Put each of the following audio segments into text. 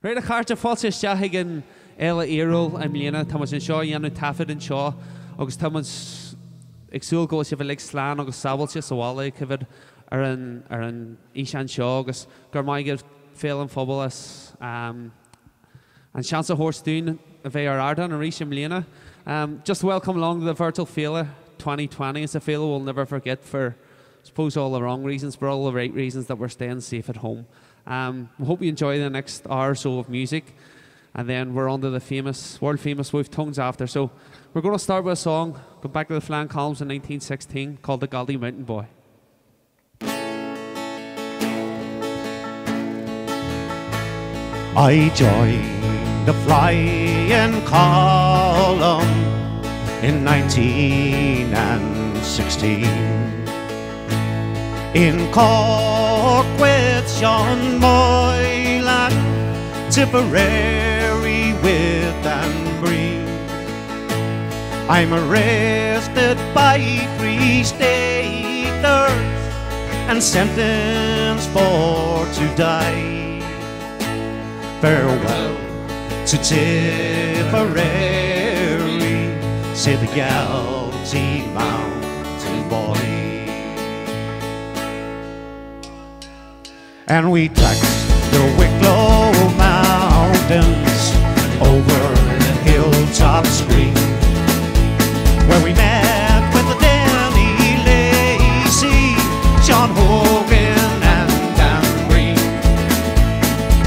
Right a Cairde fáilte isteach an Féile Fhíorúil am mbliana, tá an seo dhéanú tafad an seo, agus tá agsúil go si bh le sláán agus sabhailte sa bhála cyfir ar an ísean seo, agus gur maigh féil an Phobail an seans a hórstún a bheith ar ardan a rís am mbliana. Just welcome along to the Virtual Féile 2020. It's a Féile we'll never forget for, I suppose, all the wrong reasons, but all the right reasons that we're staying safe at home. We hope you enjoy the next hour or so of music, and then we're on to the famous, world famous Wolfe Tones after. So we're going to start with a song, go back to the Fleadh Columns in 1916, called The Galtí Mountain Boy. I joined the flying column in 1916 in Cork with Sean Moylan, Tipperary with and Breen. I'm arrested by 3 staters and sentenced for to die. Farewell to Tipperary, said the Galtí mountain boy. And we tracked the Wicklow mountains over the hilltops green, where we met with the Danny Lacey, John Hogan and Dan Green,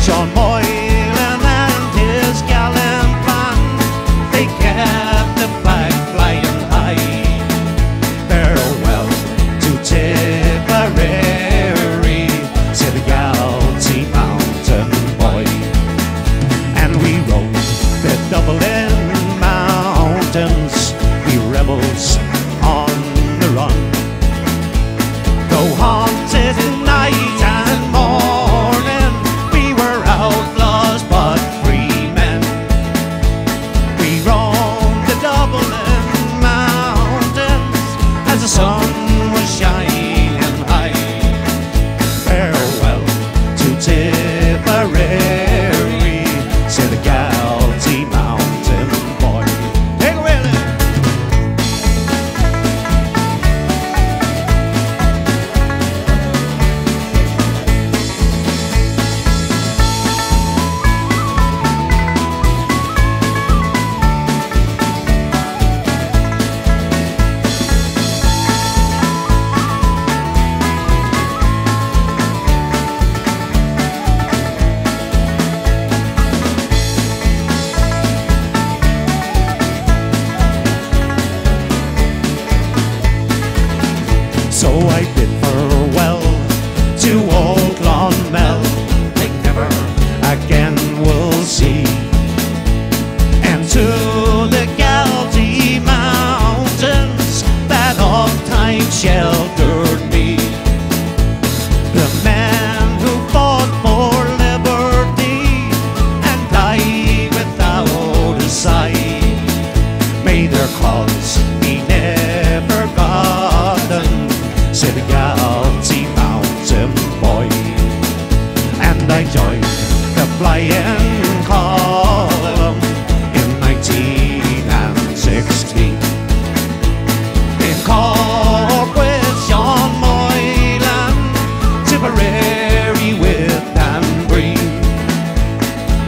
Sean Moylan and his gallant band. They kept the flag flying high. Farewell to Tipperary, said the Galtí mountain boy. And we rode the Dublin mountains, we rebels on the run, though haunted night and morning, we were outlaws but free men. We roamed the Dublin mountains as the sun was shining high. Farewell to Tipperary, said the Galtí mountain boy. Take it away, Lynn. So I bid farewell to old Clonmel, they never again will see, and to the Galtí mountains that oft-times sheltered me. The men who fought for liberty and died without a sigh, may their cause be never forgotten, said the Galtí mountain boy. And I joined the flying column in 1916 in Cork with Sean Moylan, Tipperary with Dan Green.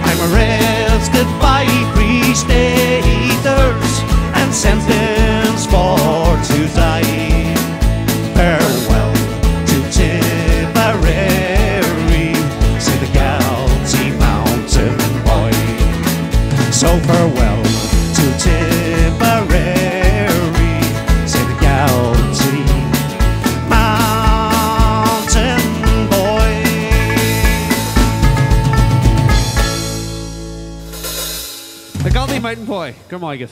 I'm arrested by 3 staters and sentenced for to die. Farewell to Tipperary, said the Galtí mountain boy. So farewell to Tipperary, said the Galtí mountain boy. The Galtí Mountain Boy, good morning.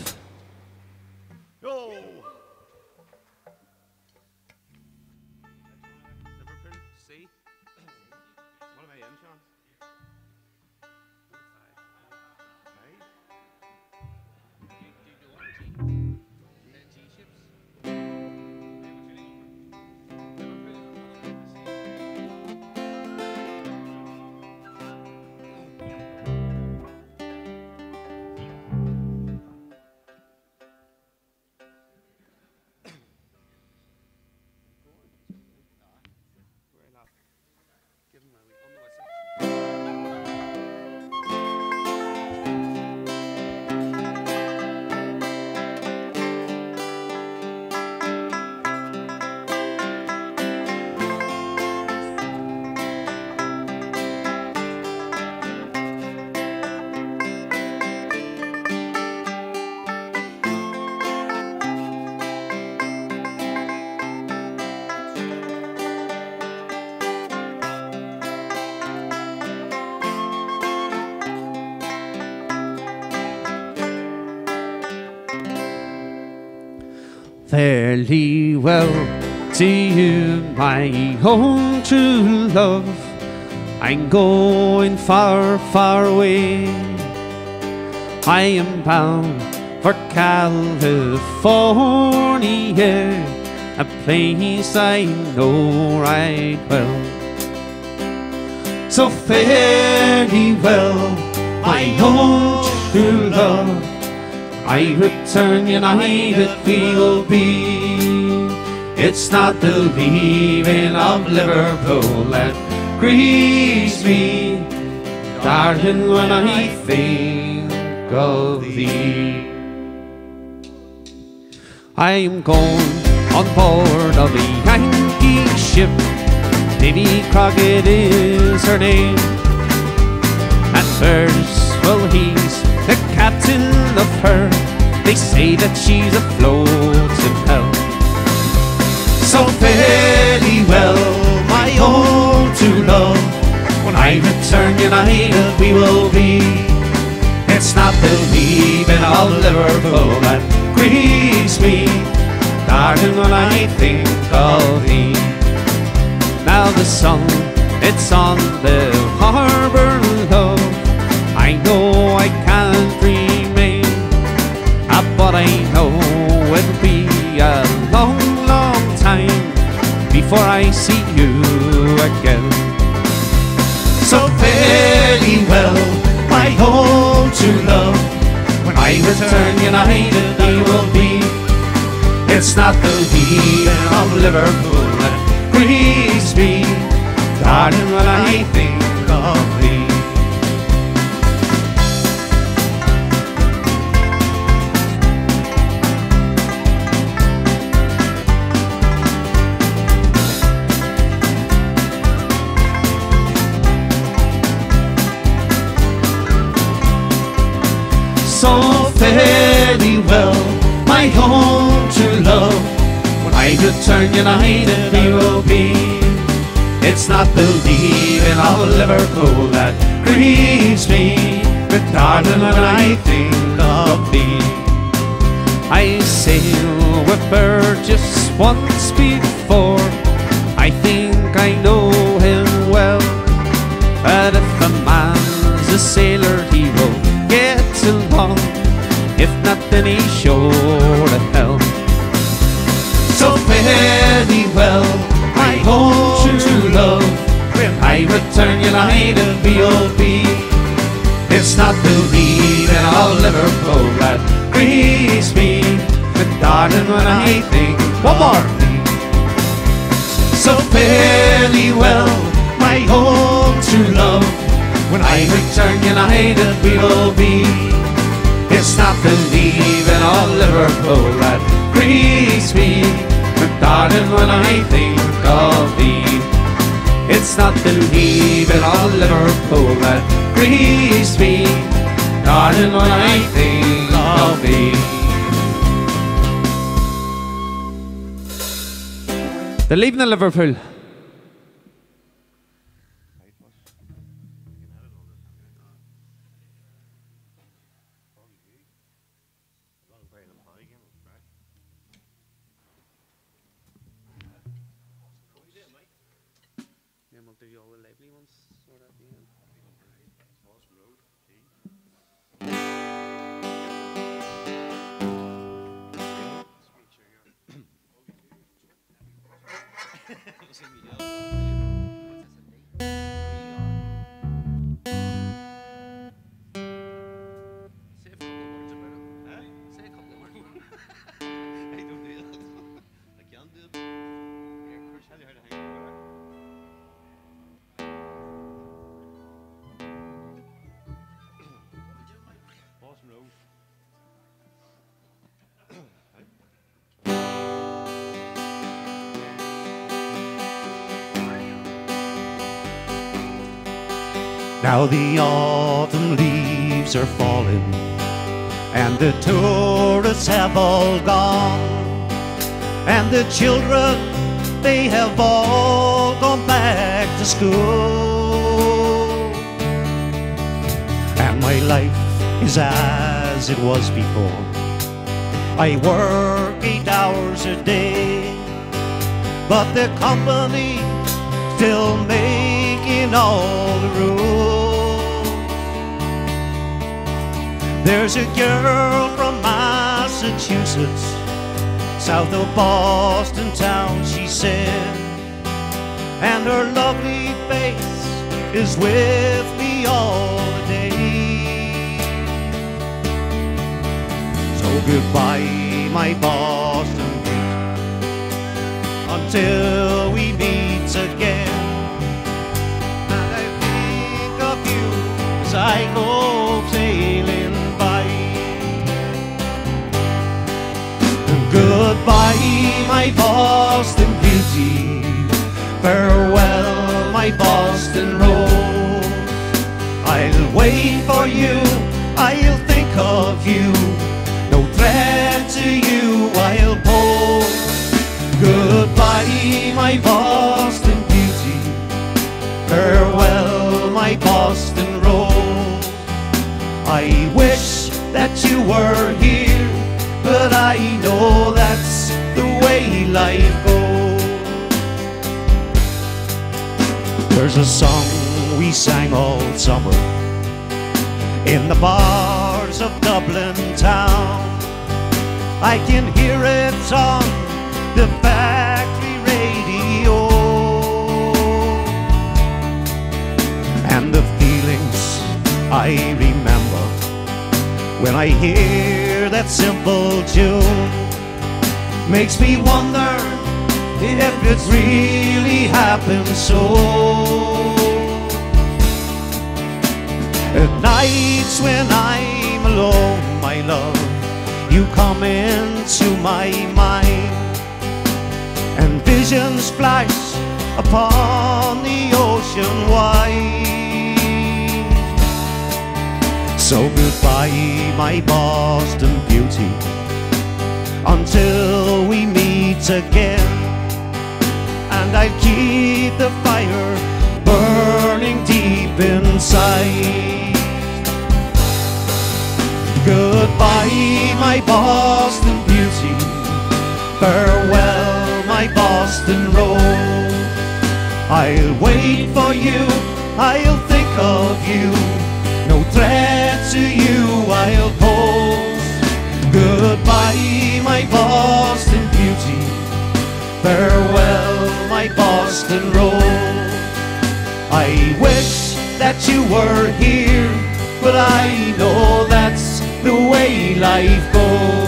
Fairly well to you, my own true love. I'm going far, far away. I am bound for California, a place I know right well. So fairly well, my own true love. I return united we will be. It's not the leaving of Liverpool that grieves me, darling, when I think of thee. I am going on board of a Yankee ship. Davy Crockett is her name, and first, well, he's the captain of her. They say that she's afloat in hell. So fairly well, my own true love. When I return united we will be. It's not the leaving of Liverpool that grieves me, darling, when I think of thee. Now the sun, it's on the harbour, love. I know I can't remain, but I know it'll be a long, long time before I see you again. So fairly well, my own true love. When I return united we will be. It's not the leaving of Liverpool that grieves me, darling, when I think of thee. So fairly well, my own true love. When I return united we will be. It's not the leaving of Liverpool that grieves me, but darling, when I think of thee. I sailed with her just once before. I think I know him well, but if a man's a sailor he will get along. If not, then he's sure to hell. So fairly well, my own true love. When I return united we'll be. It's not the leaving of Liverpool that grieves me, but darling, when I think one more. So fairly well, my own true love. When I return united we will be. It's not the leaving of Liverpool that grieves me, but darling, when I think of thee. It's not the leaving of Liverpool that grieves me, darling, when I think of thee. The leaving of Liverpool. Now the autumn leaves are falling, and the tourists have all gone, and the children, they have all gone back to school. And my life is as it was before. I work work 8 hours a day, but the company still making all the rules. There's a girl from Massachusetts, south of Boston town, she said, and her lovely face is with me all the day. So goodbye, my Boston beauty, until we meet again. And I think of you as I go sailing by. Goodbye, my Boston beauty, farewell, my Boston rose. I'll wait for you, I'll think of you, no threat to you I'll pose. Goodbye, my Boston beauty, farewell, my Boston rose. I wish that you were here, but I know that's the way life goes. There's a song we sang all summer in the bars of Dublin town. I can hear it on the factory radio, and the feelings I remember when I hear that simple tune makes me wonder if it's really happened so. At nights when I'm alone, my love, you come into my mind, and visions flash upon the ocean wide. So goodbye, my Boston beauty, until we meet again. And I'll keep the fire burning deep inside. Goodbye, my Boston beauty, farewell, my Boston rose. I'll wait for you, I'll think of you, no threat to you I'll pose. Goodbye, my Boston beauty, farewell, my Boston rose. I wish that you were here, but I know that's the way life goes.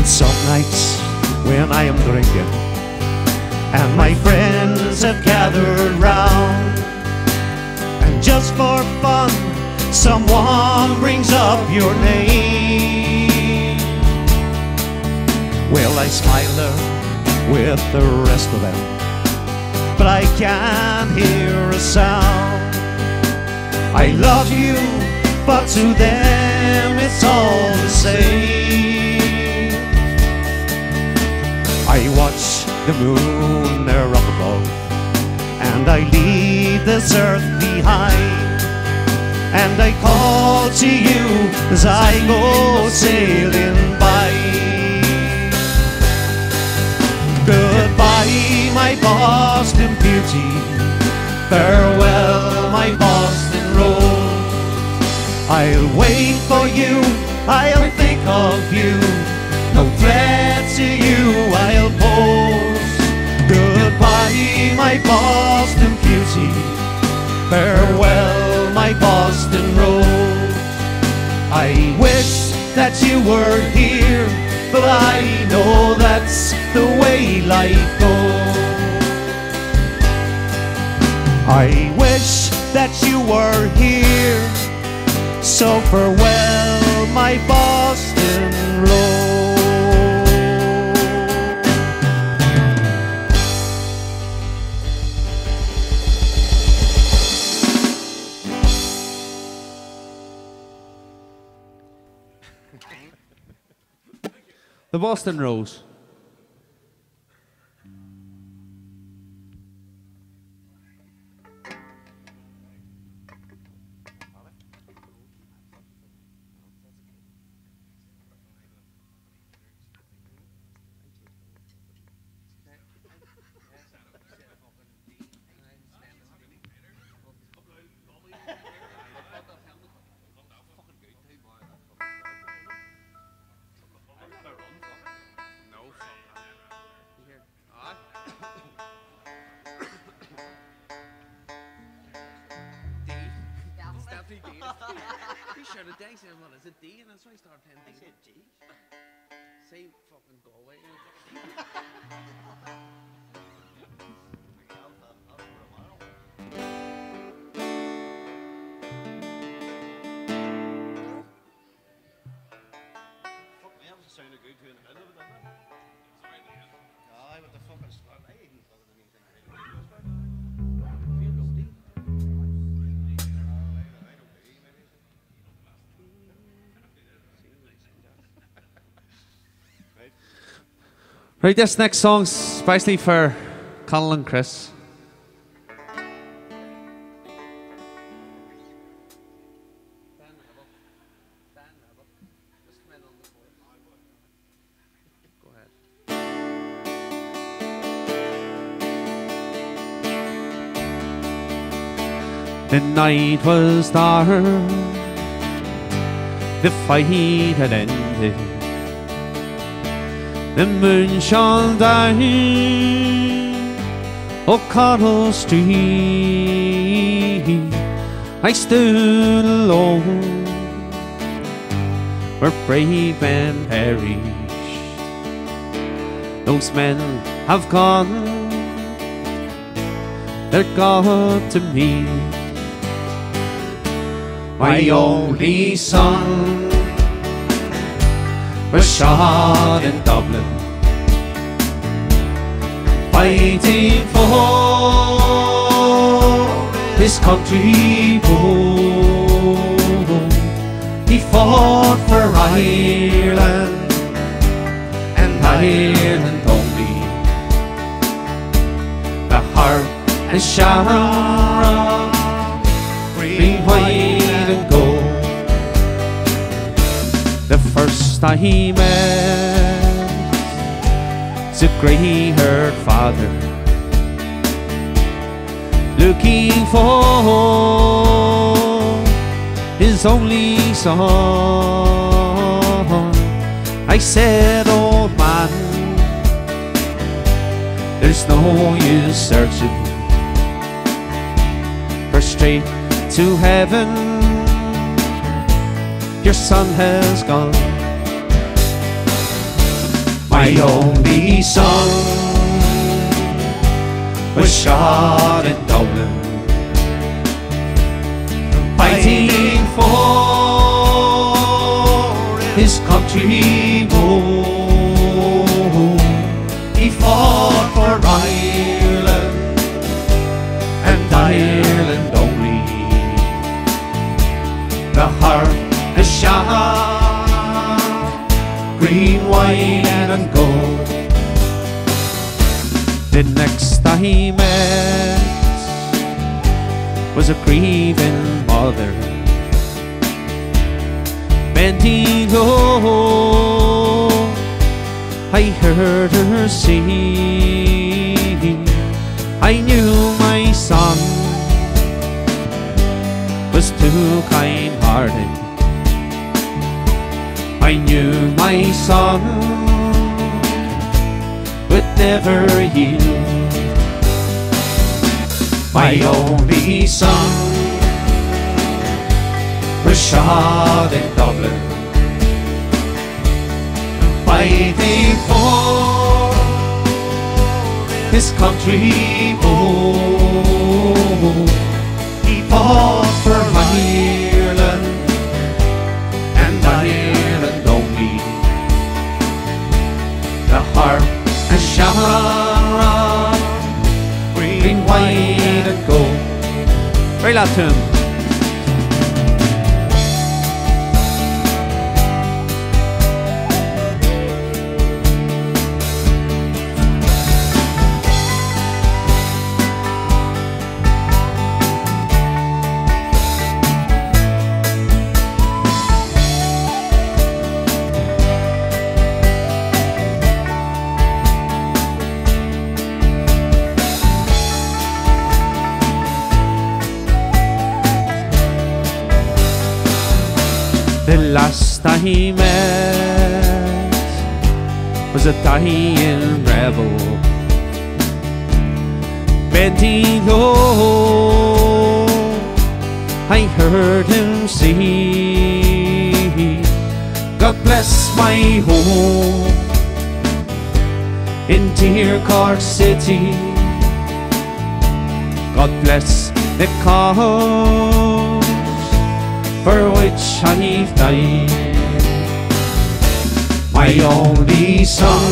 Some nights when I am drinking and my friends have gathered round, and just for fun someone brings up your name, well, I smile there with the rest of them, but I can't hear a sound. I love you, but to them it's all the same. I watch the moon there up above, and I leave this earth behind, and I call to you as I go sailing by. Goodbye, my Boston beauty, farewell, my Boston rose. I'll wait for you, I'll think of you, no threat to you I'll pose. Goodbye, my Boston beauty, farewell, my Boston rose. I wish that you were here, but I know that's the way life goes. I wish that you were here, so farewell my Boston road. The Boston Rose. He showed a day saying, well, is it D? And that's why I started playing D. I said G. Say fucking go away. Fuck me, I was sounding good too in the middle of it, didn't I? Aye, with the fucking start. I even thought of anything really. Feel no D. Right, this next song's especially for Conal and Chris. Go ahead. The night was dark, the fight had ended. The moon shone down O'Connell Street. I stood alone where brave men perished. Those men have gone, they're gone to me. My only son was shot in Dublin, fighting for his country home. He fought for Ireland and Ireland only. The harp and shamrock, green, white and gold. The first I met the grey-haired father, looking for his only son. I said, old man, there's no use searching for straight to heaven. Your son has gone. My only son was shot in Dublin, fighting for his country home. He fought for Ireland and Ireland only. The harp has shone, green, white and gold. The next I met was a grieving mother, bending low. I heard her sing. I knew my son was too kind-hearted. I knew my son would never yield. My only son was shot in Dublin, fighting for his country home. Bhailchríoch tune. The last time he met was a dying rebel, bending low. I heard him say, God bless my home in dear Cork City. God bless the cause for which I've died. My only son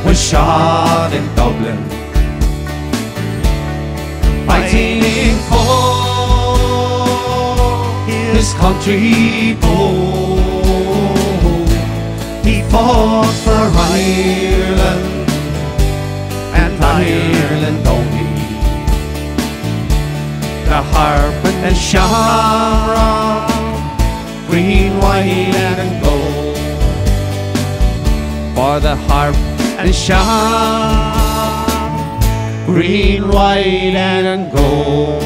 was shot in Dublin, fighting for his country bold. He fought for Ireland and Ireland only. The harp and the shamrock, green, white and gold. For the harp and shamrock, green, white and gold.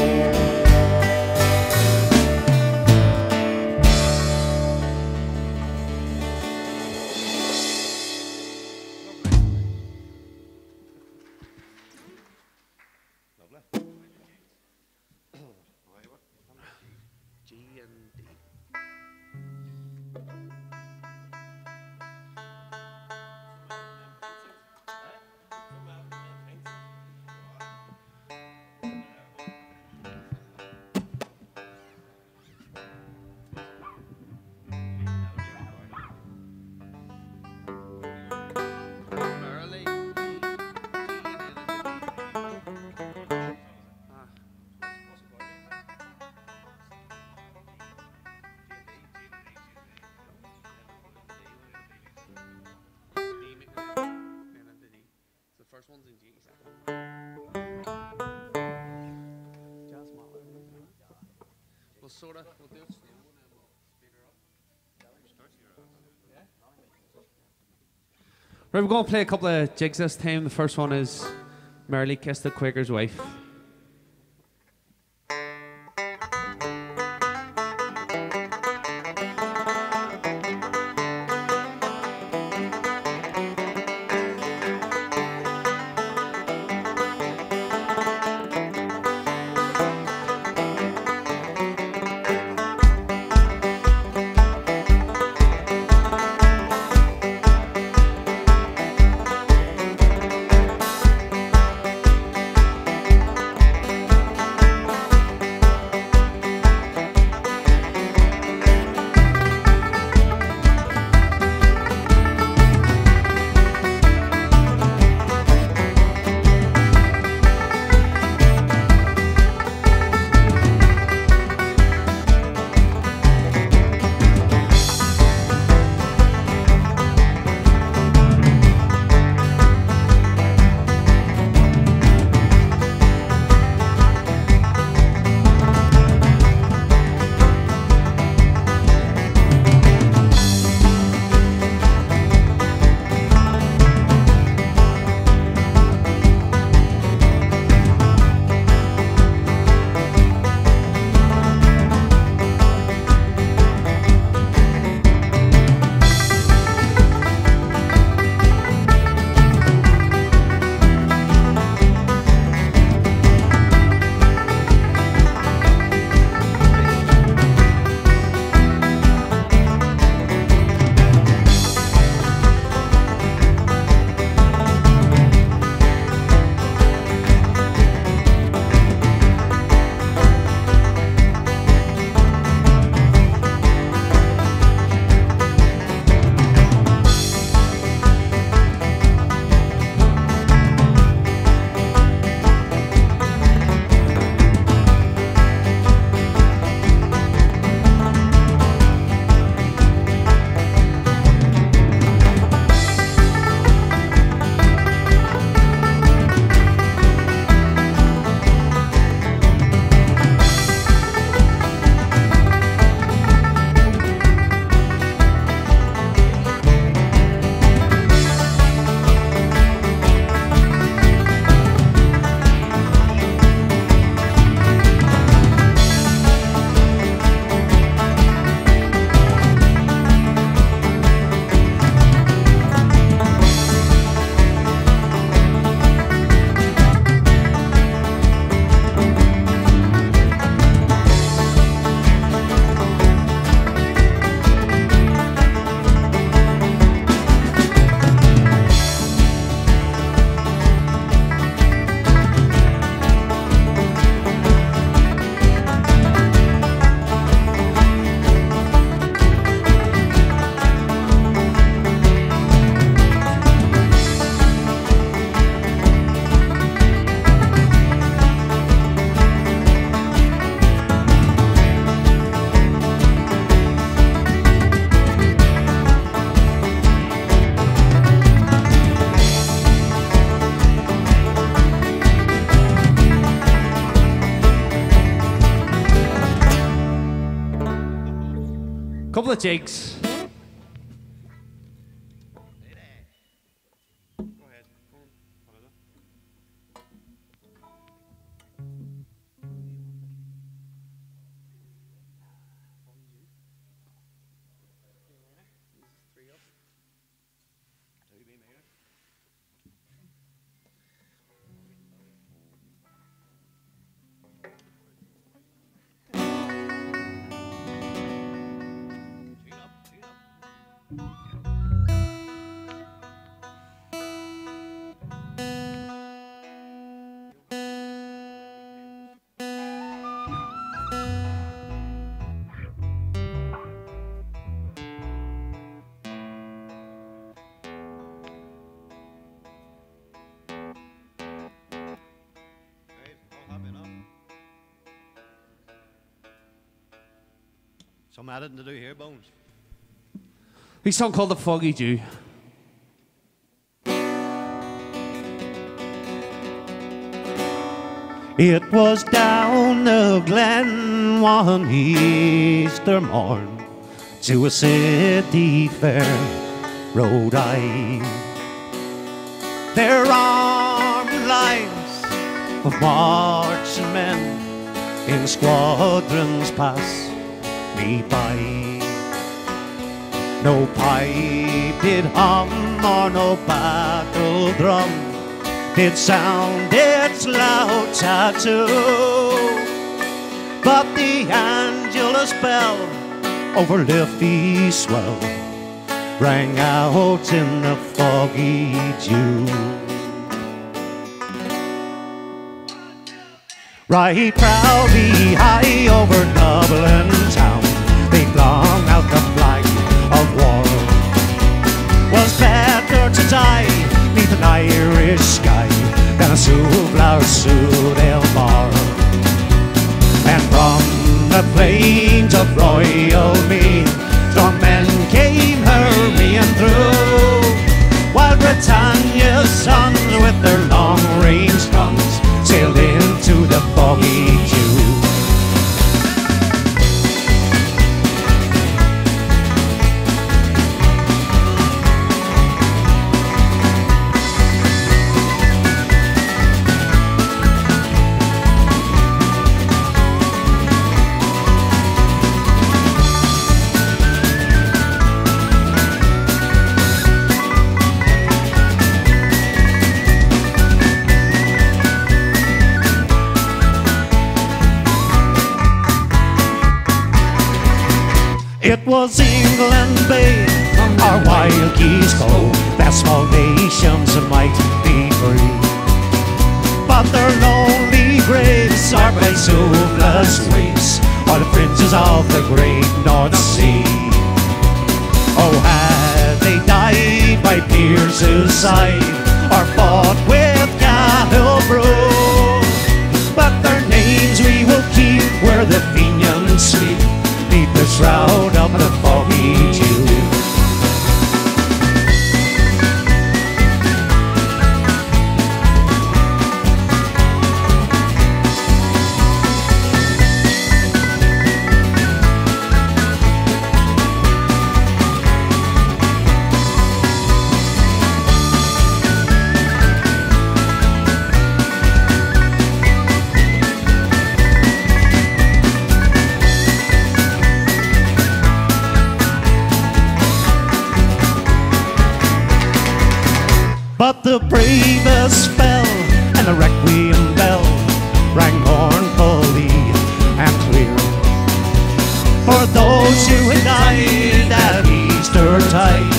First one's in G. We'll sort of, we'll do it slow and then we'll speed her up. Right, we're going to play a couple of jigs this time. The first one is Merrily Kissed the Quaker's Wife. Couple of jigs. Some adding to do here, Bones. A song called The Foggy Dew. It was down the glen one Easter morn, to a city fair rode I. There armed lines of marching men in squadrons pass me by. No pipe did hum or no battle drum did sound its loud tattoo, but the Angelus bell over Liffey swell rang out in the foggy dew. Right proudly high over Dublin town they flung out the flag of war. Was better to die neath an Irish sky than a Souvlar Soudale bar. And from the plains of Royal Meath strong men came hurrying through, while Britannia's sons with their long-range guns sailed into the foggy dew. It was England Bay, our wild geese go, that small nations might be free, but their lonely graves are by Souvla's waves, are the princes of the great North Sea. Oh, had they died by Pierce's side, or fought with cattle brew, but their names we will keep where the Fenians sleep, beneath the shroud of the foggy dew. But the bravest fell, and the requiem bell rang mournfully and clear, for those who had died at Eastertide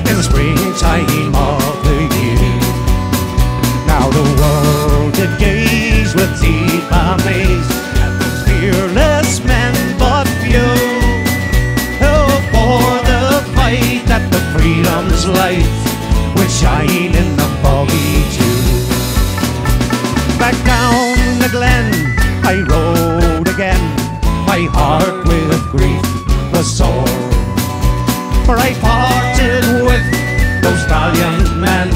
in the springtime of the year. Now the world did gaze with deep amaze at those fearless men but few, who bore the fight that the freedom's light would shine in the foggy dew. Back down the glen I rode again, my heart with grief was sore, for I parted with those valiant men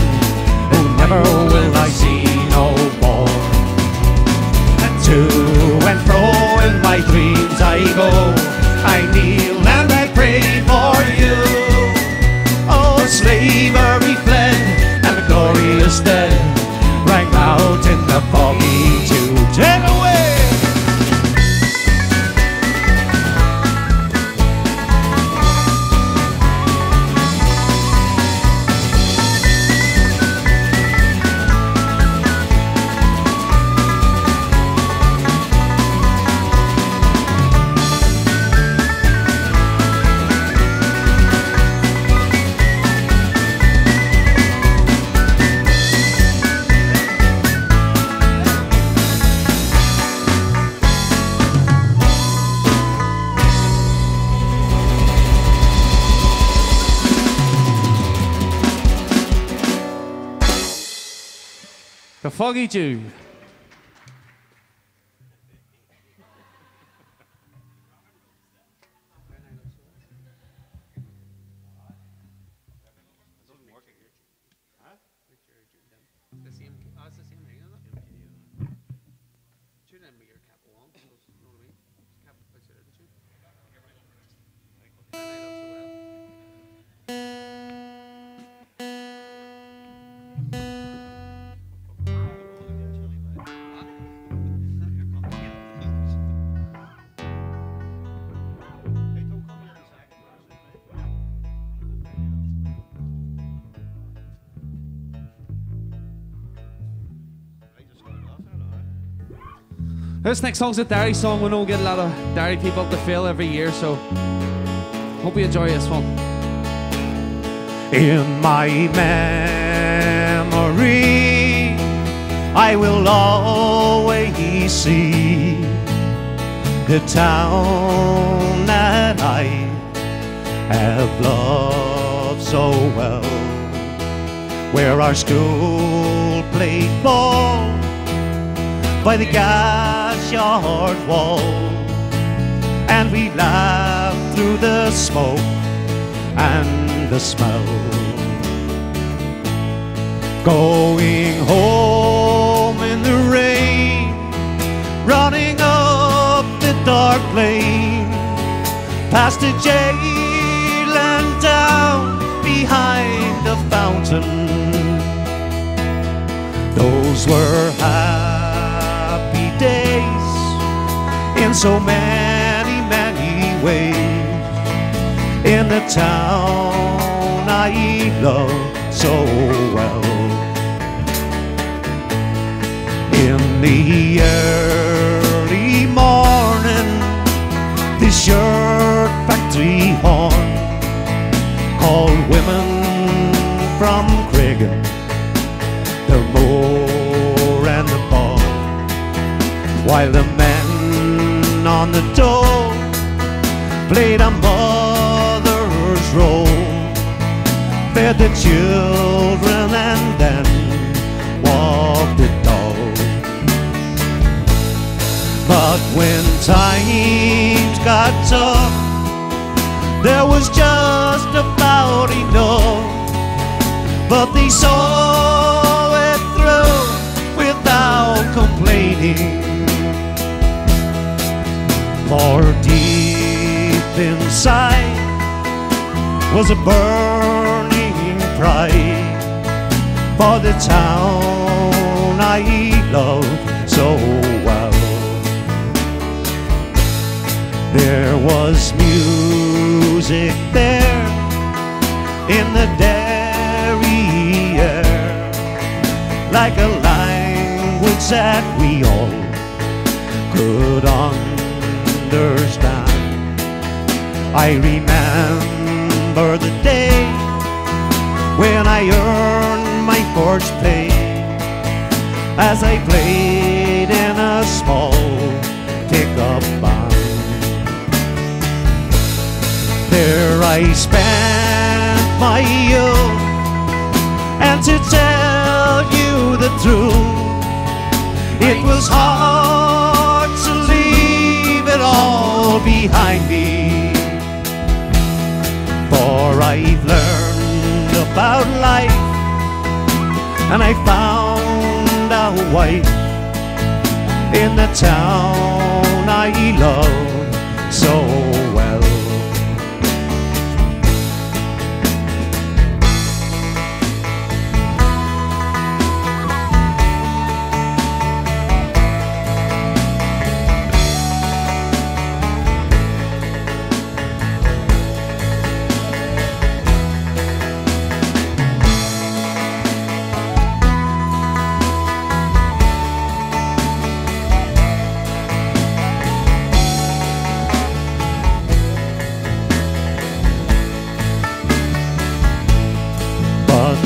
who never will I see no more. And to and fro in my dreams I go, I kneel and I pray Foggy Jew. This next song's a Derry song. We know we get a lot of Derry people to Féile every year, so hope you enjoy this one. In my memory, I will always see the town that I have loved so well, where our school played ball by the gas yard wall, and we laughed through the smoke and the smell. Going home in the rain, running up the dark lane, past the jail and down behind the fountain. Those were happy days in so many, many ways, in the town I love so well. In the early morning, the shirt factory horn called women from Cregan, the moor and the ball, while the men on the door played a mother's role, fed the children and then walked the dog. But when times got tough, there was just about enough, but they saw it through without complaining. For deep inside was a burning pride for the town I love so well. There was music there in the Derry air, like a language that we all could understand. I remember the day when I earned my first pay, as I played in a small pickup band. There I spent my youth, and to tell you the truth, it was hard to leave it all behind me. For I've learned about life, and I found a wife in the town I love so well.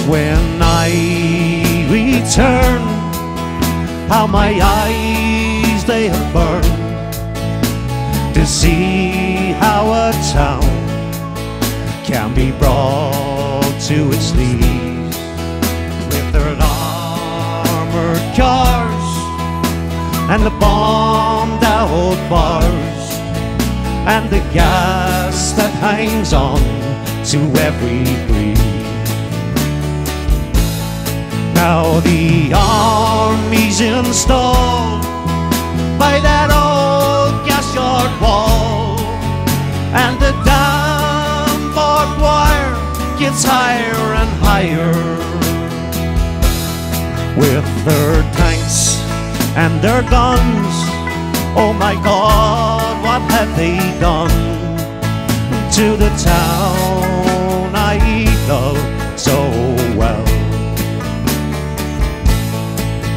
When I return, how my eyes they have burned to see how a town can be brought to its knees, with their armored car and the bombed out bars, and the gas that hangs on to every breeze. Now the army's installed by that old gas yard wall, and the damn barbed wire gets higher and higher. With their tanks and their guns, oh my God, what have they done to the town I love so well?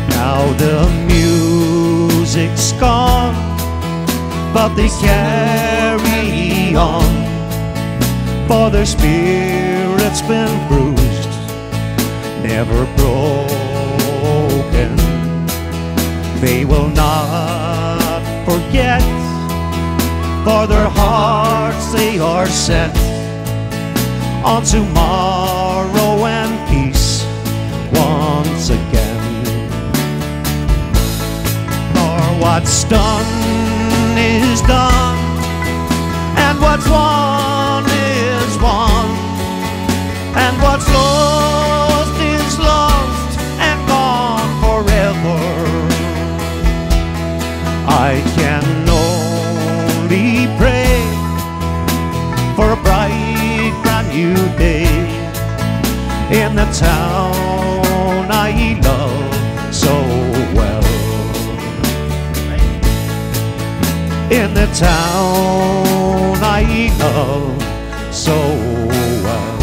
Now the music's gone, but they carry on, for their spirit's been bruised, never broken. They will not forget, for their hearts they are set on tomorrow and peace once again. What's done is done, and what's won is won, and what's lost is lost and gone forever. I can only pray for a bright brand new day in the town I love so well. In the town I love so well.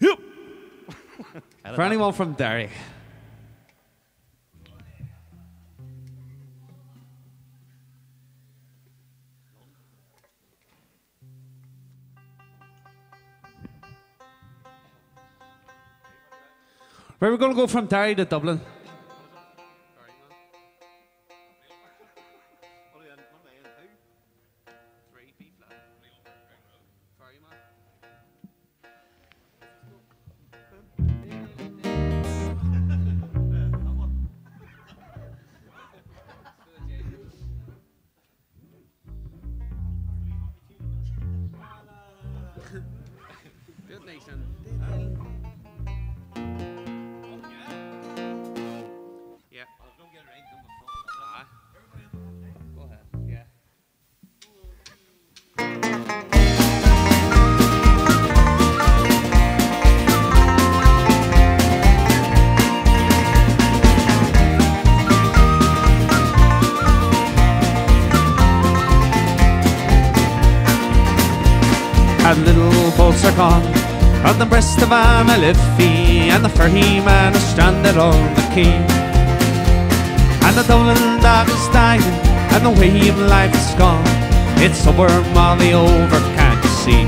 Yep. For anyone from Derry. Right, we're going to go from Derry to Dublin. And little boats are gone on the breast of mbeidh, and the ferryman is stranded on the quay, and the Dublin dog is dying, and the way of life is gone. It's somewhere Molly over, can't you see?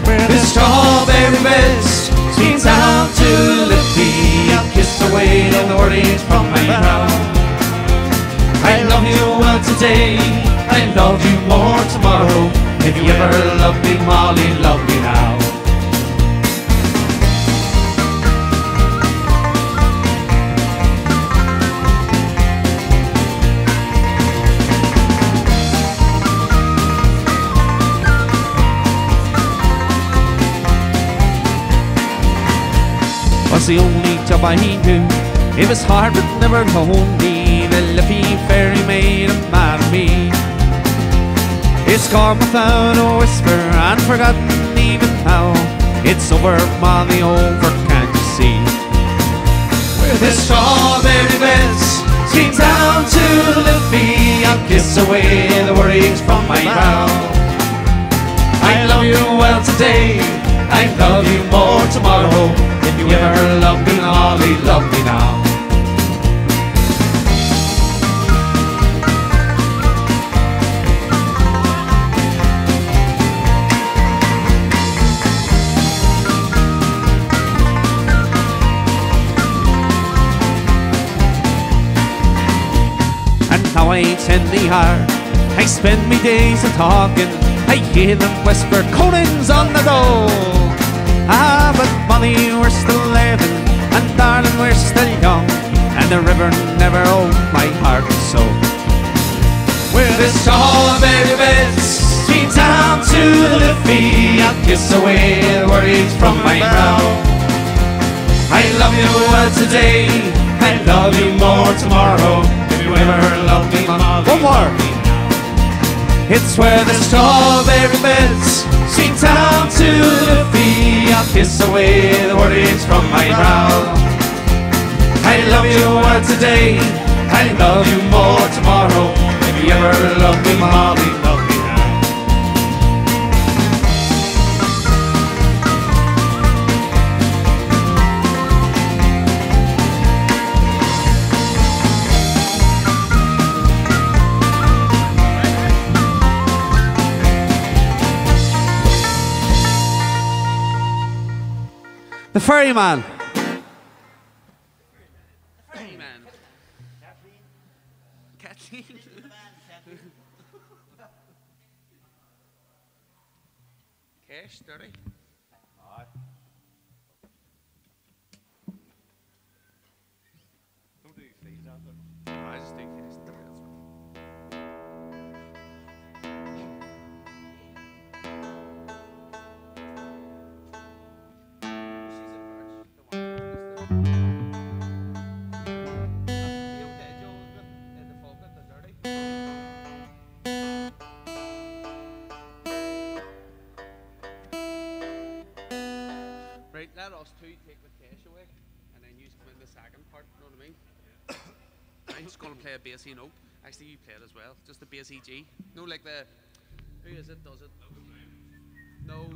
Where the strawberry beds swings down to Libh, I'll kiss away the worries from my brow. I love you well today, I love you more tomorrow. If you ever loved me, Molly, love me now. Was the only job I knew. It was hard but never lonely. The Libh ferry made a man of me. It's gone without a whisper and forgotten even now. It's over, Molly, over, can't you see? Where the strawberry beds swings down to Libh, I'll kiss away the worries from my brow. I love you well today, I love you more tomorrow. If you ever loved me, Molly, love me now. Now I ain't in the yard I spend me days a talking, I hear them whisper, Conan's on the dole. Ah, but money, we're still living, and darling, we're still young, and the river never owned my heart and soul. With the strawberry beds, sweet down to the liffey, I'll kiss away the worries from my brow. I love you well today, I love you more tomorrow. If you ever love me, one more. It's where the strawberry beds, sweet down to the liffey, I'll kiss away the worries from my brow. I love you well today, I love you more tomorrow. If you ever love me, Molly, love me now. The ferryman. Ferryman. Kathleen. Cash, dirty. Don't do fees out there. I just do cash, dirty. Right, let us two take the cash away, and then you come in the second part, you know what I mean? I'm just going to play a bassy note. Actually, you play it as well, just the bassy G. No, like the, who is it, does it? No,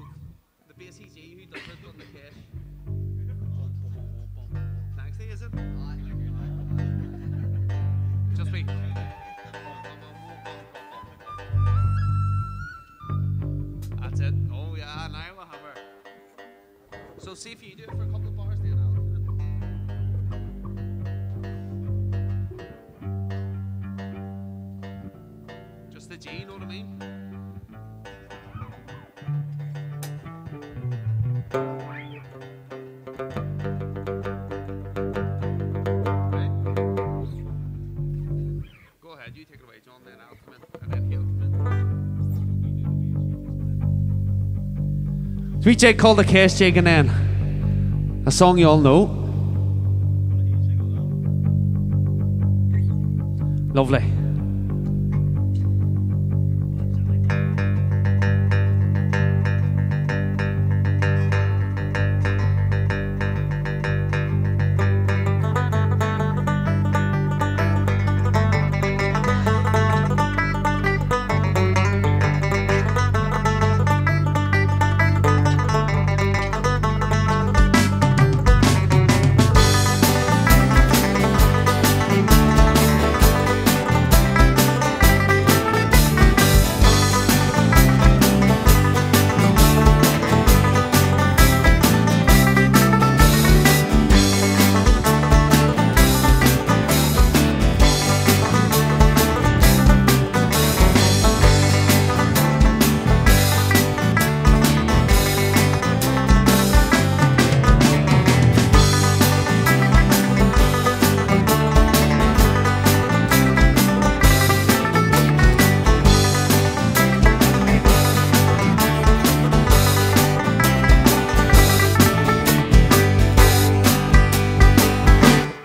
the bassy G, who does it on the cash? Thanks, is it? Just me. That's it. Oh yeah, now we'll have her. So see if you do it for a couple of bars, then I'll do it. Just the G, you know what I mean? Right. Go ahead, you take it away, John, then I'll come in, and then he'll come in. Sweet Jake called the Cash Jake, and then a song you all know. Lovely.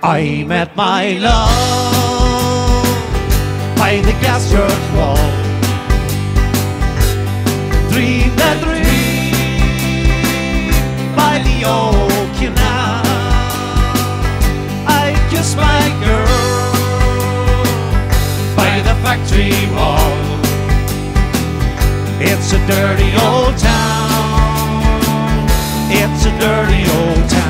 I met my love by the gas church wall. Dreamed that dream by the old canal. I kissed my girl by the factory wall. It's a dirty old town. It's a dirty old town.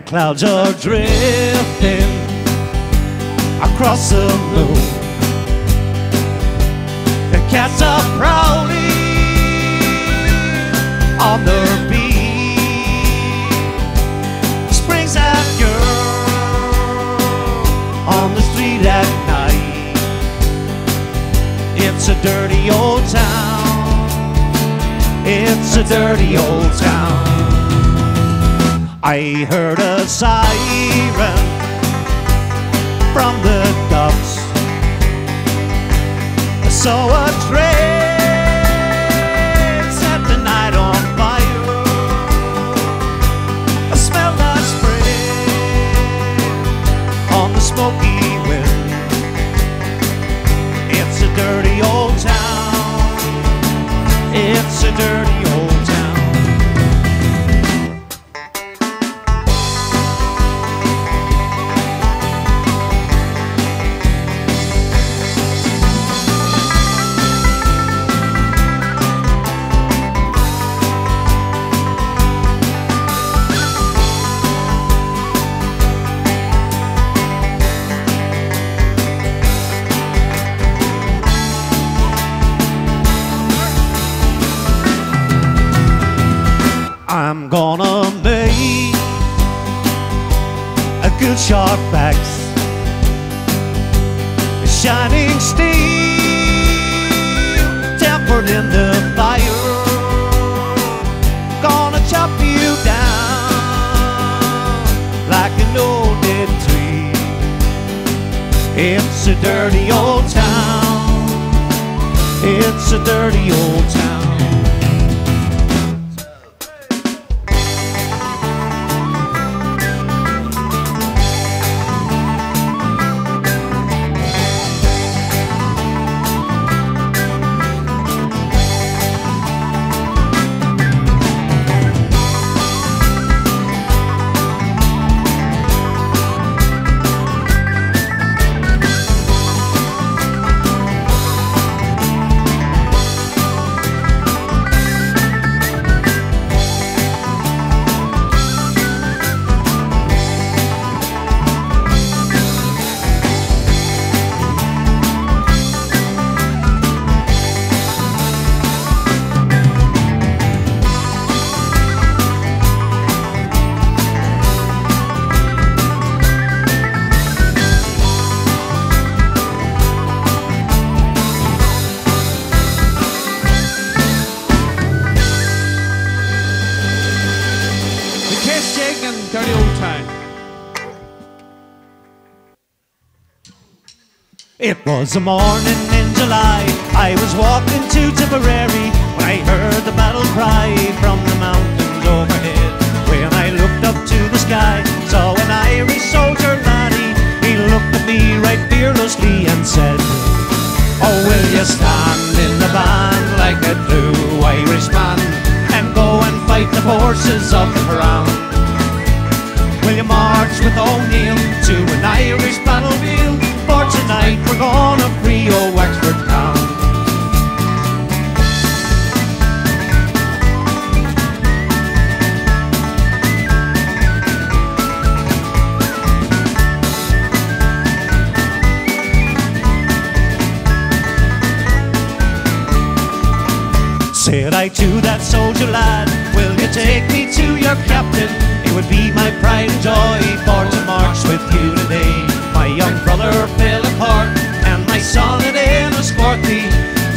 clouds are drifting across the moon. The cats are prowling on their beat. Spring's after on the street at night. It's a dirty old town. It's a dirty old town. I heard a siren from the docks. I saw a train set the night on fire. I smelled a spring on the smoky wind. It's a dirty old town. It's a dirty old town. I'm gonna make a good sharp axe, a shining steel tempered in the fire. Gonna chop you down like an old dead tree. It's a dirty old town. It's a dirty old town. It was a morning in July. I was walking to Tipperary when I heard the battle cry from the mountains overhead. When I looked up to the sky, saw an Irish soldier laddie. He looked at me right fearlessly and said, "Oh, will you stand in the band like a true Irishman and go and fight the forces of the crown? Will you march with O'Neill to an Irish battlefield? For tonight we're gonna free old Wexford town." Said I to that soldier lad, "Will you take me to your captain? It would be my pride and joy for to march with you today. My young brother Féile Fhíorúil and my son at escort thee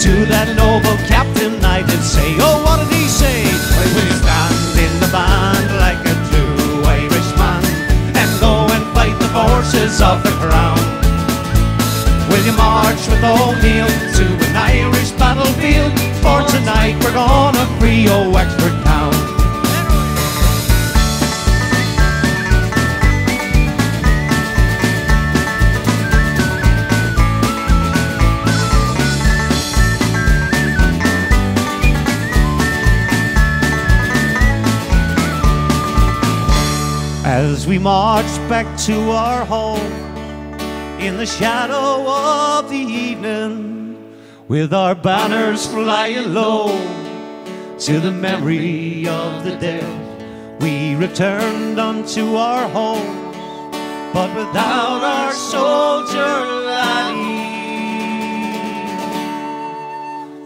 to that noble captain." I did say, oh, what did he say? "Will you stand in the band like a true Irishman and go and fight the forces of the crown? Will you march with O'Neill to an Irish battlefield? For tonight we're gonna free old Wexford town." As we marched back to our home in the shadow of the evening, with our banners flying low to the memory of the dead, We returned unto our homes, but without our soldier laddie.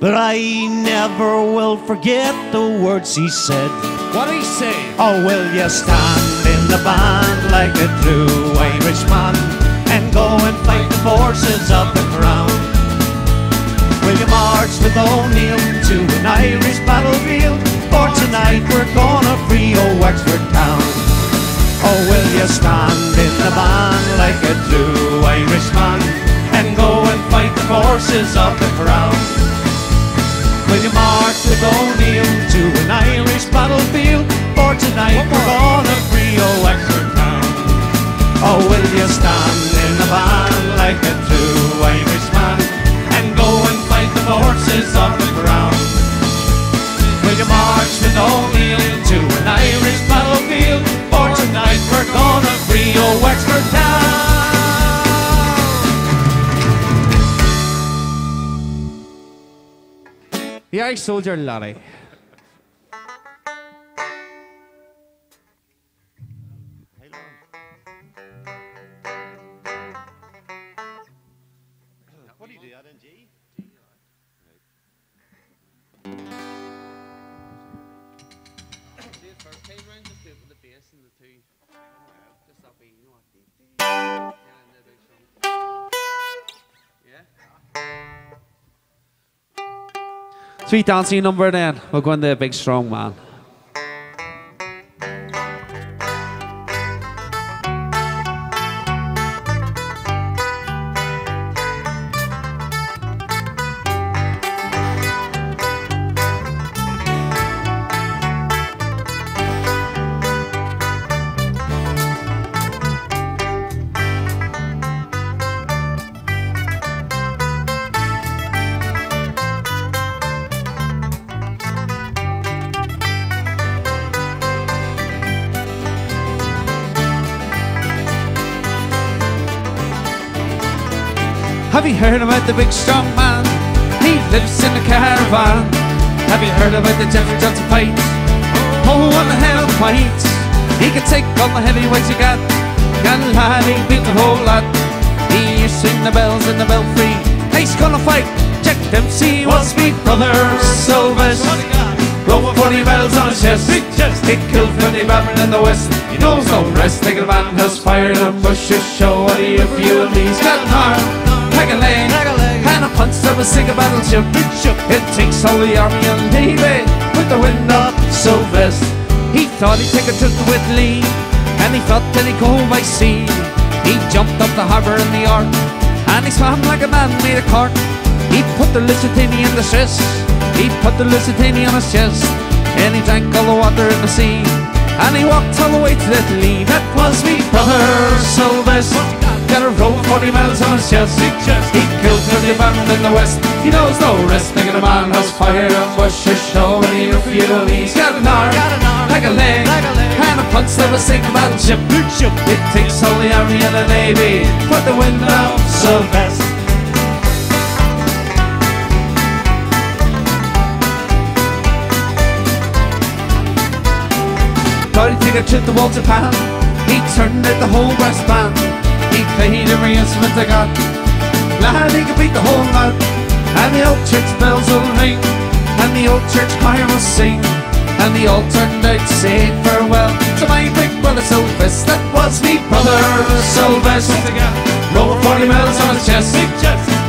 But I never will forget the words he said. What did he say? Oh, will you stand in the band like a true Irishman and go and fight the forces of the crown? Will you march with O'Neill to an Irish battlefield? For tonight we're gonna free old Wexford town. Oh, will you stand in the band like a true Irishman and go and fight the forces of the crown? Will you march with O'Neill to an Irish battlefield? For tonight we're gonna free old Wexford town. Oh, will you stand in the band like a true Irishman and go and fight the forces of the crown? Will you march with O'Neill to an Irish battlefield? For tonight we're gonna free old Wexford town. The Irish soldier laddie. What do you do that in G? See the first time round, just do it with the bass and the two. Just that way, you know what? Yeah. Sweet dancing number then. We'll go in the big strong man. Have you heard about the big strong man? He lives in a caravan. Have you heard about the Jeffrey Johnson fight? Oh, what the hell fight! He can take all the heavyweights you got. And lad, he beat the whole lot. He used to sing the bells in the belfry. He's gonna fight Jack Dempsey was me brother Sylvester. Rode 40 bells on his chest. He killed 50 Batman in the west. He knows no rest. Thinking a man has fired and bushes show what he feel. He's got an arm, like a leg, and a punch that was sink a battleship. It takes all the army and navy with the wind up so best. He thought he'd take a trip with Lee, and he thought that he'd go by sea. He jumped up the harbour in the Ark, and he swam like a man made a cork. He put the Lusitania in the stress. He put the Lusitania on his chest, and he drank all the water in the sea, and he walked all the way to Italy. That was me brother Sylvester. Got a row of 40 miles on his chest. He killed 30 Batman in the west. He knows no rest. Thinking a man has fire and bushes show when he feel. He's got an arm, like a leg, and a punch that was sink a battleship. It takes all the army and the navy put the wind out so best. Thought he'd take a trip to Walter Pan. He turned out the whole brass band. He played every instrument I got. Lad, he could beat the whole lot. And the old church bells will ring, and the old church choir will sing, and they all turned out saying farewell to my big brother Sylvester. That was me brother Sylvester. Rode 40 miles on his chest.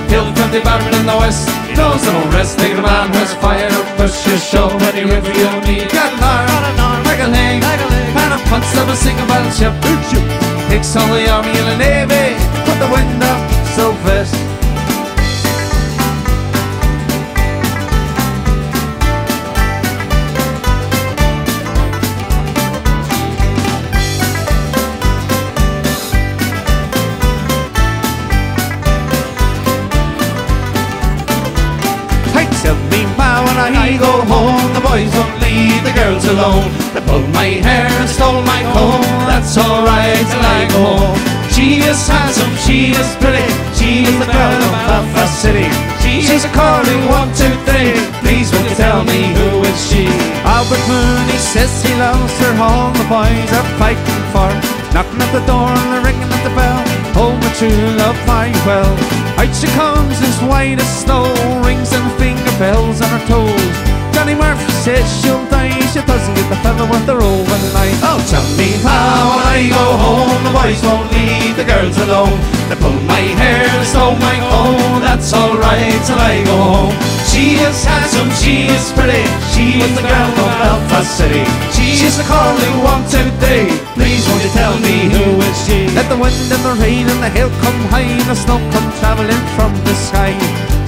Killed 20 Batman in the west. He knows no rest. Thinking a man has fire up bushes show when he reveal me. Got an arm, like a leg, and a punch that will sink a battleship. Takes all the army and the navy put the wind up so fast. Tell me ma when I go home, the boys won't leave the girls alone. They pulled my hair and stole my comb. That's alright till I go home. She is handsome, she is pretty, she is the girl of Belfast City. She's a calling 1, 2, 3. Please won't you tell me who is she? Albert Mooney says he loves her, all the boys are fighting for her. Knocking at the door and they're ringing at the bell. Oh, my true love, fare you well. Out she comes as white as snow, rings and finger bells on her toes. Johnny Murphy says she'll die, she doesn't get the fella with her overnight. Oh, tell me how when I go home, the boys won't leave the girls alone. They pull my hair, they stole my coat, that's alright till I go home. She is handsome, she is pretty, she is the girl of Belfast City. She is the calling one today, please won't you tell me who is she? Let the wind and the rain and the hail come high and the snow come travelling from the sky.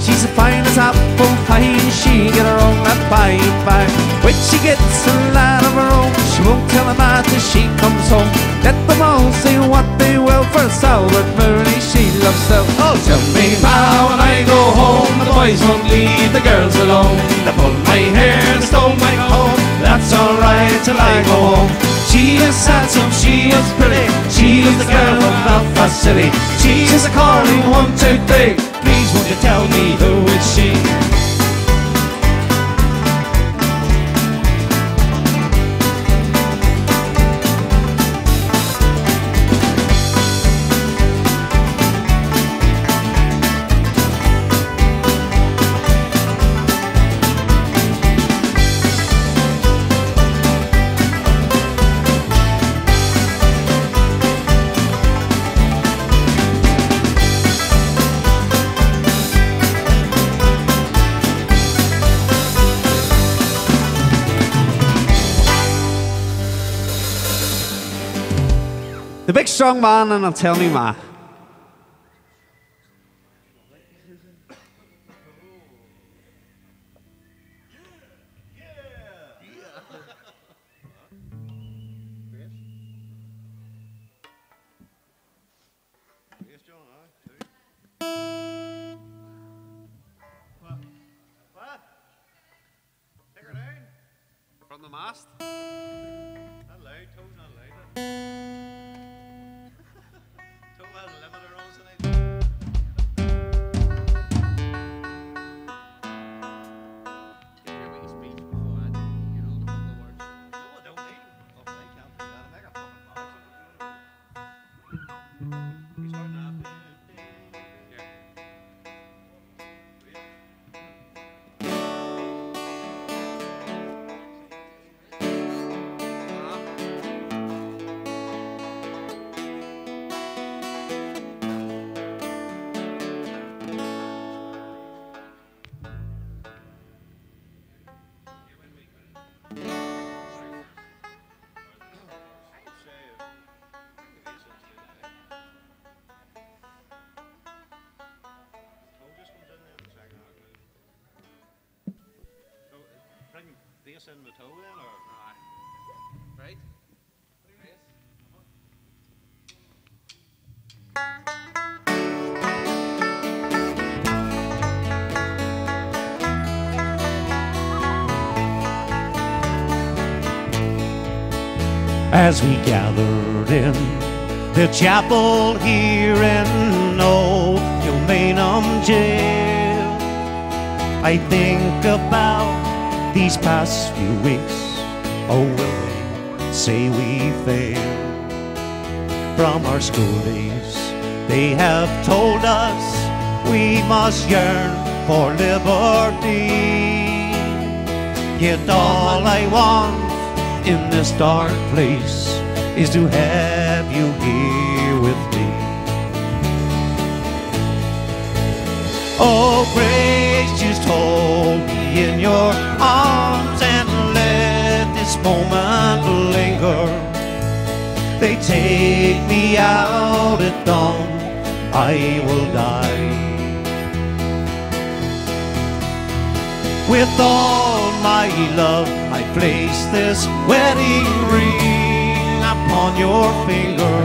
She's as fine as apple pie and she get her own that bye-bye. When she gets a lad of her own, she won't tell a man till she comes home. Let them all say what they will, for Albert Mooney she loves them. Oh, tell me how when I go home, the boys won't leave the girls alone. They pull my hair and stole my coat, that's alright till I go home. She is handsome, she is pretty, she is the girl from Belfast City. She is a calling 1, 2, 3, please won't you tell me who is she? The big strong man and I'll tell me ma. From the mast. Not loud, Toe's not loud. Toe has a limiter on tonight. Give me a wee speech before I do, you know, the couple of words. No, I don't need it. Oh, I can't do that. I make a fucking box of it. We start now. Yeah. Bass in the toe then, or? Aye. Right? Bass. As we gathered in the chapel here in old Kilmainham jail, I think about these past few weeks. Oh, will they say we failed? From our school days they have told us we must yearn for liberty. Yet all I want in this dark place is to have you here with me. Oh, grace, just hold me in your arms and let this moment linger. They take me out at dawn, I will die. With all my love I place this wedding ring upon your finger.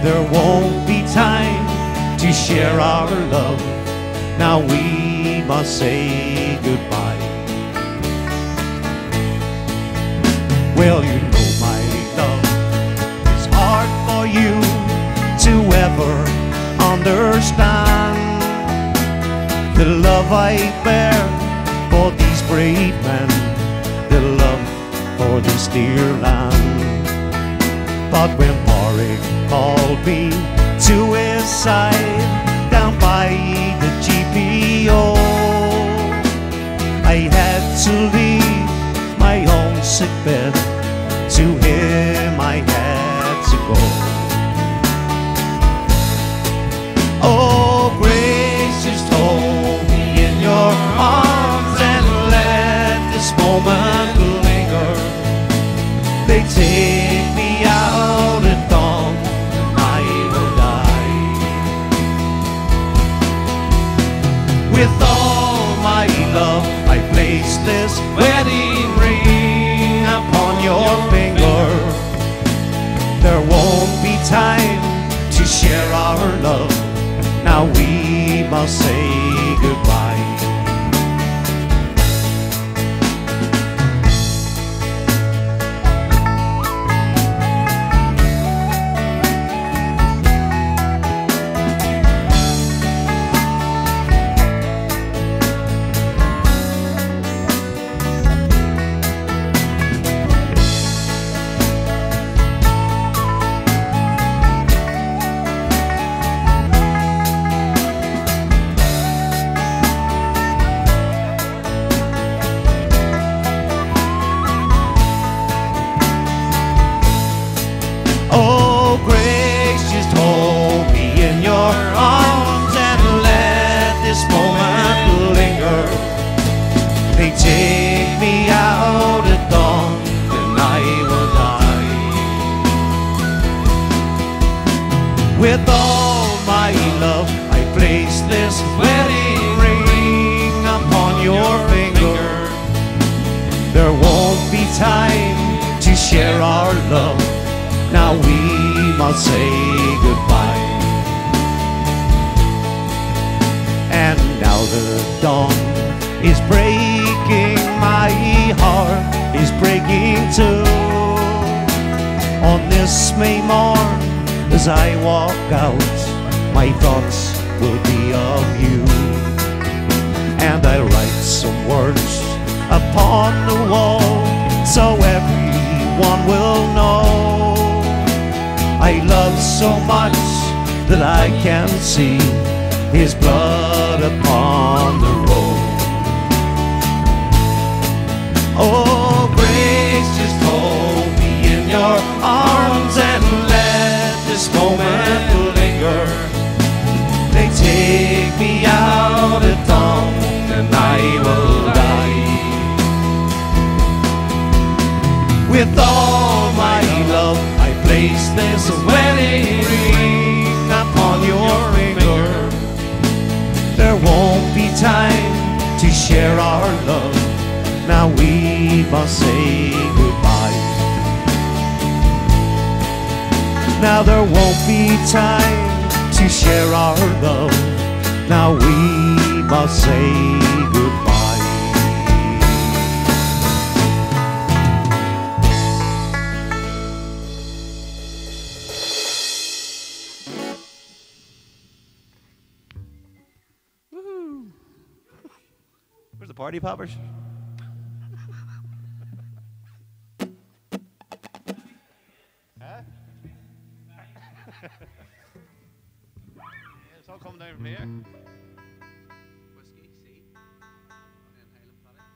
There won't be time to share our love, now we must say goodbye. Well, you know my love is hard for you to ever understand. The love I bear for these brave men for this dear land. But when Warwick called me to his side down by the GPO, I had to leave my own sick bed. To him I had to go. Oh, grace, just hold me in your arms and let this moment linger. They take me out at dawn and I will die. With all my love I place this wedding ring upon your finger. There won't be time to share our love. Now we must say goodbye. With all my love I place this wedding ring upon your finger. There won't be time to share our love. Now we must say goodbye. And now the dawn is breaking, my heart is breaking too. On this May morn, as I walk out, my thoughts will be of you. And I'll write some words upon the wall so everyone will know I love so much that I can see his blood upon the road. Oh, grace, just hold me in your arms and let this moment linger. They take me out at dawn and I will die. With all my love I place this wedding ring upon your finger. There won't be time to share our love. Now we must say goodbye. Now there won't be time to share our love. Now we must say goodbye. Woohoo! Where's the party poppers? It's all coming down from here. Whiskey, see? And then Highland Paddock.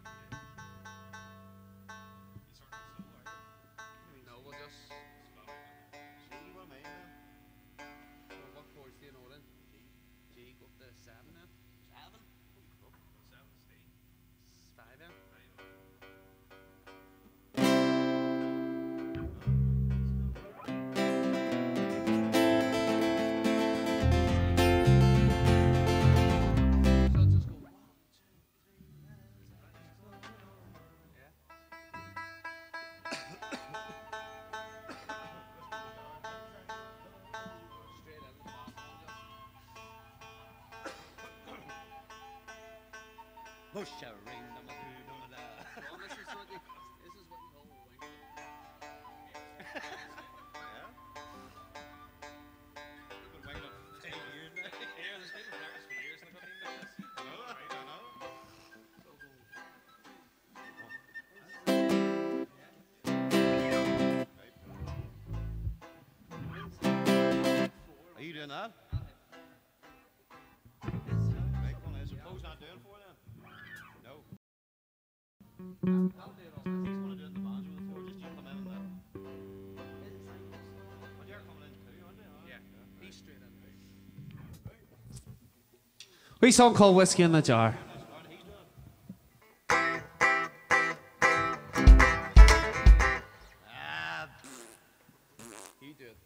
No, we'll just... See what I mean? Well, what chords do you know then? G, go up to 7 then? 7? 5 then? Push a ring, Well, this is what you call a wing. doing that? Right, well, I suppose not doing four then? No. He's going to do it in the banjo with four, just you come in and that. Well, you're coming in too, aren't you? Yeah, he's straight in. Wee song called Whiskey in the Jar. You do it.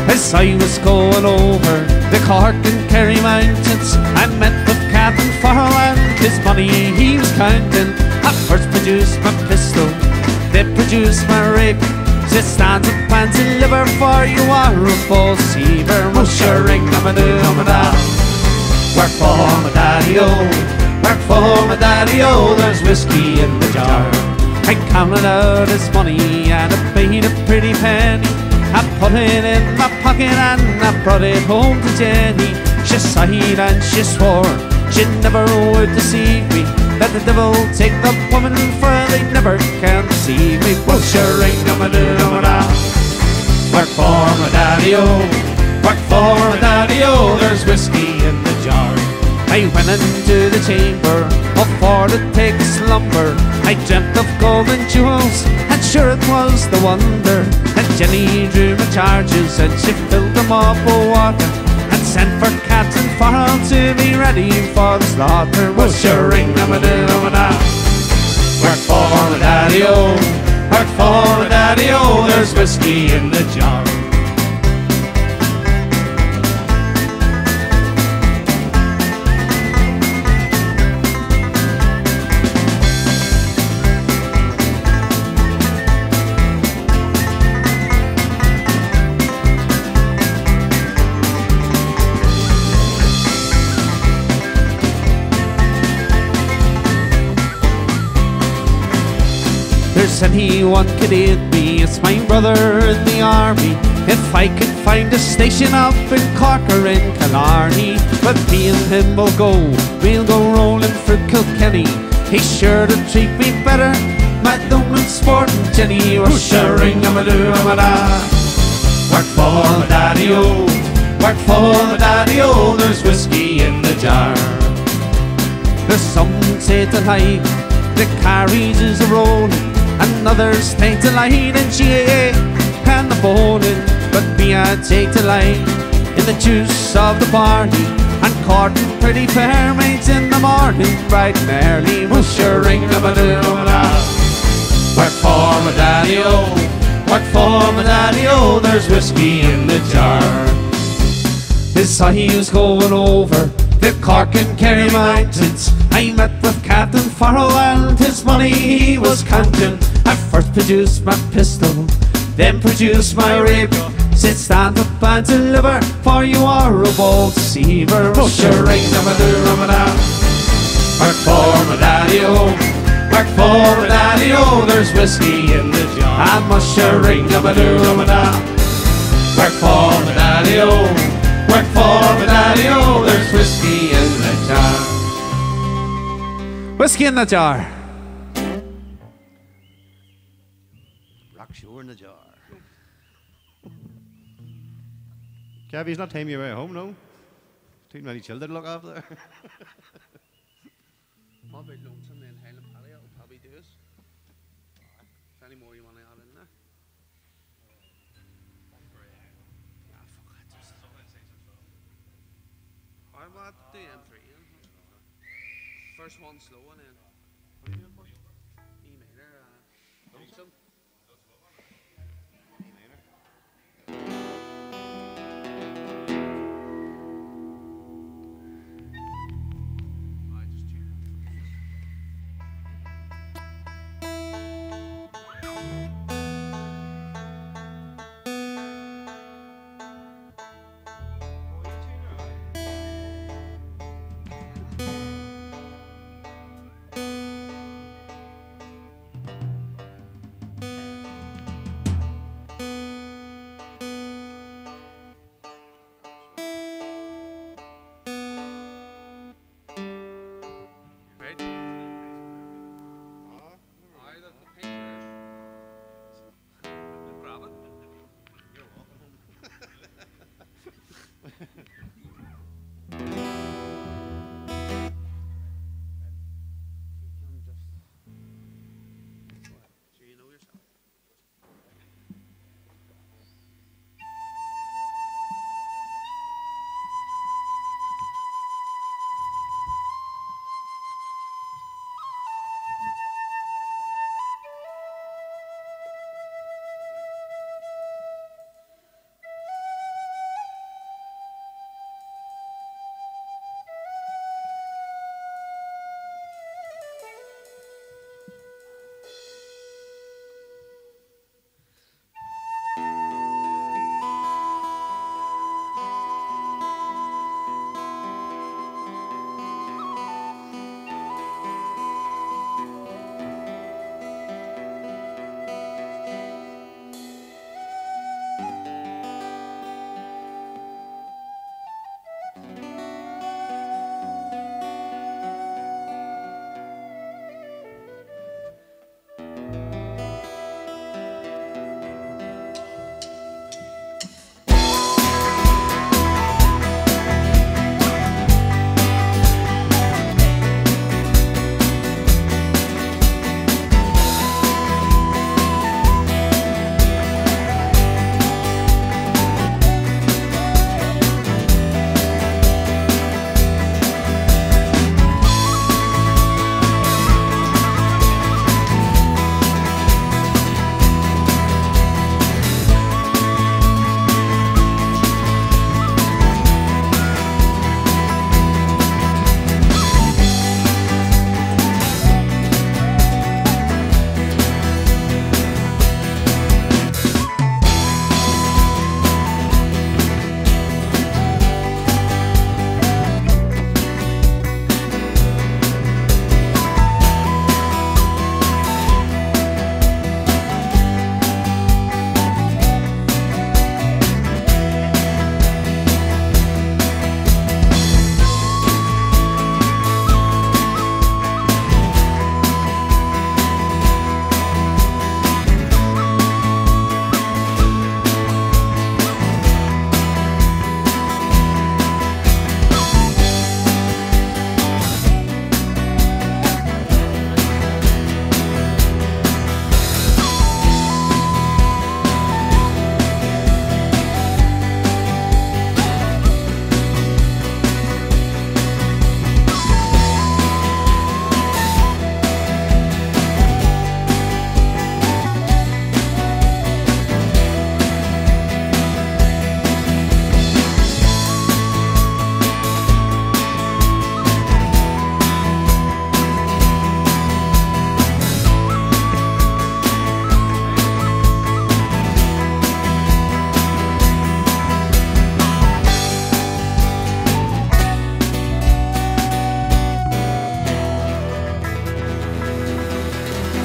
As I was going over the Cork and Kerry mountains, I met with Captain Farrell and his money he was counting. I first produced my pistol, then produced my rape. Just stands up pants and liver for you are a full seaver. Musha ring, da. Work for my daddy-o, work for my daddy-o. There's whiskey in the jar. I counted out his money and I paid a pretty penny. I put it in my pocket and I brought it home to Jenny. She sighed and she swore she never would deceive me. Let the devil take the woman, for they never can deceive me. Bushering, da. Work for my daddy-o, work for my daddy-o. There's whiskey in the jar. I went into the chamber for to take a slumber. I dreamt of gold and jewels, and sure it was the wonder. And Jenny drew my charges, and she filled them up with water, and sent for Captain Farrell to be ready for the slaughter. Bushering, da. Work for my daddy-o, work for my daddy-o. There's whiskey in the jar. There's anyone could aid me, it's my brother in the army. If I could find a station up in Cork or in Killarney, but me and him will go, we'll go rolling through Kilkenny. He's sure to treat me better, my Dublin sporting Jenny. Rushering, da. Work for my daddy-o, work for my daddy-o. There's whiskey in the jar. There's some say tonight the carriage is a-rolling, and others take delight in GAA and the bowling. But me I take delight in the juice of the barley, and courting pretty fair maids in the morning bright and early. Bushering, da. Work for my daddy-o, work for my daddy-o. There's whiskey in the jar. As I was going over the Cork and Kerry mountains, I met with Captain Farrell and his money he was counting. I first produced my pistol, then produced my rape. Said stand up and deliver, for you are a bold deceiver. Bushering, da. Work for my daddy-o, work for my daddy-o. There's whiskey in the jar. I'm mushering, da. Work for my daddy-o, work for my daddy-o. There's whiskey in the jar. Whiskey in the jar. Rock sure in the jar. Kev, he's not taking you away home, no? Too many children to look after there. I'm a bit lonesome then, Highland Paddy, I'll probably do it. If any more you want to add in there? Ah, fuck it, just... Alright, well, I'll do M3 then. First one slow and then... What are you doing for? E minor, lonesome. E minor.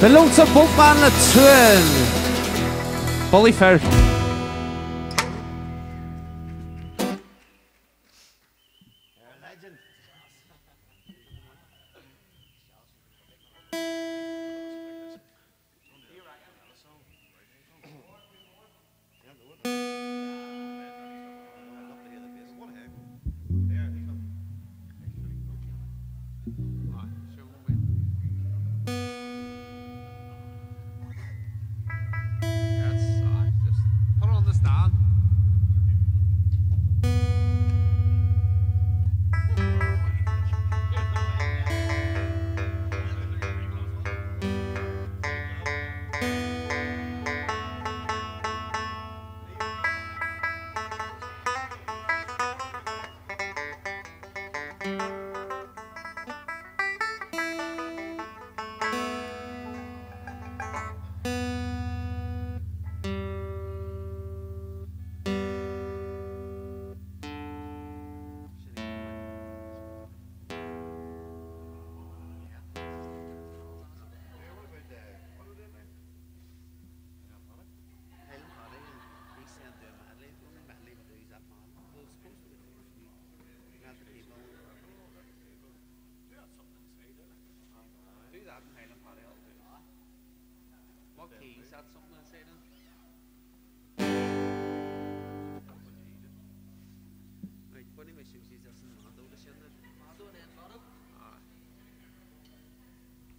The lonesome boatman le twin. Bully fair.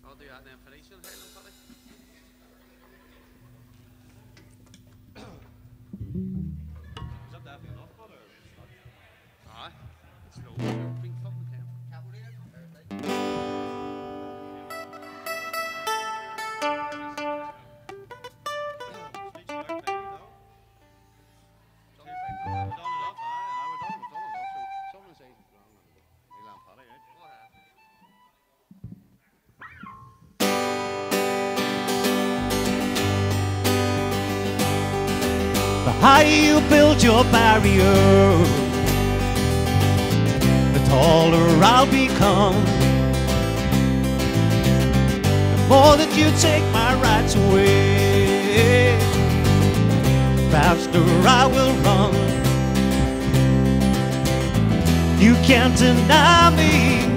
I'll do that then for each one. Is that definitely enough, brother? Aye. It's low. Big fucking camp. The higher you build your barrier, the taller I'll become. The more that you take my rights away, faster I will run. You can't deny me,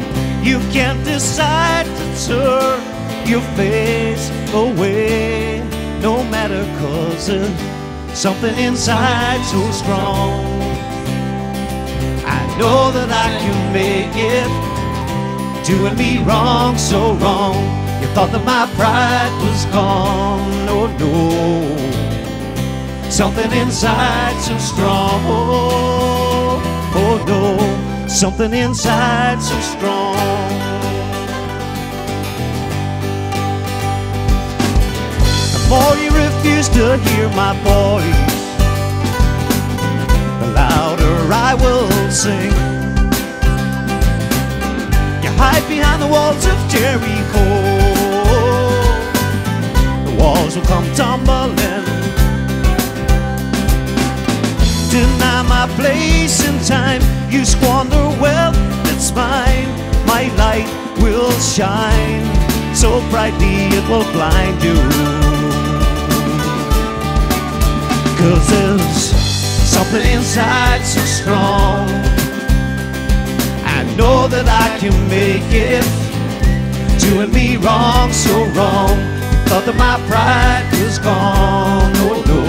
you can't decide to turn your face away, no matter 'cause something inside so strong. I know that I can make it, doing me wrong, so wrong. You thought that my pride was gone, oh no. Something inside so strong, oh no. Something inside so strong. The more you refuse to hear my voice, the louder I will sing. You hide behind the walls of Jericho, the walls will come tumbling. Deny my place in time, you squander wealth that's mine. My light will shine so brightly it will blind you. 'Cause there's something inside so strong. I know that I can make it, doing me wrong, so wrong. Thought that my pride was gone, oh no.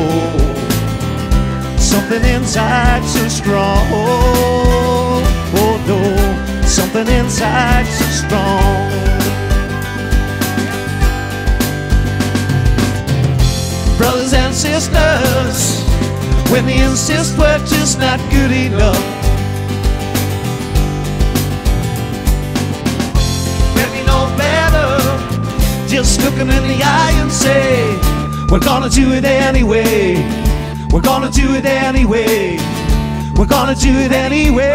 Something inside so strong, oh no. Something inside so strong. Brothers and sisters, when they insist we're just not good enough, when we know better, just look them in the eye and say, we're gonna do it anyway. We're gonna do it anyway. We're gonna do it anyway.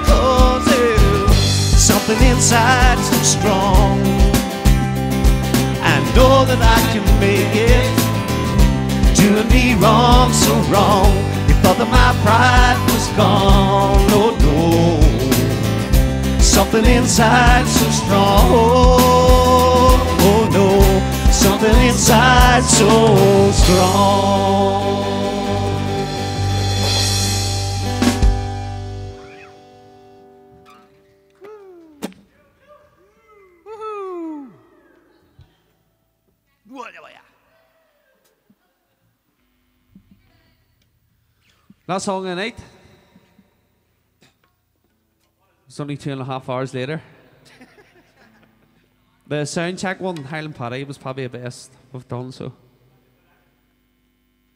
'Cause there's something inside so strong. I know that I can make it, doing me wrong, so wrong. You thought that my pride was gone, oh no. Something inside so strong, oh something inside so strong. Last song of the night. It's only 2.5 hours later. The sound check one, Highland Paddy, was probably the best we've done, so. Do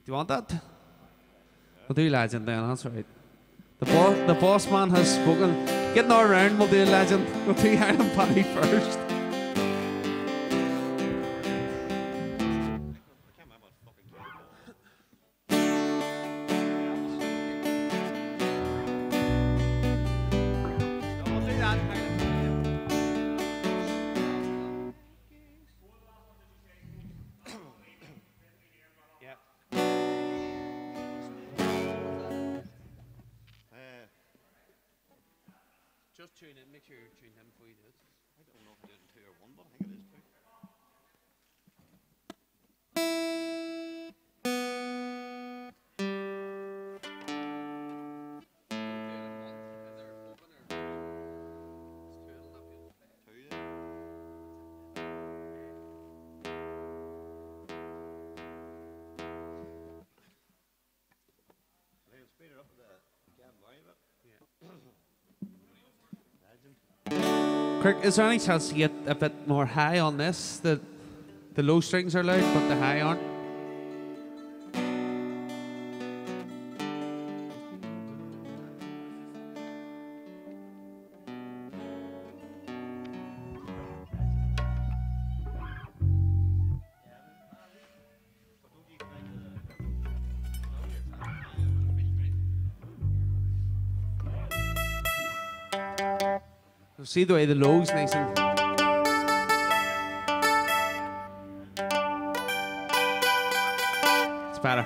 you want that? We'll do Legend then, that's right. The boss man has spoken. Get another round, we'll do Legend. We'll do Highland Paddy first. Just tune in, make sure you tune in before you do it. I don't know if I did it in 2 or 1, but I think it is 2. Speed it up with that. Can't worry about it. Kirk, is there any chance to get a bit more high on this? The low strings are loud, but the high aren't. See the way the low's nice and... It's better.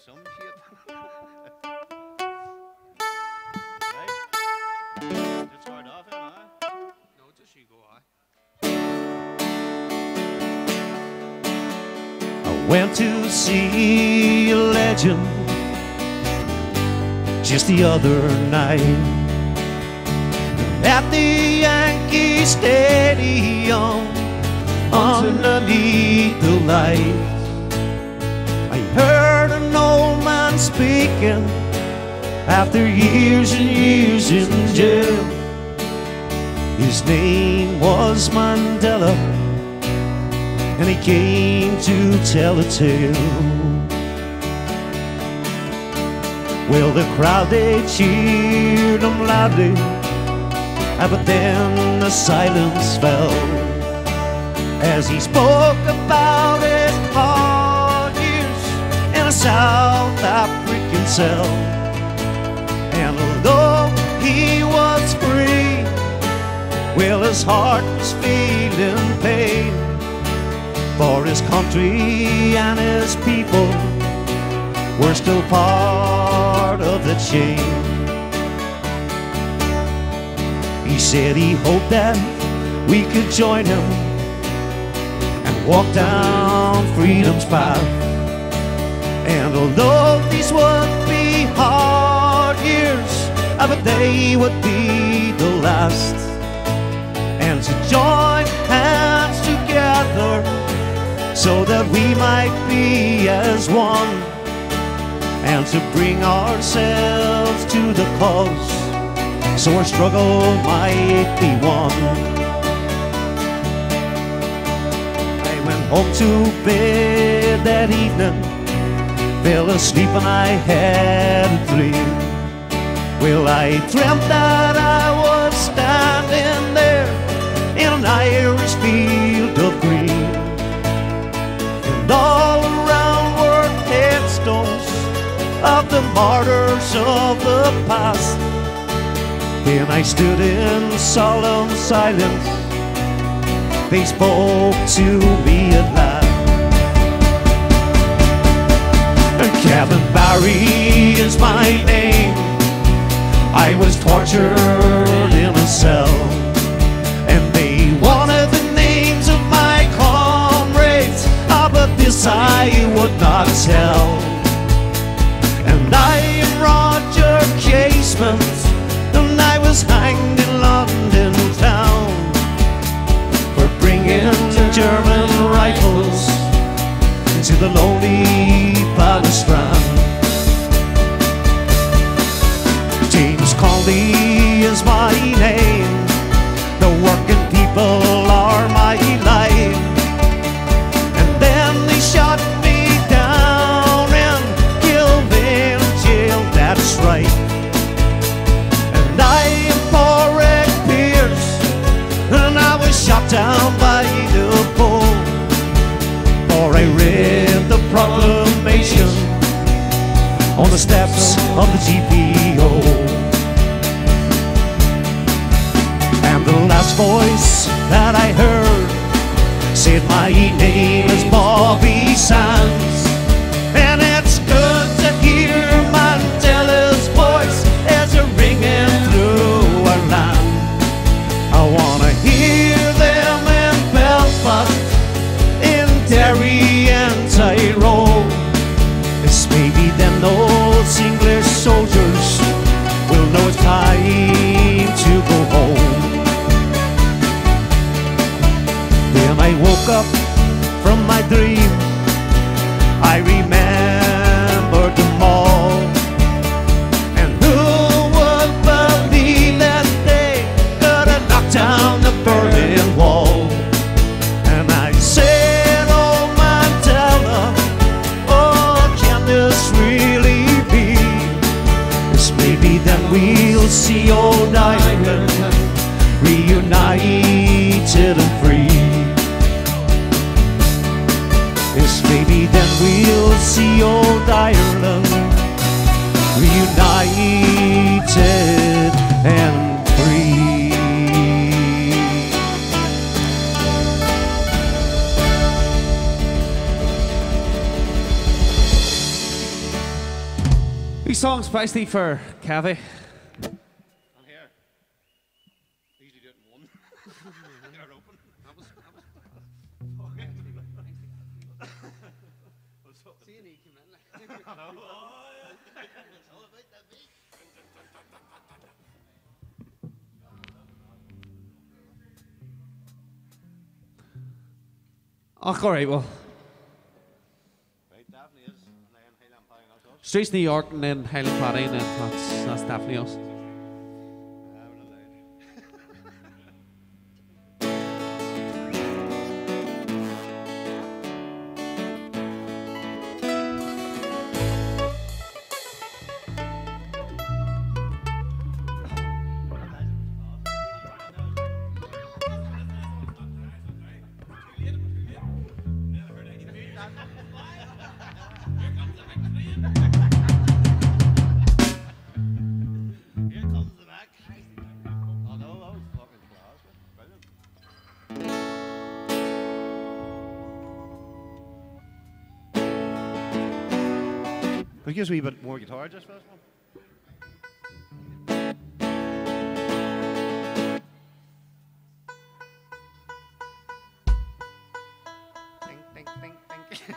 Some shit. Right? Just start off in, huh? No, just you go, I went to see a legend just the other night at the Yankee Stadium underneath the lights. I heard an old man speaking after years and years in jail. His name was Mandela, and he came to tell a tale. Well, the crowd, they cheered him loudly, but then the silence fell as he spoke about his hard years in a South African cell. And although he was free, well, his heart was feeling pain for his country, and his people were still part of the chain. He said he hoped that we could join him and walk down freedom's path. And although these would be hard years, but they would be the last. And to join hands together so that we might be as one, and to bring ourselves to the cause so our struggle might be won. I went home to bed that evening, fell asleep and I had a dream. Well, I dreamt that I was standing there in an Irish field of green, and all around were headstones of the martyrs of the past. Then I stood in solemn silence. They spoke to me at last. Captain Barry is my name. I was tortured in a cell, and they wanted the names of my comrades, but this I would not tell. And I am Roger Casement, and I was hanged in London town for bringing German rifles to the lonely palace strand. James Conley is my name. The working people are my life. And then they shot me down in Gilvale jail, that's right. And I am poor Red Pierce, and I was shot down by the pole. For I read the proclamation on the steps of the GPO. And the last voice that I heard said my name is Bobby Sands. And it's good to hear Mandela's voice as a ringing through our land. I wanna hear them in Belfast, Derry and Tyrone. This may be then those English soldiers will know it's time to go home. Then I woke up from my dream. I remembered them all. And who would believe that they could have knocked down the Berlin Wall? And I said, then we'll see old Ireland reunited and free. Yes, maybe then we'll see old Ireland reunited and free. These songs especially for Cairde. I'm here. Usually do it in one. They're open. See you, Nick, man. I know. It's all about that beat. Oh, all right, well. Right, Daphne is, and then Highland Pine also. Streets New York and then Highland Party, and then that's definitely us. Could you give us a wee bit more guitar just for this one? Ding, ding, ding, ding.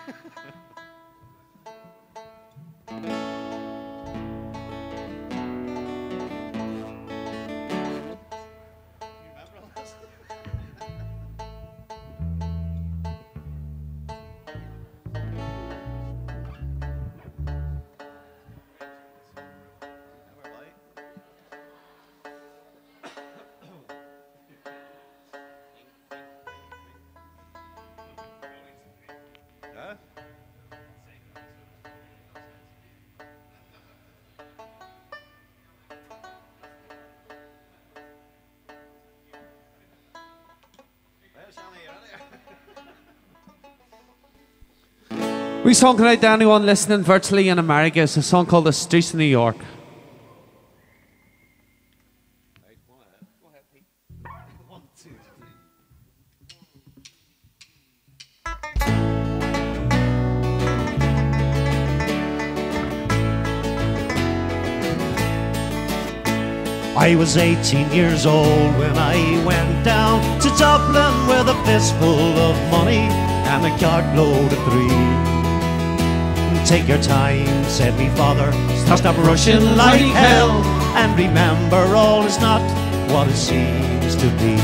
We song tonight to anyone listening virtually in America is a song called The Streets of New York. I was 18 years old when I went down to Dublin with a fistful of money and a cartload of three. Take your time, said me father, stop rushing like hell, and remember all is not what it seems to be.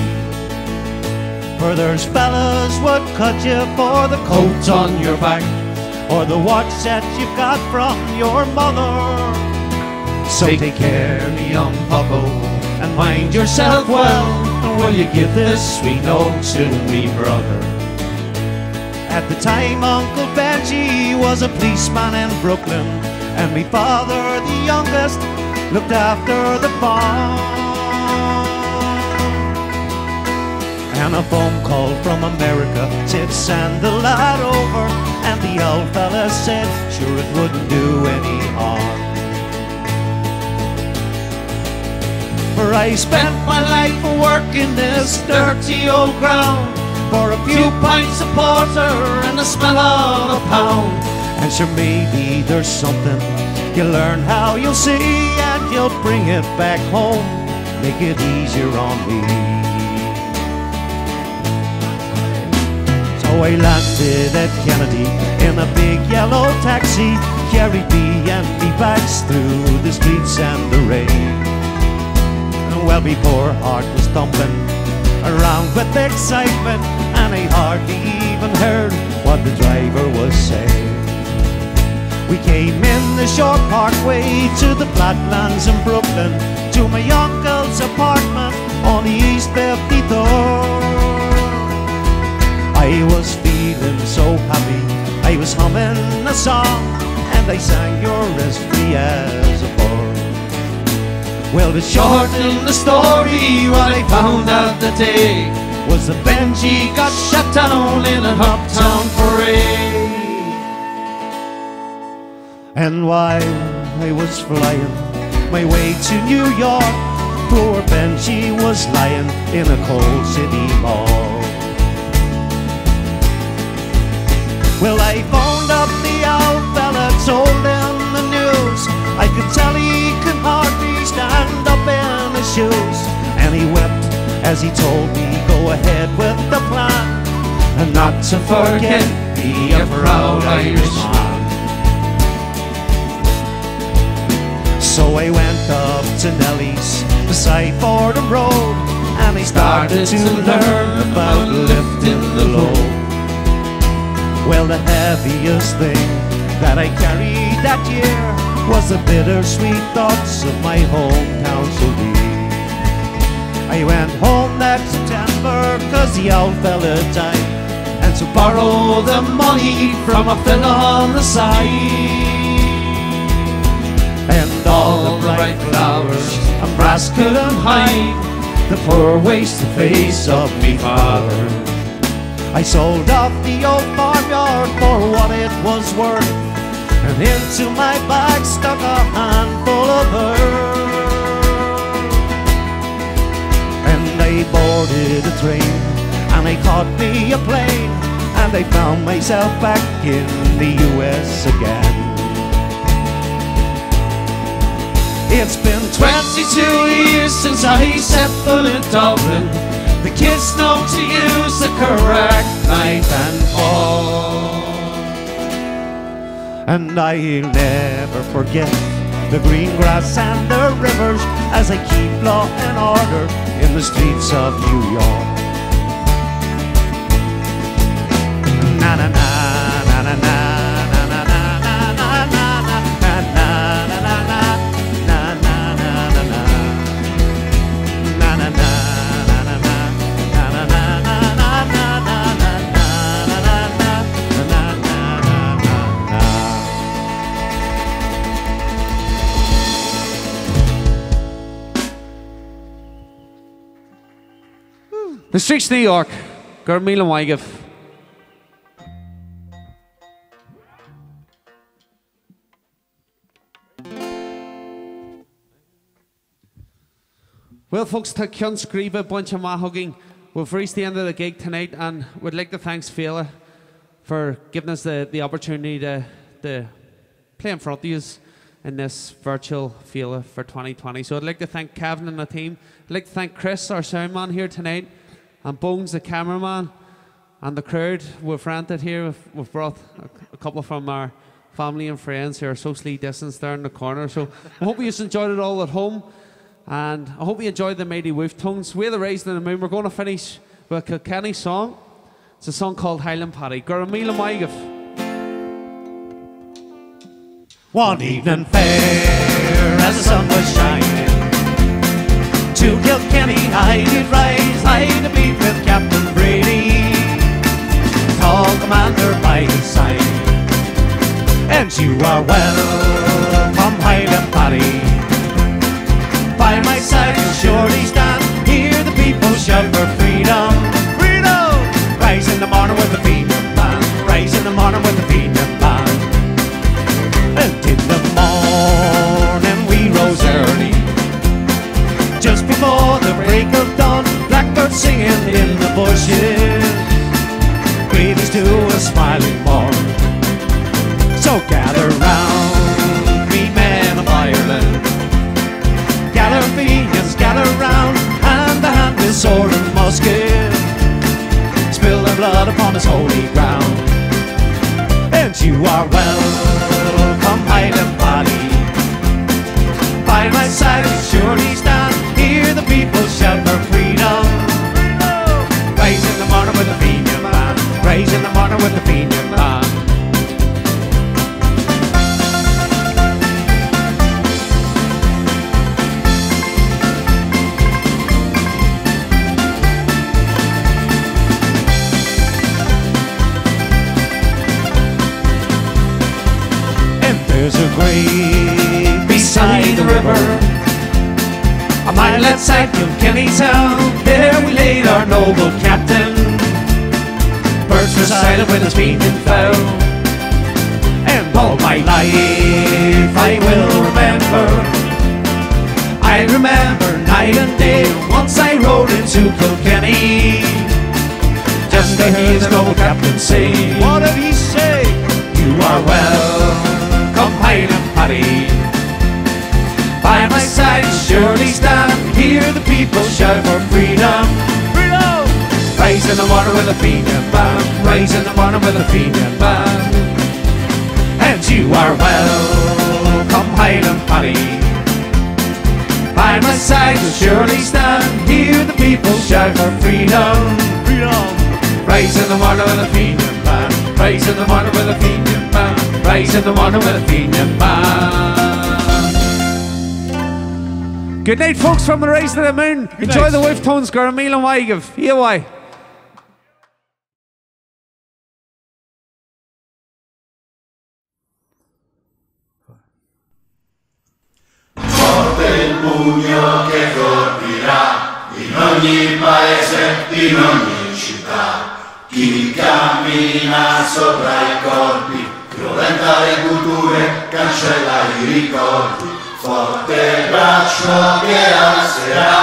For there's fellas would cut you for the coat on your back, or the watch that you've got from your mother. So take care, me young bucko, and mind yourself well, and will you give this sweet note to me brother? At the time, Uncle Benji was a policeman in Brooklyn, and me father, the youngest, looked after the farm. And a phone call from America said send the lad over, and the old fella said sure it wouldn't do any harm. For I spent my life working this dirty old ground for a few pints of porter and the smell of a pound. And sure maybe there's something you'll learn how you'll see, and you'll bring it back home, make it easier on me. So I landed at Kennedy in a big yellow taxi, carried me and me bags through the streets and the rain. Well, my poor heart was thumping around with excitement, and I hardly even heard what the driver was saying. We came in the short parkway to the flatlands in Brooklyn, to my uncle's apartment on the East 53rd. I was feeling so happy, I was humming a song, and I sang You're as free as a bird. Well, the short in the story, what I found out that day was that Benji got shot down in an uptown parade. And while I was flying my way to New York, poor Benji was lying in a cold city mall. Well, I phoned up the old fella, told him the news. I could tell he could hardly stand up in his shoes, and he wept as he told me go ahead with the plan, and not to forget be a proud Irishman. So I went up to Nellie's beside Fordham Road, and I started to learn about lifting the load. Well, the heaviest thing that I carried that year was the bittersweet thoughts of my hometown Cheol. I went home that September 'cause the old fella died, and to borrow the money from a fella on the side. And all the bright flowers and brass couldn't hide the poor wasted face of me father. I sold off the old farmyard for what it was worth, and into my bag stuck a handful of earth. And I boarded a train, and I caught me a plane, and I found myself back in the US again. It's been 22 years since I set foot in Dublin. The kids know to use the correct knife and fork. And I'll never forget the green grass and the rivers as I keep law and order in the streets of New York. Na na na na na na. The streets of New York, gur míle mhaigh. Well, folks, to Chun scríbe a bunch of maithoging. We've reached the end of the gig tonight, and we'd like to thank Féile for giving us the opportunity to play in front of you in this Virtual Féile for 2020. So I'd like to thank Kevin and the team. I'd like to thank Chris, our sound man here tonight, and Bones, the cameraman, and the crowd we've rented here. We've brought a couple from our family and friends who are socially distanced there in the corner. So I hope you enjoyed it all at home, and I hope you enjoyed the mighty Wolfe Tones. We're the Rising in the Moon. We're going to finish with a Kilkenny song. It's a song called Highland Paddy. mBailéad. One evening fair, as the sun was shining, to Kilkenny I did rise, I to be with Captain Brady, tall commander by his side. And you are welcome, Highland Paddy. By my side you'll surely stand, hear the people shout for freedom. Freedom! Rise in the morning with the Féile band, rise in the morning with the Féile band. And in the morning we rose early, just before the break of dawn, blackbirds singing in the bushes, greetings to a smiling morn. So gather round, we men of Ireland, gather Fijians, gather round, hand to hand with sword and musket, spill their blood upon this holy ground. And you are welcome, Highland Paddy. By my side you surely stand, hear the people shout for freedom. Rise in the morning with the Féile band, rise in the morning with the Féile band. There's a grave beside the river, a mile outside Kilkenny town. There we laid our noble captain, birds were silent when his feet fell. And all my life I will remember, I remember night and day. Once I rode into Kilkenny, just to hear the noble captain say, what did he say? You are welcome, Highland Paddy. By my side surely stand, hear the people shout for freedom. Freedom! Rise in the morning with a Féile band, rise in the morning with a Féile band. And you are welcome, Highland Paddy. By my side surely stand, hear the people shout for freedom. Freedom! Rise in the morning with a Féile band, rise in the morning with a Féile band, rise in the morning with a Féile band. Good night, folks, from the Rising of the Moon. Enjoy the Wolfe Tones. mBailéad. Here why. Forte il pugno che colpirà in ogni paese, in ogni città. Chi cammina sopra i corpi, violenta le culture, cancella i ricordi. Forte il braccio che alzerà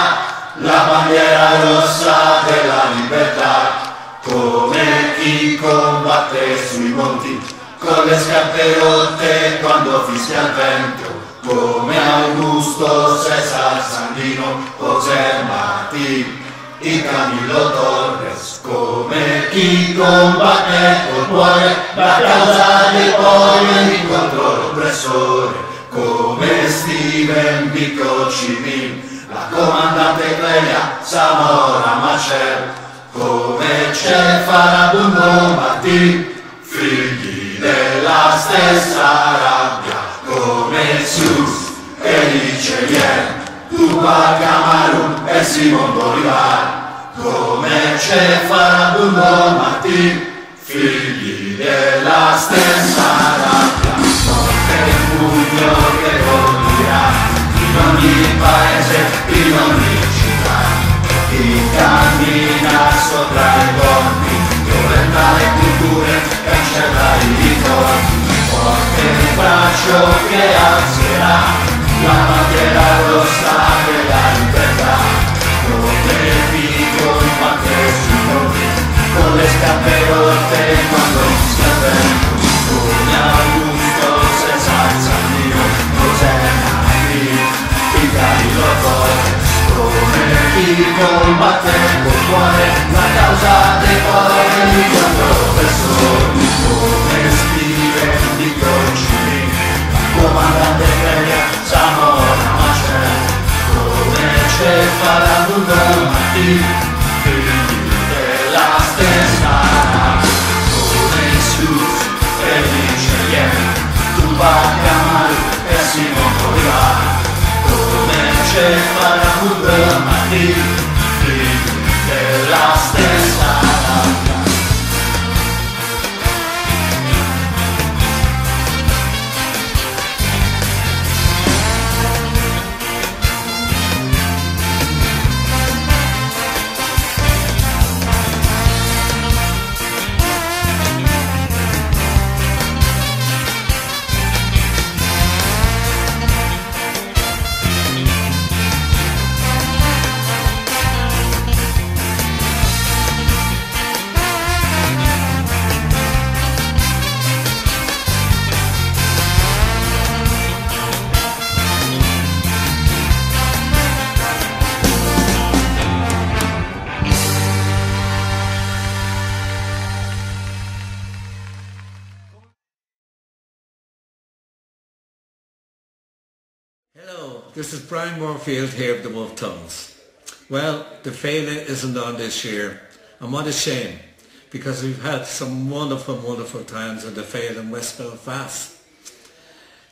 la bandiera rossa della libertà, come chi combatte sui monti con le scarpe rotte quando fischia il vento, come Augusto Cesar Sandino o Zermati e Camillo Torres, come chi combatte col cuore la causa dei poveri contro l'oppressore, come Steven Biko Cimil, la comandante Clelia Samora Macer, come Cefarabundo Martì, figli della stessa rabbia, come Sus e Lichelier, Tupac Amaru e Simon Bolivar, come Cefarabundo Martì, figli della stessa rabbia. Il pugno che colpirà in ogni paese, in ogni città. Chi cammina sopra i corpi, violenta le culture, cancella i ricordi. Forte il braccio che alzerà la bandiera rossa della libertà, come chi combatte sui monti con le scarpe rotte quando fischia il vento, come Augusto Cesar Sandino o di combattere col cuore la causa dei poveri quando verso come scrive di crocci comandante Féile Zamora Master come c'è faranno domani figli della stessa come Isus felice ieri tu vai a chiamare e si morirà come c'è faranno domani figli della stessa razza. Hello, this is Brian Moorfield here of the Wolfe Tones. Well, the Féile isn't on this year, and what a shame, because we've had some wonderful, wonderful times at the Féile in West Belfast.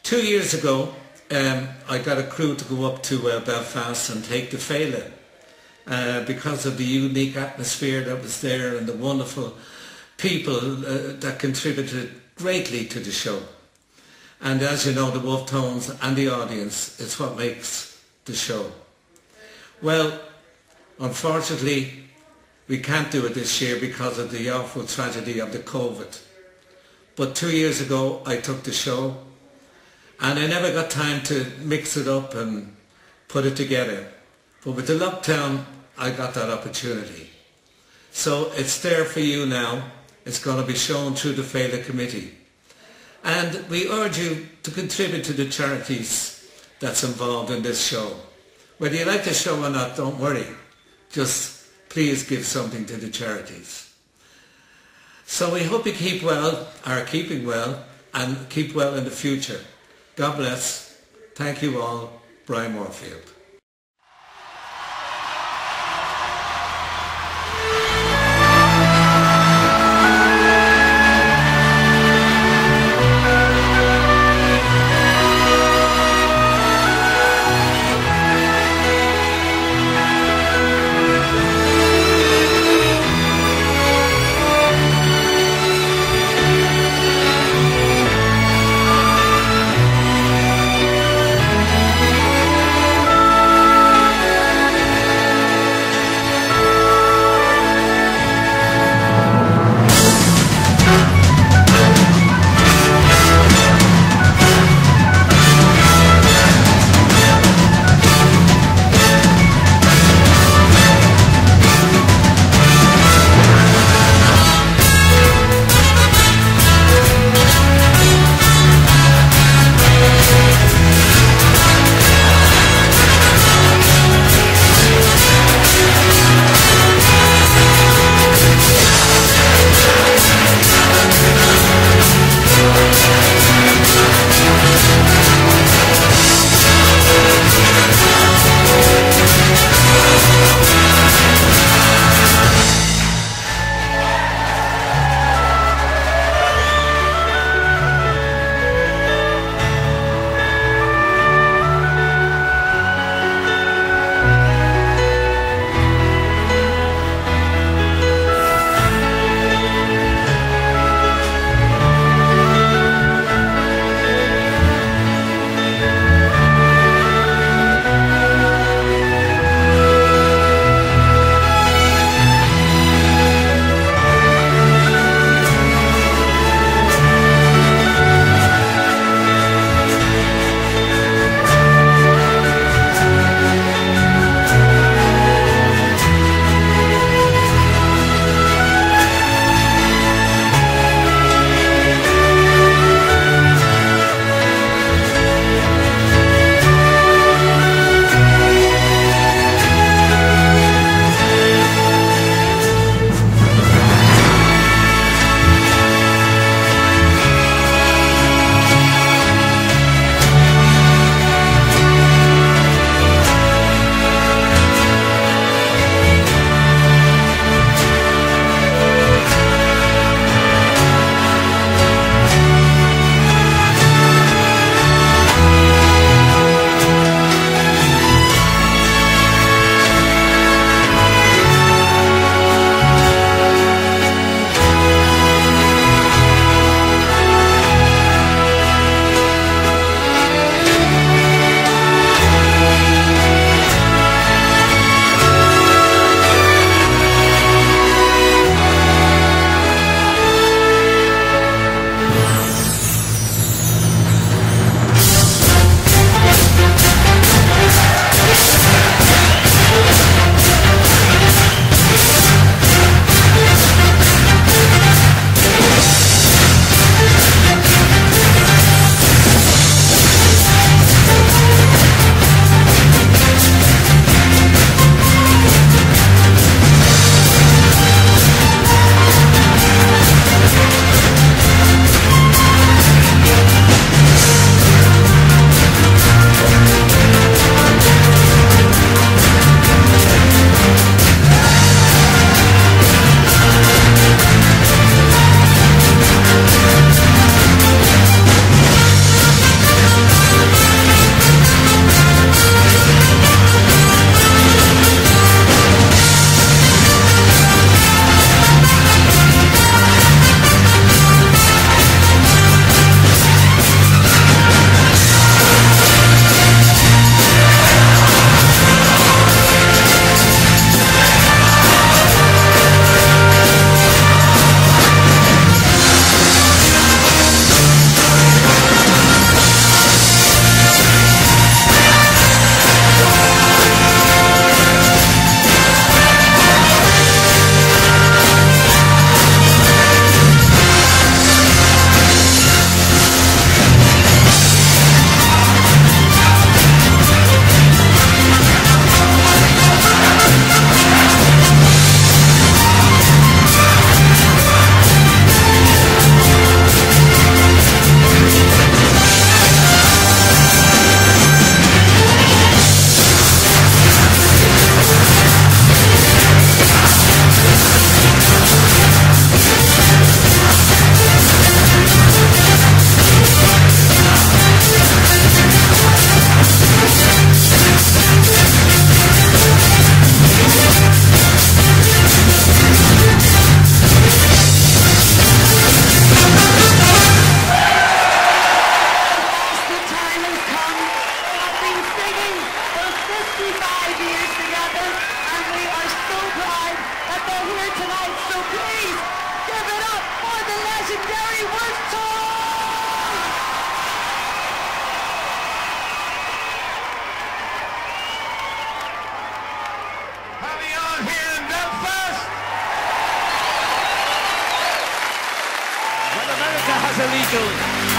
2 years ago, I got a crew to go up to Belfast and take the Féile because of the unique atmosphere that was there and the wonderful people that contributed greatly to the show. And as you know, the Wolfe Tones and the audience is what makes the show. Well, unfortunately, we can't do it this year because of the awful tragedy of the COVID. But 2 years ago, I took the show, and I never got time to mix it up and put it together. But with the lockdown, I got that opportunity. So it's there for you now. It's going to be shown through the Féile Committee. And we urge you to contribute to the charities that's involved in this show. Whether you like the show or not, don't worry. Just please give something to the charities. So we hope you keep well, are keeping well, and keep well in the future. God bless. Thank you all. Brian Moorfield. has a legal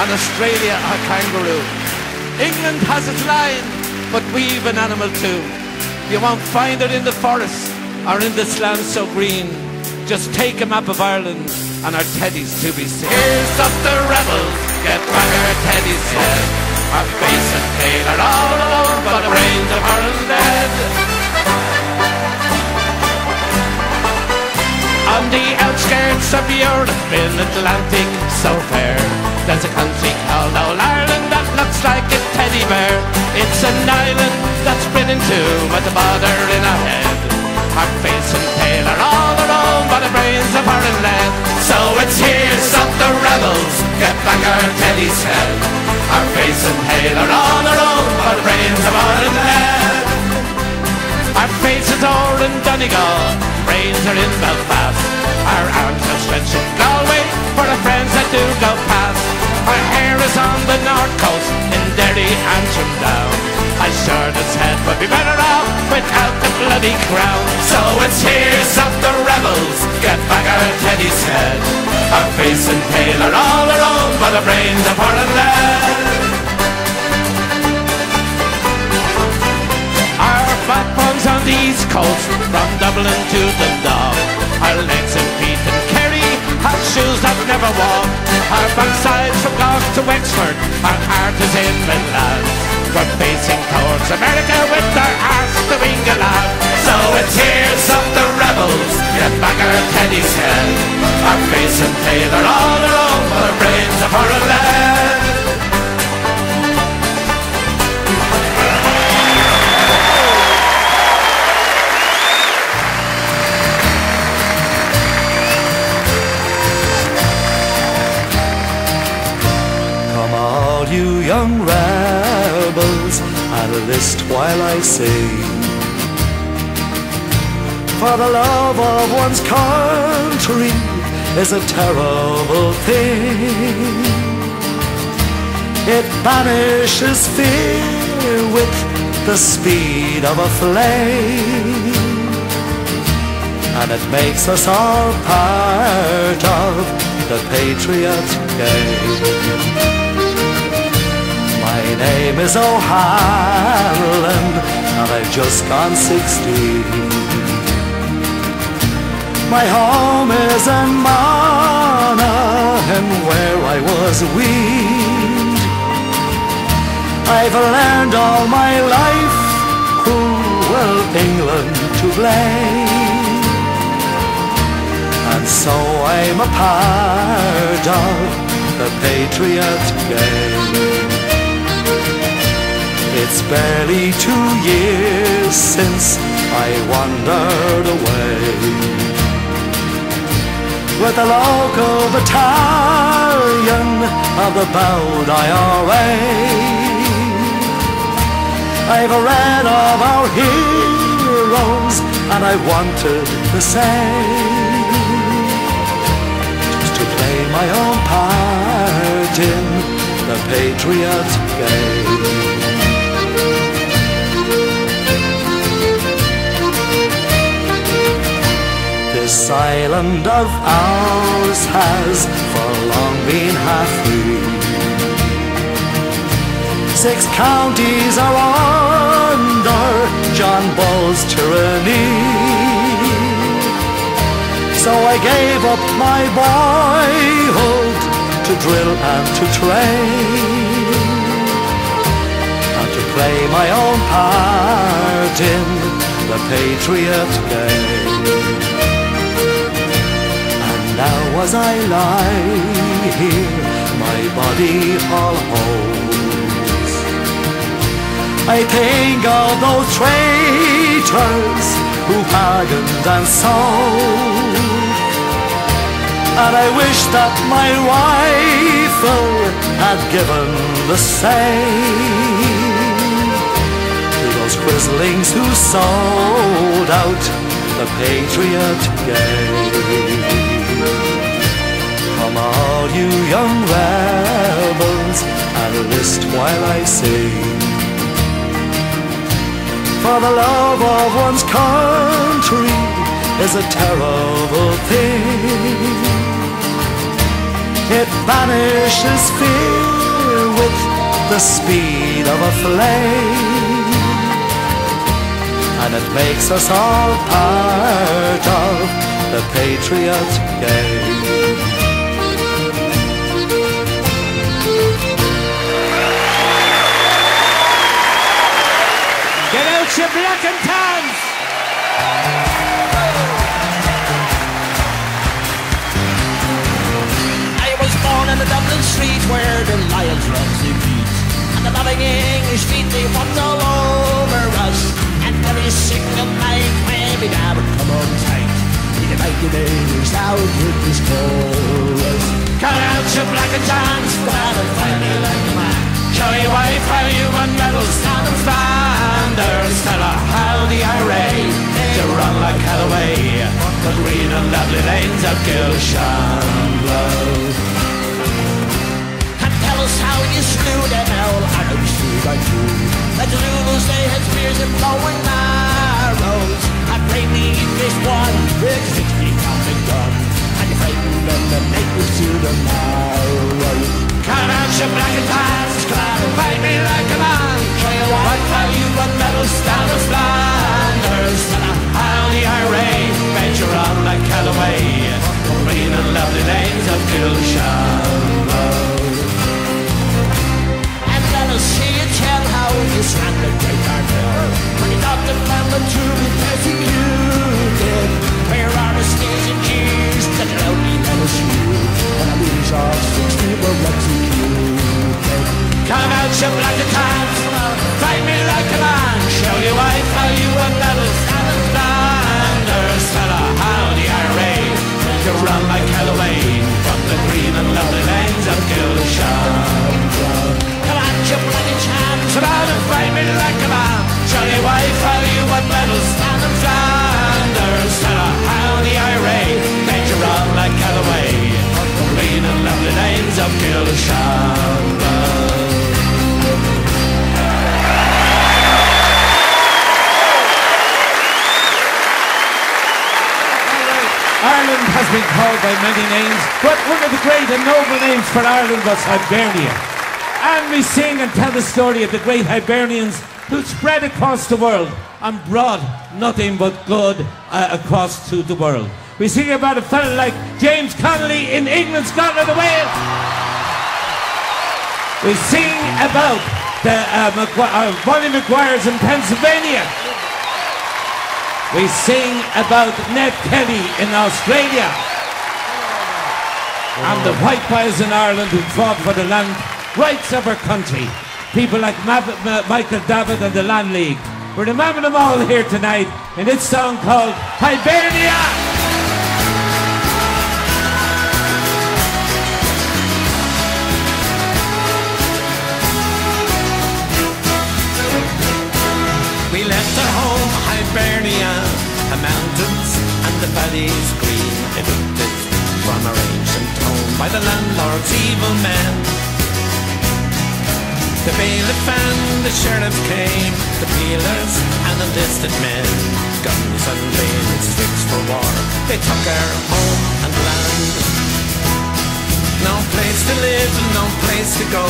and Australia a kangaroo. England has its lion, but we've an animal too. You won't find it in the forest or in the slums so green. Just take a map of Ireland and our teddies to be seen. Here's up the rebels, get back our teddies head. Our face and tail are all alone, but the brains of Ireland dead. On the outskirts of Europe, in Atlantic so fair, there's a country called Old Ireland that looks like a teddy bear. It's an island that's split in two with a border in our head. Our face and tail are all alone by the brains of Ireland land. So it's here's up the rebels, get back our teddy's head. Our face and tail are all alone by the brains of Ireland land. Our faces are in Donegal, brains are in Belfast. Our arms are stretched in Galway for the friends that do go past. Our hair is on the north coast in Derry and Down. I sure this head would be better off without the bloody crown. So it's here's up the rebels, get back our teddy's head. Our face and tail are all our own by the brains of Ireland land. Our backbones on the east coast, from Dublin to Dundalk. Our legs and feet in Kerry have shoes that never walk. Our backsides from Cork to Wexford, our heart is in Finland. We're facing towards America with our arse to England. So it's here's up the rebels, get back our teddy's head. Our face and tail are all our own for the brains of Ireland land. Come all you young rebels, and list while I sing. For the love of one's country is a terrible thing. It banishes fear with the speed of a flame, and it makes us all part of the patriot game. My name is O'Hanlon, and I've just gone 16. My home is in Monaghan, where I was weaned. I've learned all my life who will England to blame, and so I'm a part of the patriot game. It's barely 2 years since I wandered away with a local battalion of the bowed IRA. I've read of our heroes, and I wanted the same, just to play my own part in the patriot game. This island of ours has for long been half free. 6 counties are under John Bull's tyranny. So I gave up my boyhood to drill and to train, and to play my own part in the patriot game. Now as I lie here, my body all holds, I think of those traitors who bargained and sold, and I wish that my rifle had given the same to those quislings who sold out the patriot game. Come all you young rebels, and list while I sing. For the love of one's country is a terrible thing. It vanishes fear with the speed of a flame, and it makes us all part of the patriot game. Get out your black and tans! I was born in a Dublin street where the lions run to beat, and the loving English feet they walked all over us. And every single night when my dad would come on tight, he'd invite the neighbours out with his chorus. Cut out your black and tans, go out and find me like a man. Show your wife how you won medals down in Flanders. Tell her how the IRA to run like Callaway, the green and lovely lanes of Gilshan. And tell us how you slew them all arrows through by two. The Zulus they had spears and blowing arrows, and bring the English one with 60 Catholic gun, and you frightened them the natives to the marrow. Cut out your black and tans, glad and fight me like a man. Show your wife how you won medals down in Flanders. Tell her how the IRA made you run like Callaway, the green and lovely lanes of Gilshan. And let us see you tell how you swam the great Cairde, when you got the family to be persecuted. Where are the sneers and jeers that can only let us hear when I lose our 60 were executed? Come out your black and tans, fight me like a man. Show your wife how you won medals down in Flanders. Tell her how the IRA made you run like Callaway, from the green and lovely lanes of Gilshan. Come on, you bloody chance, Come out and fight me like a man. Show your wife how you won medals down in Flanders. Tell her how the IRA made you run like Callaway, the green and lovely lanes of Gilshan. Ireland has been called by many names, but one of the great and noble names for Ireland was Hibernia. And we sing and tell the story of the great Hibernians who spread across the world and brought nothing but good across to the world. We sing about a fella like James Connolly in England, Scotland and Wales. We sing about the Bonnie McGuire's in Pennsylvania. We sing about Ned Kelly in Australia, and the white boys in Ireland who fought for the land rights of our country. People like Michael Davitt and the Land League. We're remembering them all here tonight in this song called Hibernia. We left our home, Hibernia, the mountains and the valleys green, evicted from our ancient home by the landlord's evil men. The bailiff and the sheriff came, the peelers and enlisted men, guns and bayonets fixed for war. They took our home and land. No place to live, no place to go.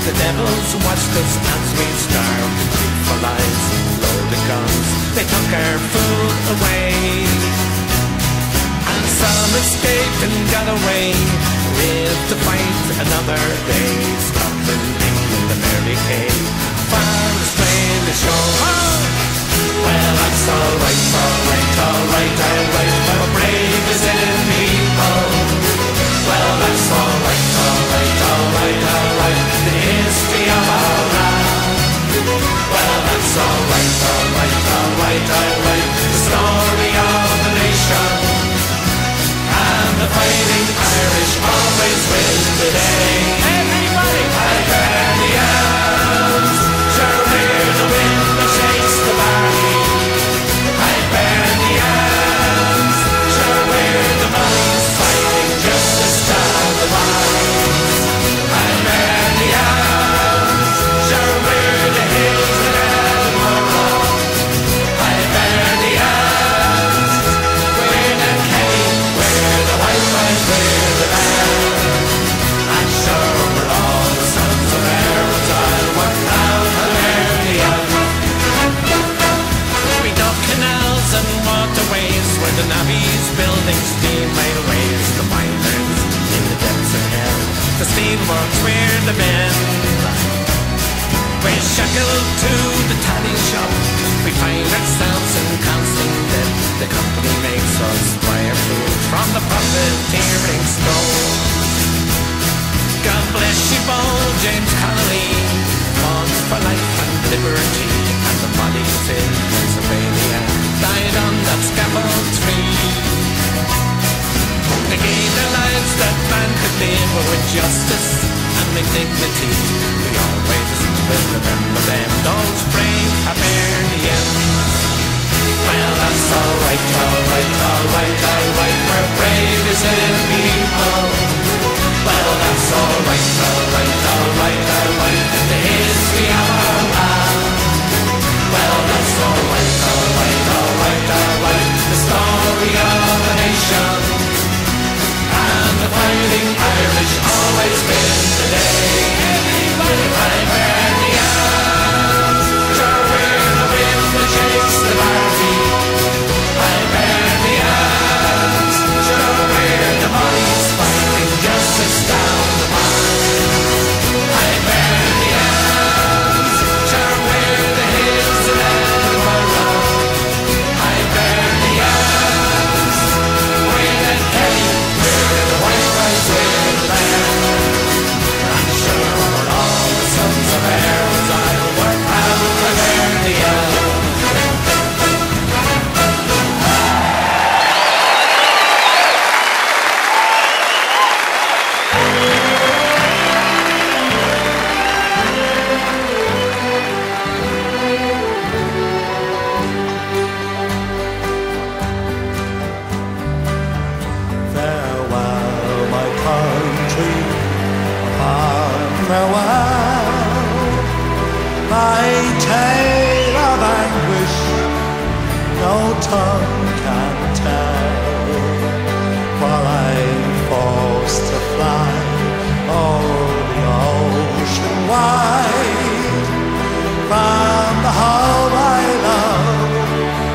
The devils watched us as we starved for lives, loaded guns. They took our food away, and some escaped and got away, lived to fight another day. Scotland, England, America, far astray the shore. Well, that's alright, alright, alright, alright, for the bravest enemy people. Well, that's alright, alright, alright, alright, the history of our land. Well, that's alright, alright, alright, alright, the story of the nation. And the fighting Irish always win the day. Everybody! Hibernians, sure we're the wind that shakes the valley. Hibernians, sure we're the boys fighting just to stop the wise. Hibernians, sure we're the hills that ever roll. Hibernians, we're the king, we're the white boys, we're the band. the steelworks we're the men. We're shackled to the tally shop, we find ourselves in constant debt. The company makes us wire food from the profiteering stores. God bless you, bold James Connolly, fought for life and liberty, and the bodies in Pennsylvania died on that scaffold tree. They gave their lives that man could live with justice and with dignity. We always will remember them, those brave Hibernians. Well, that's alright, alright, alright, alright, we're brave as in people. Well, that's alright, alright, alright, alright, the history of our land. Well, that's alright, alright, alright, alright, the story of a nation. And the fighting Irish always win the day. Hibernians, sure we're the wind that shakes the Barbie. Hibernians, sure we're the boys fighting justice down the line. Hibernians, sure we're the hills that ever run. Hibernians, we're the Kelly, we're the white rice, we're the lamb. I'm sure we're all the sons of Aaron's I'll work out Hibernians. Farewell, my country, farewell, my tale of anguish no tongue can tell, for I'm forced to fly o'er the ocean wide, from the home I love,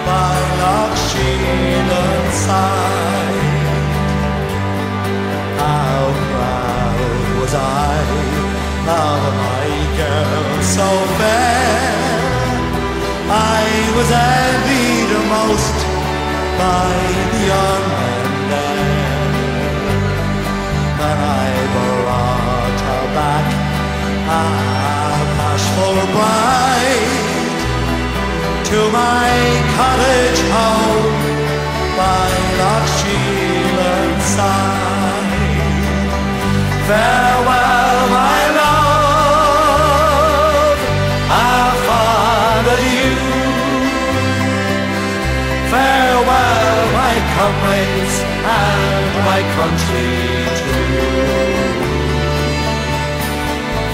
by Loch Sheenan side. How proud was I of my girl so fair, I was envied most by the young men there. When I brought her back, a bashful bride, to my cottage home by Loch Sheenan side. Farewell, my love, our fond adieu. Farewell, my comrades, and my country too.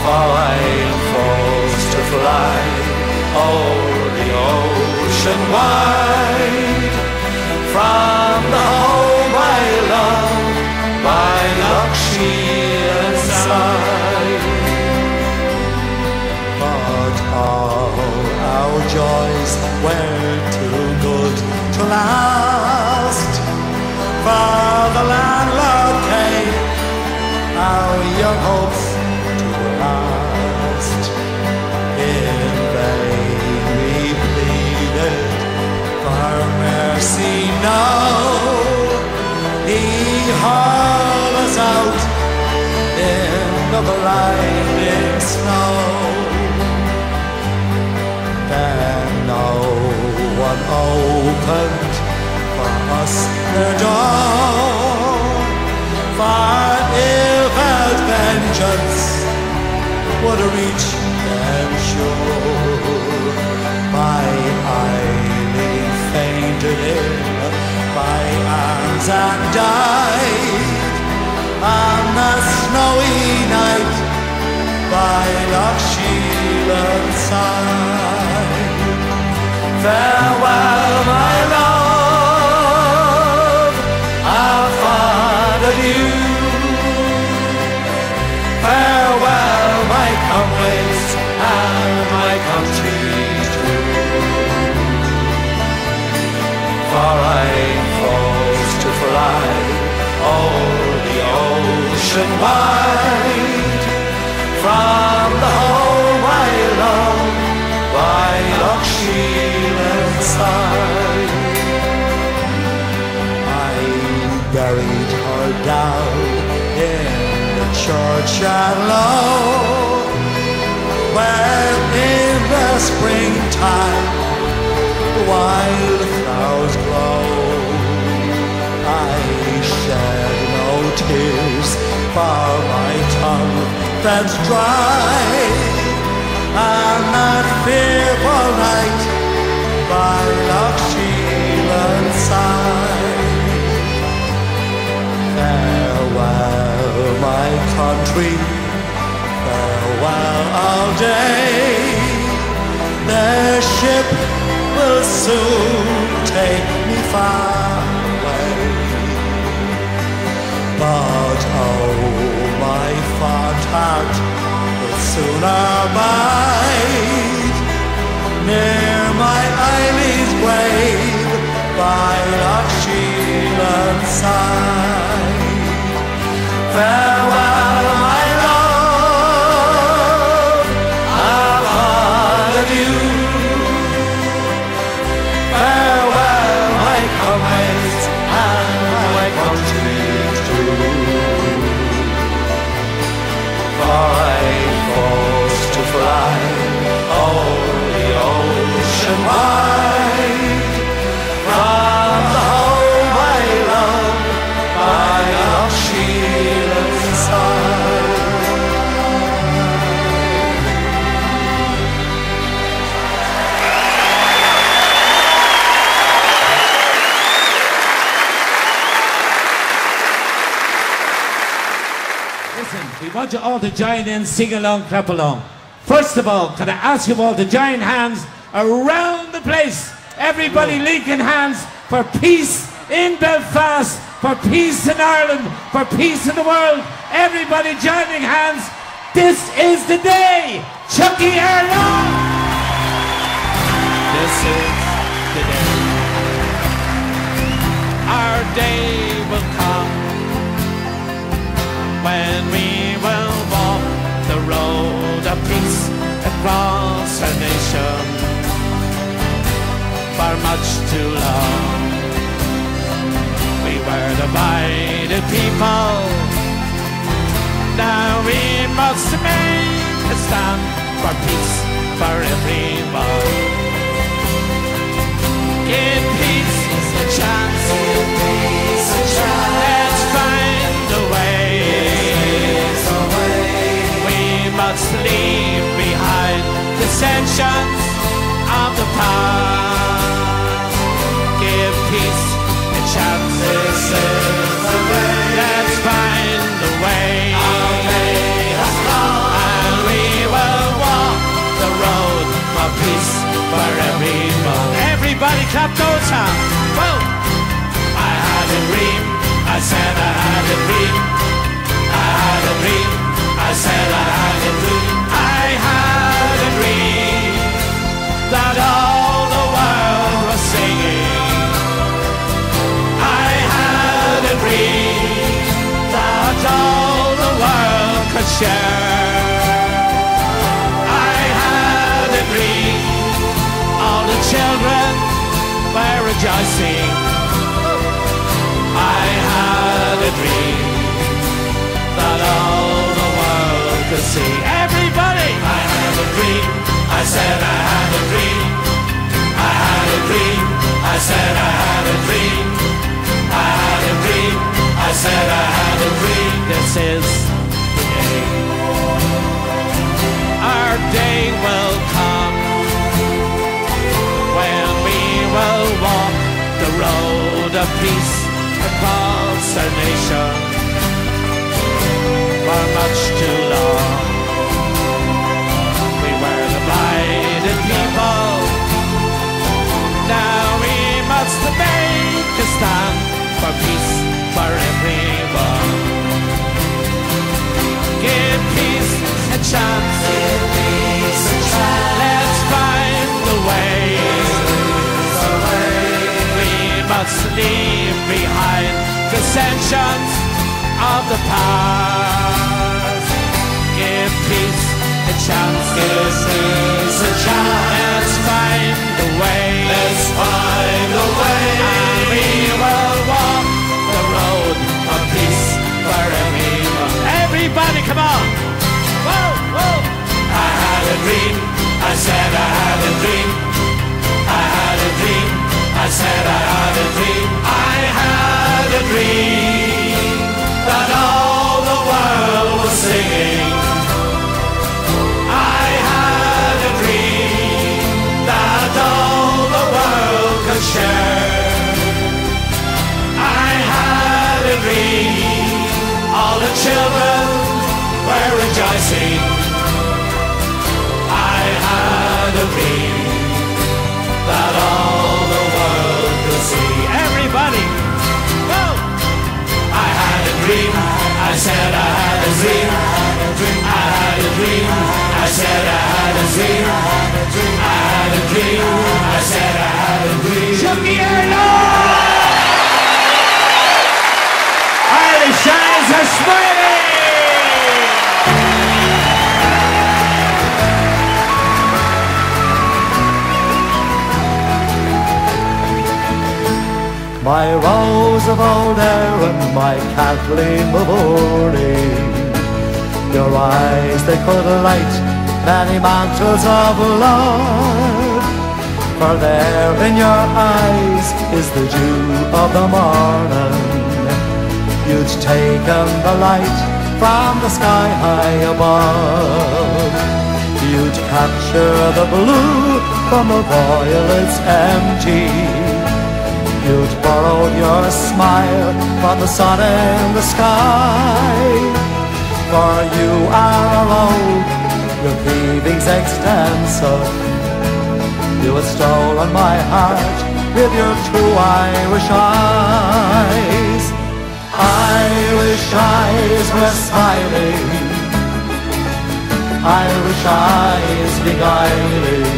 For I'm forced to fly o'er the ocean wide, from the home I love, by Loch Sheenan side. But all our joys were too good to last, for the landlord came, our young hopes to last. In vain we pleaded for mercy now, he hauled us out in the blinding snow. Then no one opened for us their door, for ill-felt vengeance would reach them sure. My Eileen fainted in my arms and died on the snowy night by Loch Sheenan side. Farewell, my love, our fond adieu. Farewell, my comrades, and my country too. For I'm forced to fly o'er the ocean wide, church and low, where in the springtime the wildflowers grow. I shed no tears for my tongue that's dry, and that fearful night by Loch Sheelan side. Farewell, my country, farewell all day. The ship will soon take me far away. But oh, my fond heart will sooner bide near my Eileen's grave by Loch Sheelan side. Farewell, my love, I'll adieu. Farewell, my comrades and my country too. For I'm forced to fly over the ocean wide, from the home I love by Loch Sheelan's side. Listen, we want you all to join in, sing along, clap along. First of all, can I ask you all to join hands around the place? Everybody linking hands for peace in Belfast, for peace in Ireland, for peace in the world. Everybody joining hands. This is the day. Chucky Erlong. This is the day. Our day will come when we will walk the road of peace across our nation. For much too long we were divided people. Now we must make a stand for peace for everyone. Give peace a chance. Give peace a chance. Let's find a way. We must leave behind dissensions of the past. Give peace a chance. This is the way. Let's find a way. Our day has come, and we will walk the road of peace for everyone. Everybody clap those hands. Whoa! I had a dream. I said I had a dream. I had a dream. I said I had a dream. I had a dream that all the world was singing. I had a dream that all the world could share. I had a dream all the children were rejoicing. I had a dream that all the world could see. Everybody! I had a dream. I said I had a dream. I had a dream. I said I had a dream. I had a dream. I said I had a dream. This is the day. Our day will come when we will walk the road of peace across our nation. For much too long we were divided people. Now we must make a stand for peace for everyone. Give peace a chance. Give peace a chance. Let's find the way. We must leave behind dissensions of the past. Give peace a chance. Give peace a chance. Let's find the way. Let's find the way. And we will walk the road of peace for everyone. Everybody come on. Whoa, whoa. I had a dream. I said I had a dream. I had a dream. I said I had a dream. I had a dream that all the world was singing. I had a dream that all the world could share. I had a dream, all the children were rejoicing. I had a dream that all the world could see. Everybody, whoa! I had a dream. I said I had a dream. I had a dream. I said I had a dream. I had a dream. I said I had a dream. Chucky Irish eyes are smiling. My rose of old Erin, my Kathleen Mavourney, your eyes they could light many mantles of love, for there in your eyes is the dew of the morning. You'd taken the light from the sky high above. You'd capture the blue from the violets empty. You'd borrowed your smile from the sun in the sky. For you are alone, your thieving's extensive. You had stolen my heart with your true Irish eyes. Irish eyes were smiling, Irish eyes beguiling,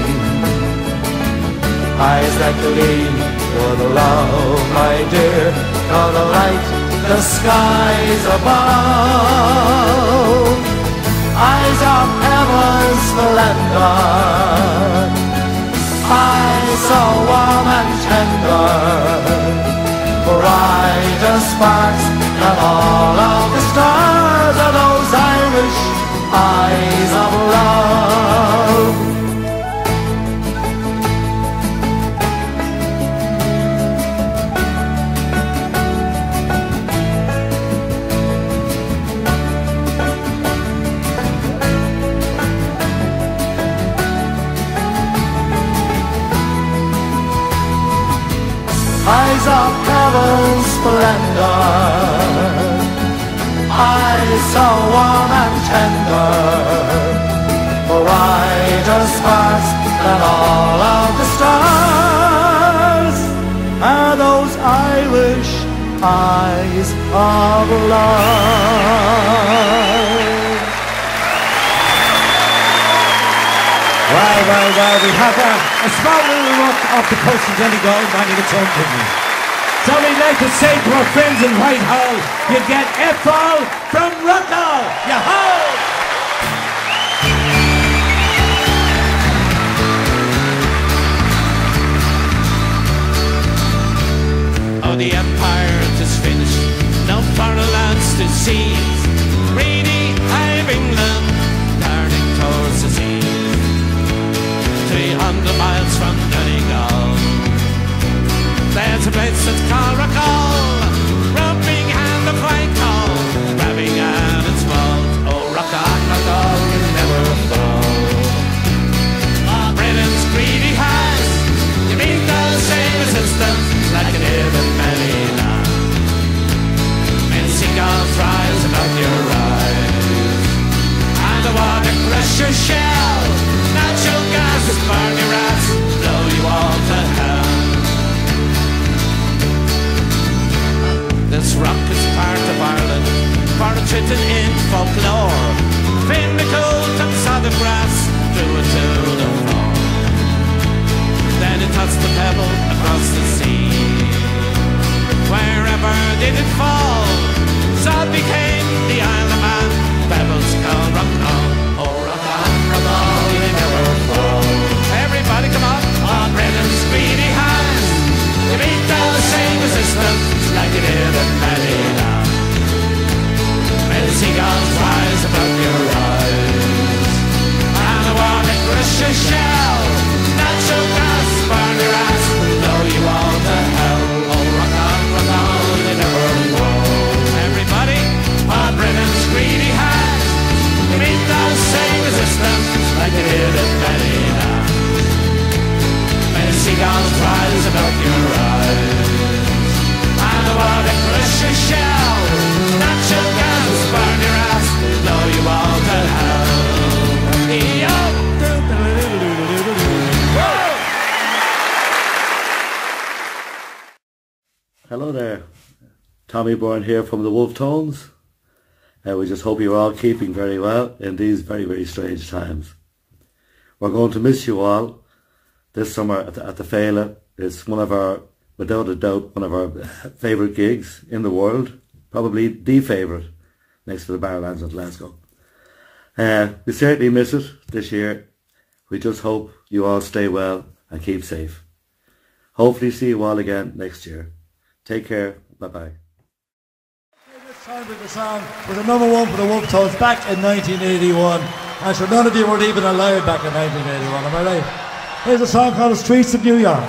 eyes that gleam for the love, my dear, for the light, the skies above. Eyes of heaven's splendor, eyes so warm and tender, bright as sparks, and all of the stars are those Irish eyes of love. Eyes of heaven's splendor, eyes so warm and tender, bright as sparks, and all of the stars are those Irish eyes of love. Well, we have a small little rock off the coast of Donegal, minding its own business. So we'd like to say to our friends in Whitehall, you get F-all from Rockall. Yahoo! Oh, the empire is finished, no foreign lands to seize. Greedy I've England, turning towards the sea. 300 miles from Donegal, there's a place that's called Rockall, rubbing hand of Whitehall, grabbing at its walls. Oh, Rockall, Rockall, you never fall. Britain's greedy hands, you meet the same resistance like it did in Ballina. Many seagulls rise above your eyes, and the water crush your shell. Natural gas is burn your ass, blow you all to hell. This rock is part of Ireland, part of written in folklore. Pinnacle took southern grass, threw it to the floor. Then it touched the pebble across the sea. Wherever did it fall, so it became the Isle of Man. Pebbles called Rockall. Oh, Rockall, Rockall, you never fall. Everybody come on, Britain's greedy hands. You meet the same resistance like you did in Ballina. Many seagulls rise above Hello there, Tommy Byrne here from the Wolfe Tones. We just hope you're all keeping very well in these very, very strange times. We're going to miss you all this summer at the Féile. It's one of our, without a doubt, one of our favourite gigs in the world. Probably the favourite, next to the Barrowlands in Glasgow. We certainly miss it this year. We just hope you all stay well and keep safe. Hopefully see you all again next year. Take care. Bye-bye. Time with the song was the #1 for the Wolfe Tones back in 1981. I'm sure none of you were even alive back in 1981, am I right? Here's a song called The Streets of New York.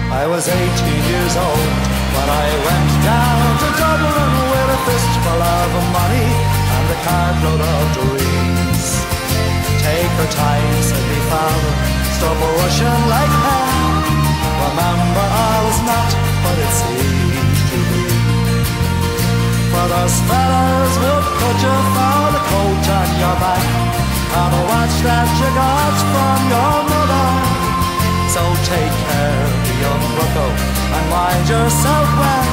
I was 18 years old when I went down to Dublin with a fistful of money and a cartload of dreams. Take your time, said me father, stop rushing like hell. Remember I was not what it seemed to be. For those fellas will put you for the coat on your back and a watch that you got from your mother. So take care, the young bucko, and mind yourself well.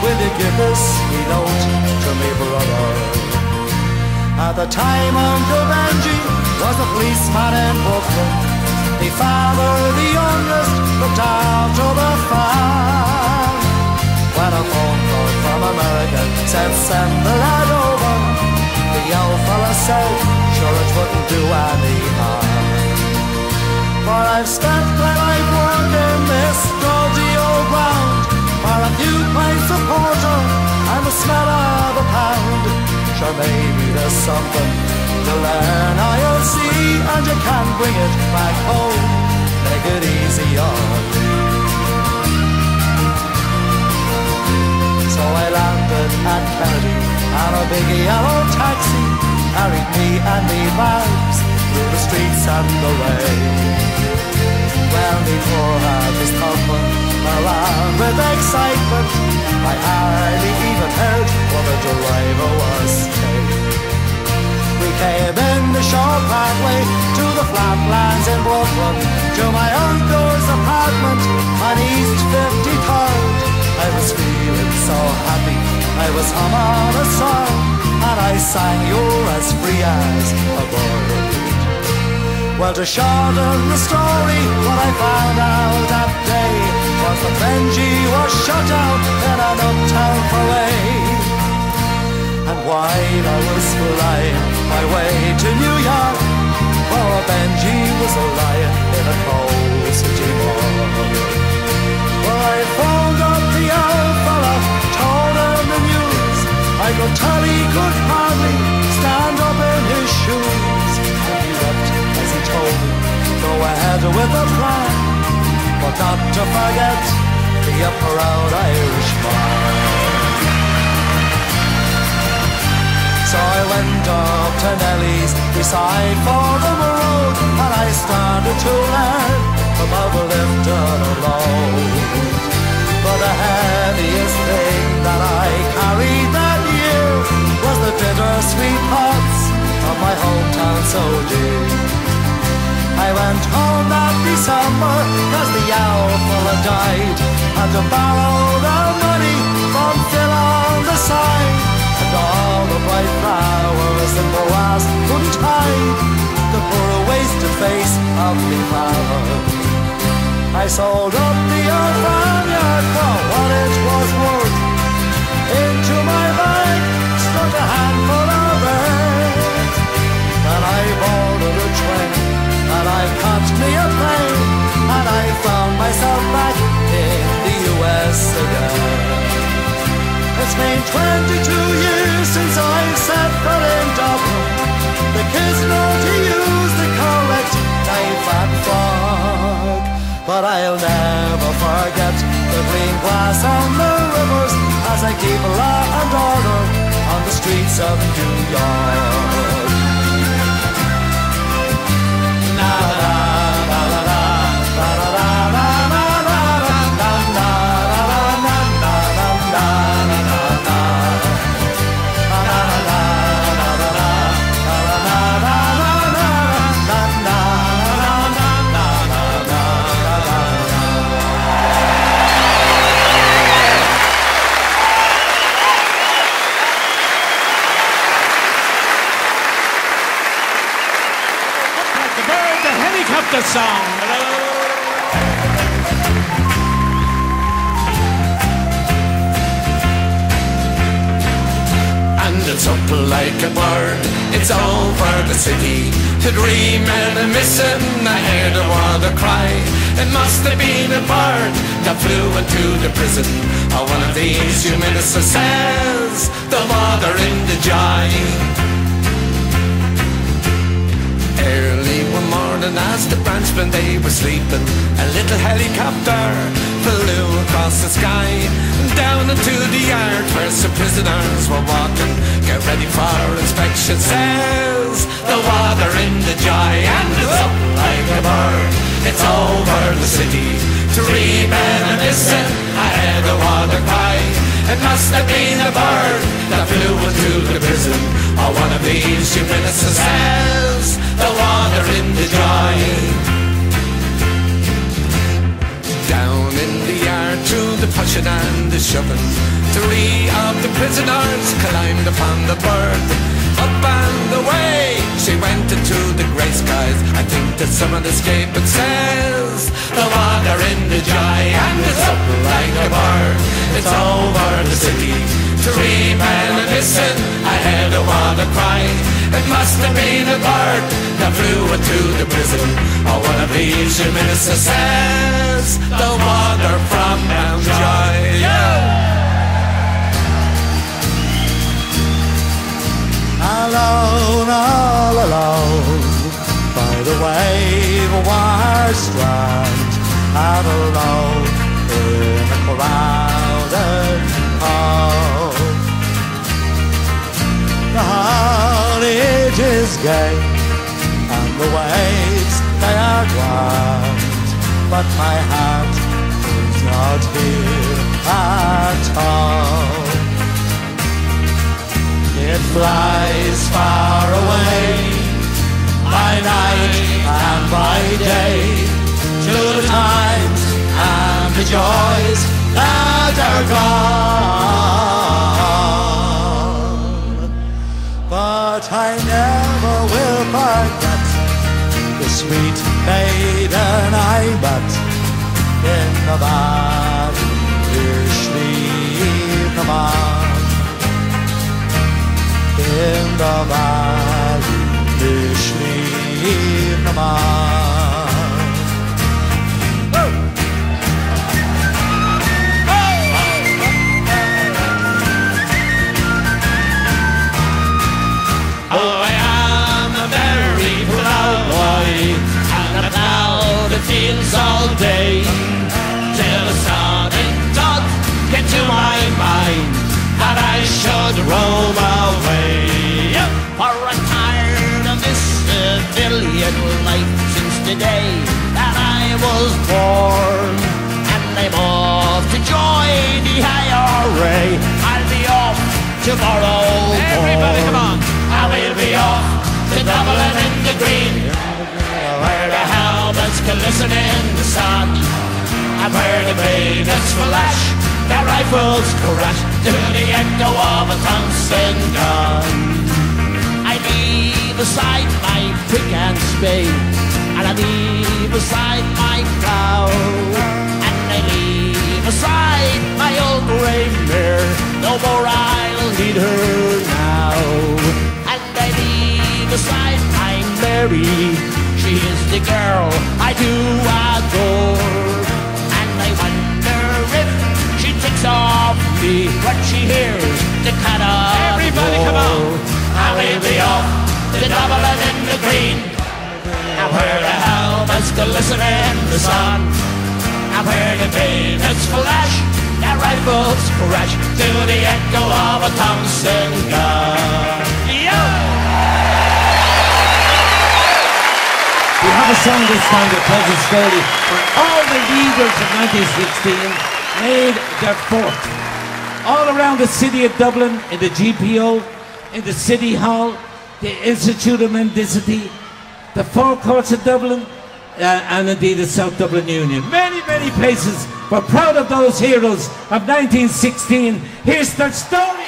Will you give this wee note to me brother? At the time Uncle Benji was a policeman in Brooklyn. The father, the youngest, looked after the farm. When a phone call from America said send the lad over, the old fella said sure it wouldn't do any harm. For I've spent my life working this dodgy old ground for a few pints of porter and the smell of a pound. Sure maybe there's something to learn I'll see, and you can bring it back home. Make it easy on me. So I landed at Cairde and a big yellow taxi carried me and me bags through the streets and the rain. Well, before I was thumping around with excitement, I hardly even heard what the driver was saying. We came in the short pathway to the flatlands in Brooklyn, to my uncle's apartment on East 53rd. I was feeling so happy, I was humming a song, and I sang "You're as free as a bird." Well, to shorten the story, what I found out that day was that Benji was shot out in an uptown parade. And while I was flying my way to New York, poor Benji was lying in a cold city morgue. Well, I phoned up the old fella, told him the news. I could tell he could hardly stand up in his shoes. And he wept as he told me, go ahead with the plan, but not to forget the proud Irishman. So I went up to Nellie's beside Fordham Road, and I started to learn about the lift and a load. But the heaviest thing that I carried that year was the bittersweet thoughts of my hometown so dear. I went home that December as the owl fella died, had to borrow the money from Phil on the side, and all the bright flowers in Boaz couldn't hide the poor wasted face of me father. I sold up the old farmyard for what it was worth. Into my bag stuck a handful of earth, and I boarded a train, and I caught me a plane, and I found myself back in the US again. It's been 22 years since I've set foot in Dublin. The kids know to use the correct knife and fork, but I'll never forget the green grass on the rivers as I keep law and order on the streets of New York. song. And it's up like a bird, it's over the city. To dream and a missing, I heard a water cry. It must have been a bird that flew into the prison. Or one of these you ministers says, the water in the jar. Early one morning as the branchman they were sleeping, a little helicopter flew across the sky down into the yard where some prisoners were walking. Get ready for inspection, says the water in the jar. And it's up like a bird, it's over the city. 3 men are missing, I heard the water cry. It must have been a bird that flew into the prison. Or one of these you ministers says, the water in the jar. Down in the yard through the pushing and the shoving, 3 of the prisoners climbed upon the bird. Up and away she went into the grey skies. I think that someone escaped, it says, the water in the jar. And it's up like a bird, it's over the city. 3 men are missing, I heard a water cry. It must have been a bird that flew into the prison. Or one of these your minister says, the water from Mount Joy. Alone, all alone, by the wave of our strand, out alone in a crowded hall. The heartage is gay, and the waves they are grand, but my heart is not here at all. It flies far away, by night and by day, to the times and the joys that are gone. But I never will forget the sweet maiden I met in the valley, in the valley. In the valley, in the Oh, I am a very proud boy, and I'm proud it feels all day, till the sudden thought get to my mind that I should roam away. For I'm tired of this civilian life since the day that I was born, and I'm off to join the IRA. I'll be off tomorrow morning. Everybody come on. I will be off to Dublin in the green, where the helmets glisten in the sun, and where the bayonets flash, the rifles crash to the echo of a tungsten gun. I be beside my pick and spade, and I be beside my plough, and I be beside my old grey mare. No more I'll need her now. And I be beside my Mary, she is the girl I do adore, and I wonder if she takes off me when she hears the cannon. Everybody come on. I will be off to Dublin in the green, and where the helmets glisten in the sun, and where the bayonets flash, the rifles crash to the echo of a tungsten gun. We have a song this time that tells a story where all the leaders of 1916 made their fort. All around the city of Dublin, in the GPO, in the City Hall, the Institute of Mendicity, the forecourts of Dublin, and indeed the South Dublin Union. Many, many places. We're proud of those heroes of 1916. Here's their story.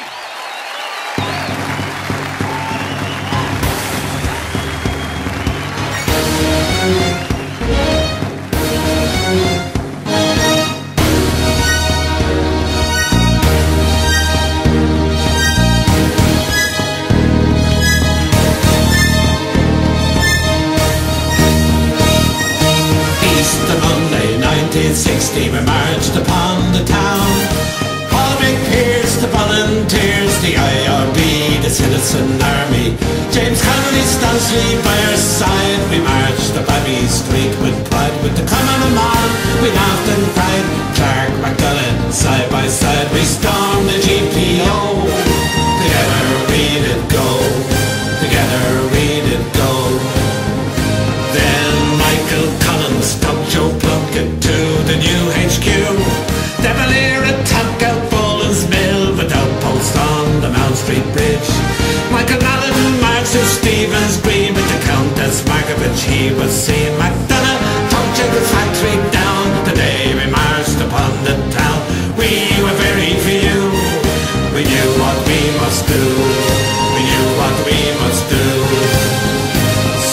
1960 we marched upon the town. All big peers, the volunteers, the IRB, the Citizen Army. James Connolly staunchly by our side. We marched up Abbey Street with pride. With the common man, we laughed and cried. Clark, MacDonald, side by side, we stormed the GPO. Together we did go. Together we did go. Then Michael Collins took Joe Plunkett to the new HQ. Devilier attack out Boland's Mill with outposts on the Mount Street Bridge. Michael Allen marched to Stephen's Green with the Countess Markovich he was seen. MacDonagh took Jacob's factory down the day we marched upon the town. We were very few. We knew what we must do. We knew what we must do.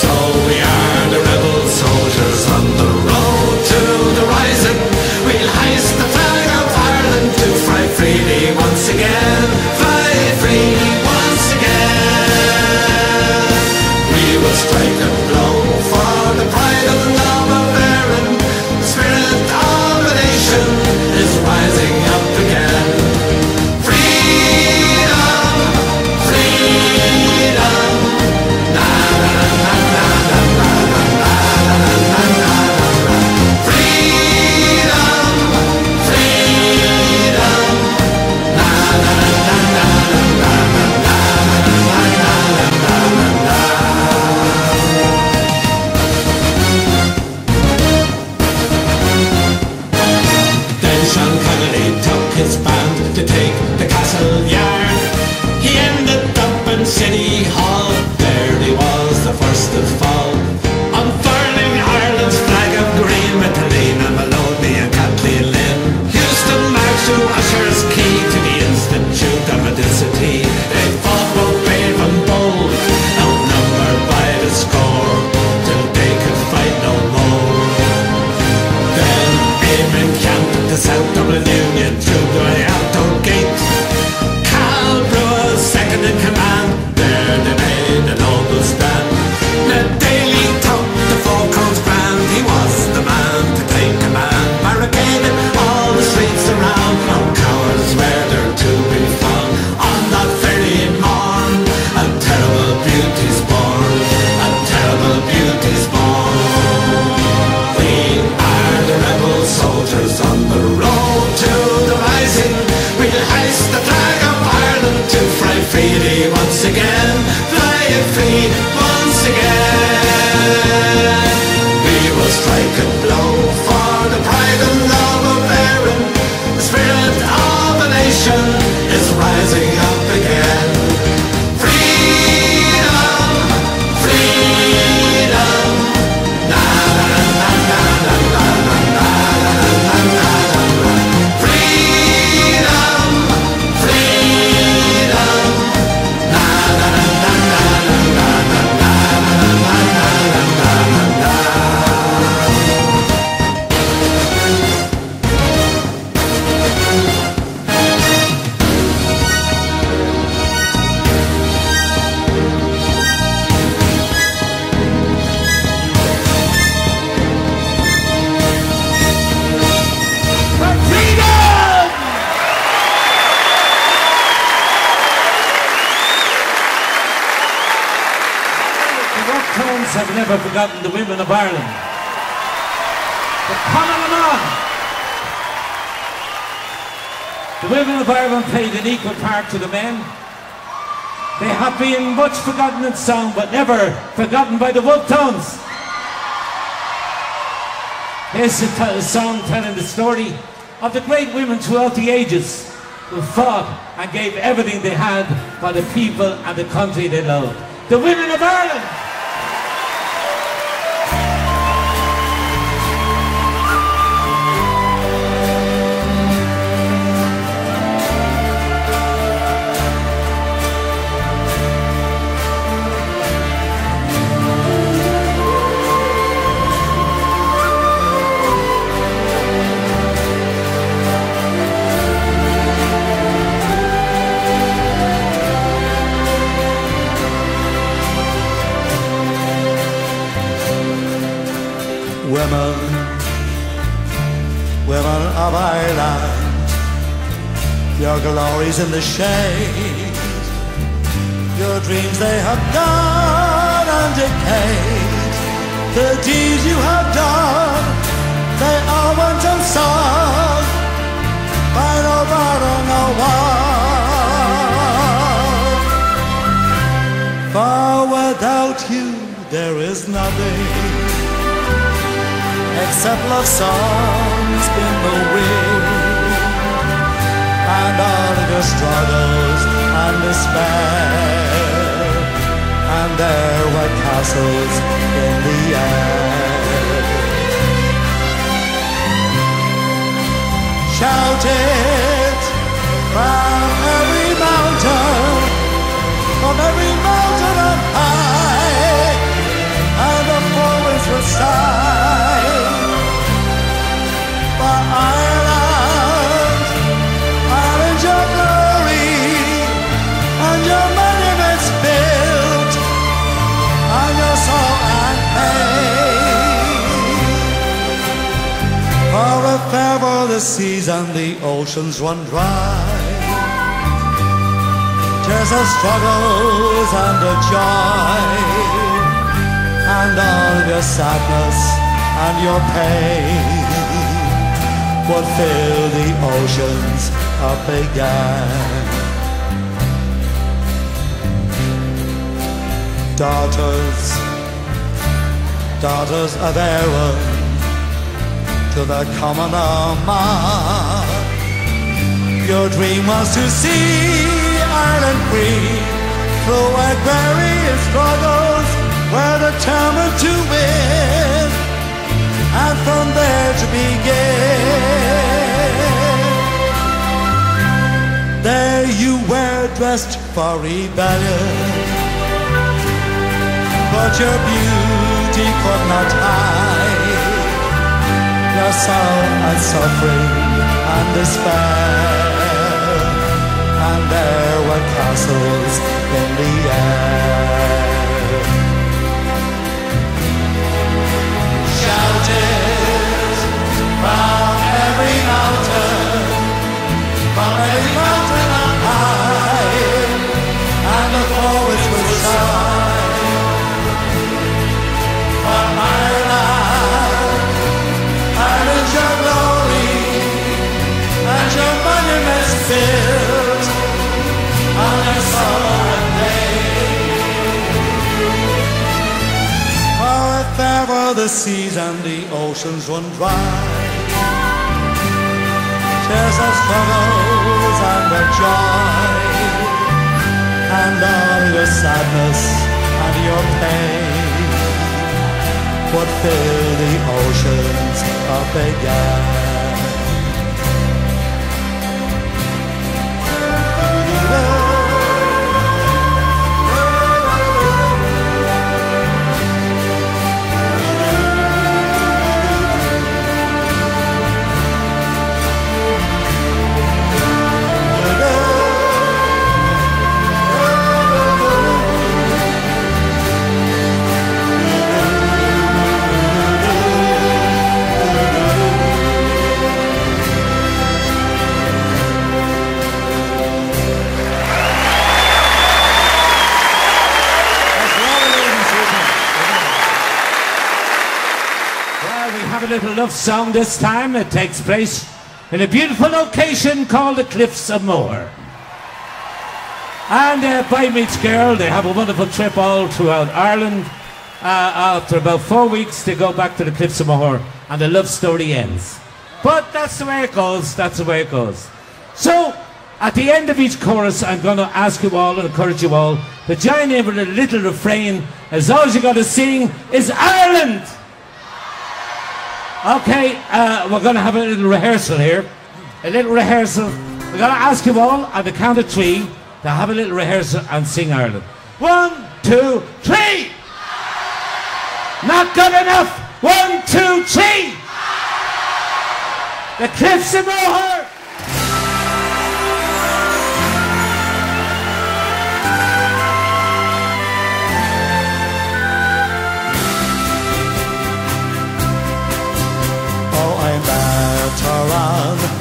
So we are the rebel soldiers on the road to the rising. We'll heist the flag of Ireland to fly freely once again. Fly free once again. We will strike a blow for the pride of the love of Erin. The spirit of a nation is rising up again. Freedom, freedom. Na na na na na na na na na na. Freedom, freedom. Na na na na na na na na na na na. Then Sean Connolly took his band to take the castle yard. He ended up in City Hall. There he was, the first to fall. Unfurling Ireland's flag of green with Helena Maloney and Kathleen Lynn. Houston marched to Usher's Key to the Institute of Medicity. They fought both brave and bold, outnumbered by the score, till they could fight no more. Then Amen camped at the South Dublin Union through the Rialto Gate. Cal Brewer, second in command, there they made a noble stand. Ned Daly took the Four Cones Grand, he was the man to take command. Barricaded all the streets around, no cowards were there to be found. On that very morn, a terrible beauty's born, a terrible beauty's born. We are the rebel soldiers on the road to the rising. We'll heist the flag of Ireland to fly freely once again. Fly it free once again. We will strike a blow for the pride and love of Erin. The spirit of a nation is rising up again. Freedom, freedom. Na na na na na na na na na na na. Freedom, freedom. Na na na na na na na na na na na na. The Wolfe Tones have never forgotten the women of Ireland. But come on! The women of Ireland played an equal part to the men. They have been much forgotten in song, but never forgotten by the Wolfe Tones. Here's a song telling the story of the great women throughout the ages who fought and gave everything they had for the people and the country they loved. The women of Ireland! women of Ireland, your glories in the shade, your dreams they have gone and decayed, the deeds you have done, they all went unsung by no borrow, no one. For without you there is nothing except love songs in the wind, and all of your struggles and despair, and there were castles in the air. Shout it from every mountain up high, and the forwards will sigh for Ireland, Ireland's your glory, and your monuments built on your soul and pain. For if ever the seas and the oceans run dry, tears of struggles and of joy, and all of your sadness and your pain would fill the oceans up again. Daughters of Aaron, to the commoner man, your dream was to see Ireland free, through agrarian struggles were determined to win, and from there to begin. There you were dressed for rebellion, but your beauty could not hide your sorrow and suffering and despair, and there were castles in the air. Shout it from every mountain up high, and the forwards will sigh for Ireland, Ireland's your glory, and your monuments built on your soul and pain. For if ever the seas and the oceans run dry, tears of struggles and of joy, and all your sadness and your pain would fill the oceans up again. Little love song this time. It takes place in a beautiful location called the Cliffs of Moher. And boy meets girl, they have a wonderful trip all throughout Ireland. After about 4 weeks they go back to the Cliffs of Moher and the love story ends. But that's the way it goes, that's the way it goes. So at the end of each chorus I'm going to ask you all and encourage you all to join in with a little refrain, as all you got to sing is Ireland. Okay, we're going to have a little rehearsal here. A little rehearsal. We're going to ask you all on the count of 3 to have a little rehearsal and sing Ireland. 1, 2, 3! Not good enough! 1, 2, 3! The Cliffs of Moher!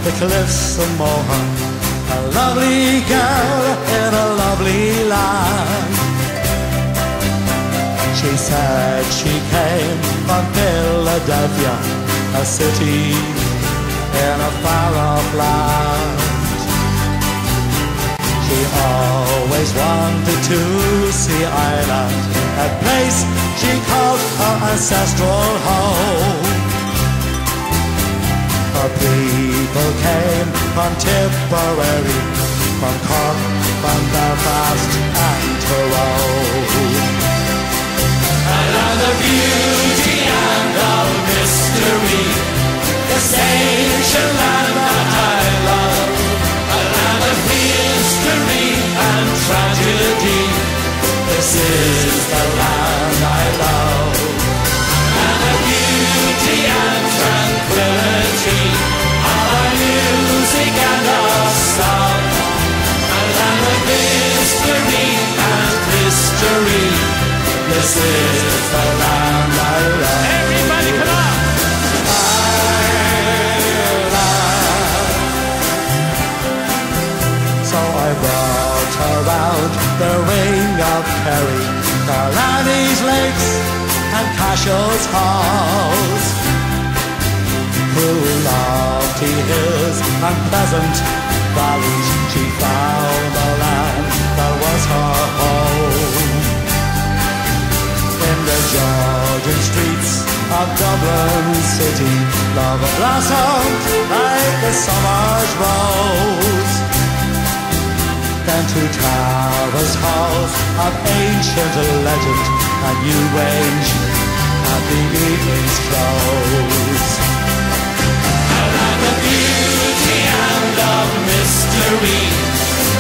the cliffs of Moher, a lovely girl in a lovely land. She said she came from Philadelphia, a city in a far-off land. She always wanted to see Ireland, a place she called her ancestral home. Her people came from Tipperary, from Cork, from Belfast and Tyrone. A land of beauty and of mystery, this ancient land that I love. A land of history and tragedy, this is the land I love. And of beauty and tranquility, of our music and our song. A land of mystery and history, this is the land I love. Everybody come on! So I brought her round the ring of Kerry, Carlaney's lakes and Cashel's halls. Through lofty hills and pleasant valleys, she found a land that was her home. In the Georgian streets of Dublin city, love blossomed like the summer's rose. Then to Tara's halls of ancient legend, a new range at the evening's close. A land of beauty and of mystery,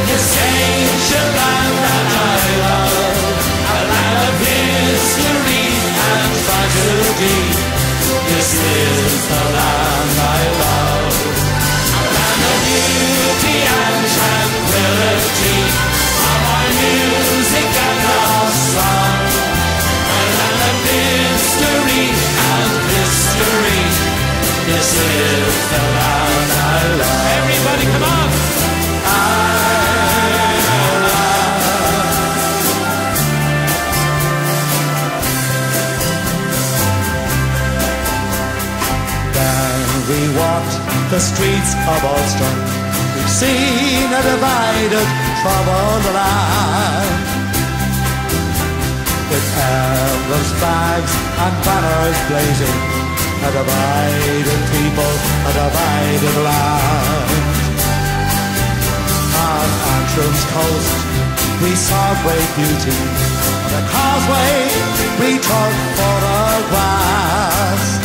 this ancient land that I love. A land of history and tragedy, this is the land I love. A land of beauty and tranquility, of our music and our song. A land of mystery and history, this is the land I love. Everybody come on! We walked the streets of Ulster, we've seen a divided, troubled land, with emblems, flags and banners blazing, a divided people, a divided land. On Antrim's coast we saw great beauty, on the causeway we took photographs.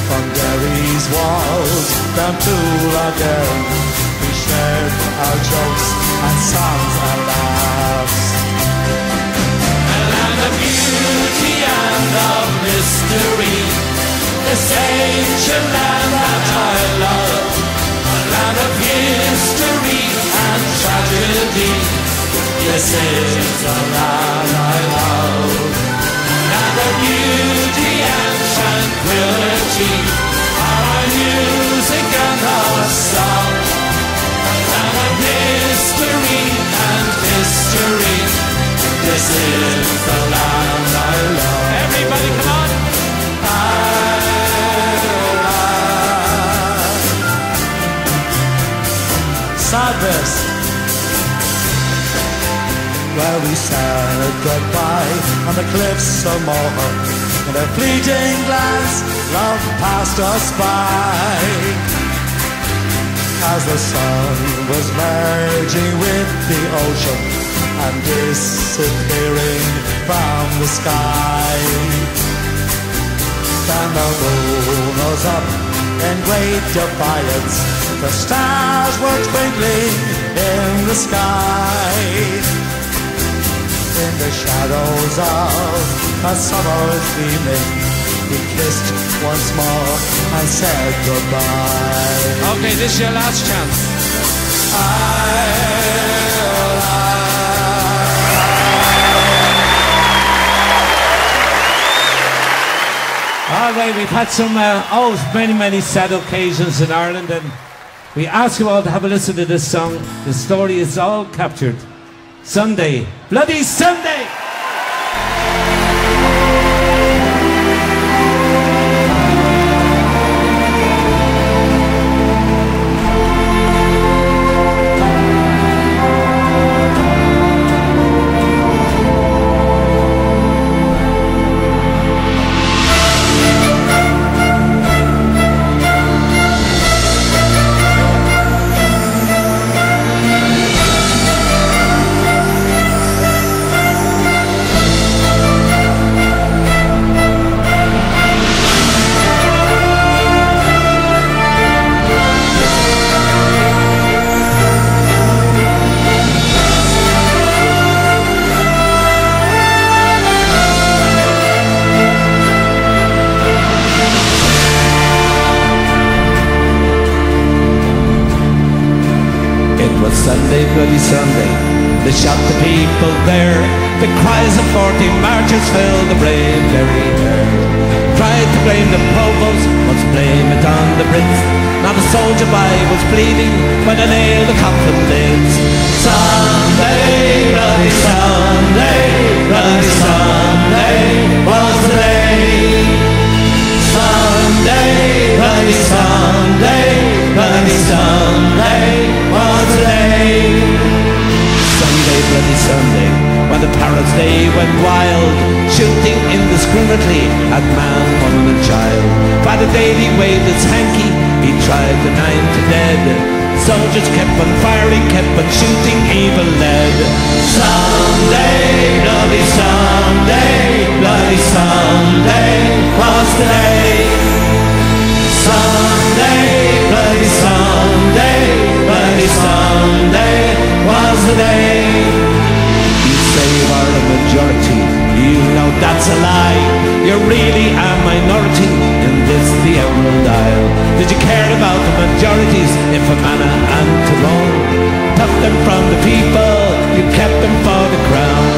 From Derry's walls down to Lagan, we shared our jokes and songs and laughs. A land of beauty and of mystery, this ancient land that I love. A land of history and tragedy, this is the land I love. A land of beauty and tranquility, our music and our song. A land of mystery and history, this is the land I love. Everybody come on! Sadness, where we said goodbye on the cliffs of Moher. In a fleeting glance, love passed us by, as the sun was merging with the ocean and disappearing from the sky. Then the moon was up in great defiance, the stars were twinkling in the sky. In the shadows of a summer's evening, we kissed once more and said goodbye. Okay, this is your last chance. All right, we've had some many sad occasions in Ireland, and we ask you all to have a listen to this song. The story is all captured. Sunday, Bloody Sunday! Sunday, bloody Sunday, they shot the people there. The cries of 40 marchers filled the brave very air. Tried to blame the provost, must blame it on the Brits. Now the soldier by was bleeding when they nailed the coffin lids. Sunday, bloody Sunday, bloody Sunday was the day. Sunday, bloody Sunday, bloody Sunday was the day. Sunday, bloody Sunday, when the parrots they went wild, shooting indiscriminately at man, woman and child. By the day he waved his hanky, he tried the 9 dead. Soldiers kept on firing, kept on shooting evil lead. Sunday, bloody Sunday, bloody Sunday was the day. Sunday, bloody Sunday, bloody Sunday was the day. You say you are the majority, you know that's a lie. You're really a minority in this the Emerald Isle. Did you care about the majorities in Fermanagh and Tyrone? Took them from the people, you kept them for the crown.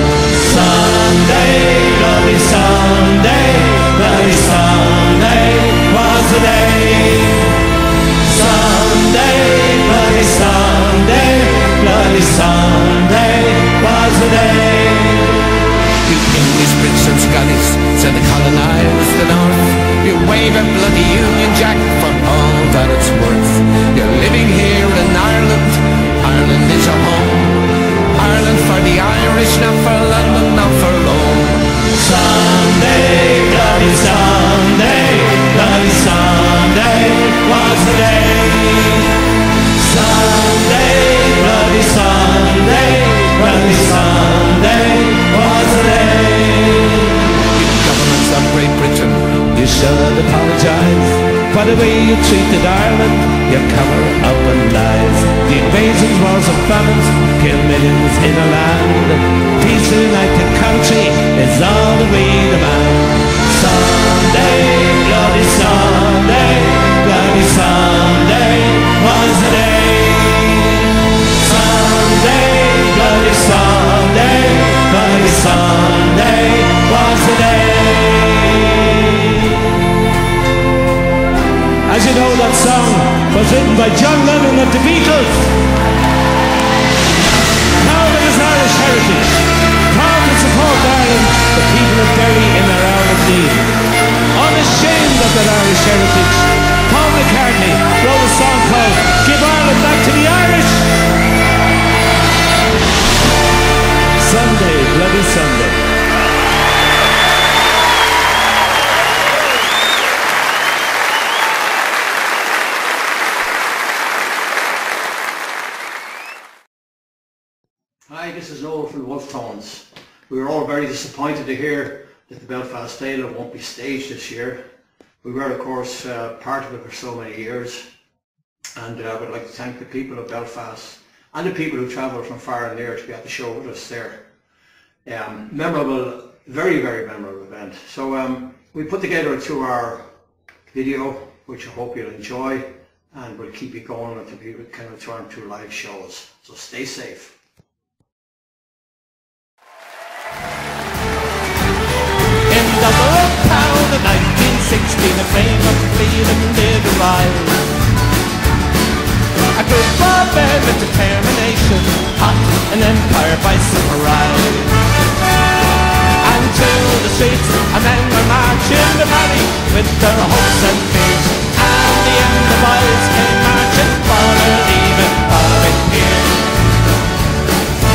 Sunday, bloody Sunday, bloody Sunday was the day. Sunday, bloody Sunday, bloody Sunday was the day. You English, Brits and Scottish said to colonise the north. You wave a bloody Union Jack for all that it's worth. You're living here in Ireland, Ireland is your home. Ireland for the Irish, not for London, not for Rome. Sunday, bloody Sunday, bloody Sunday was the day. Sunday, bloody Sunday, bloody Sunday was the day. You governments of Great Britain, you should apologise for the way you treated Ireland, your cover up and lies. The invasions, wars and famines kill millions in a land. Peace in united country is all that we demand. Sunday, bloody Sunday, bloody Sunday was the day. Sunday, bloody Sunday, bloody Sunday was the day. As you know, that song was written by John Lennon of the Beatles. Proud of his Irish heritage, proud to support Ireland, the people of Derry in their hour of need. Unashamed of their Irish heritage, Paul McCartney wrote a song called Give Ireland Back to the Irish. Sunday, bloody Sunday. Hi, this is Noel from the Wolfe Tones. We were all very disappointed to hear that the Belfast Féile won't be staged this year. We were, of course, part of it for so many years, and I would like to thank the people of Belfast and the people who travelled from far and near to be at the show with us there. Memorable, very, very memorable event. So we put together a 2-hour video, which I hope you'll enjoy, and we'll keep it going until people can return to live shows. So stay safe. In the little town of 19 16, a frame of freedom did arise. A group of men with determination, hot an empire by sunrise. And to the streets, and men were marching the valley with their hopes and fears. And the end the boys came marching for their leaving of it here.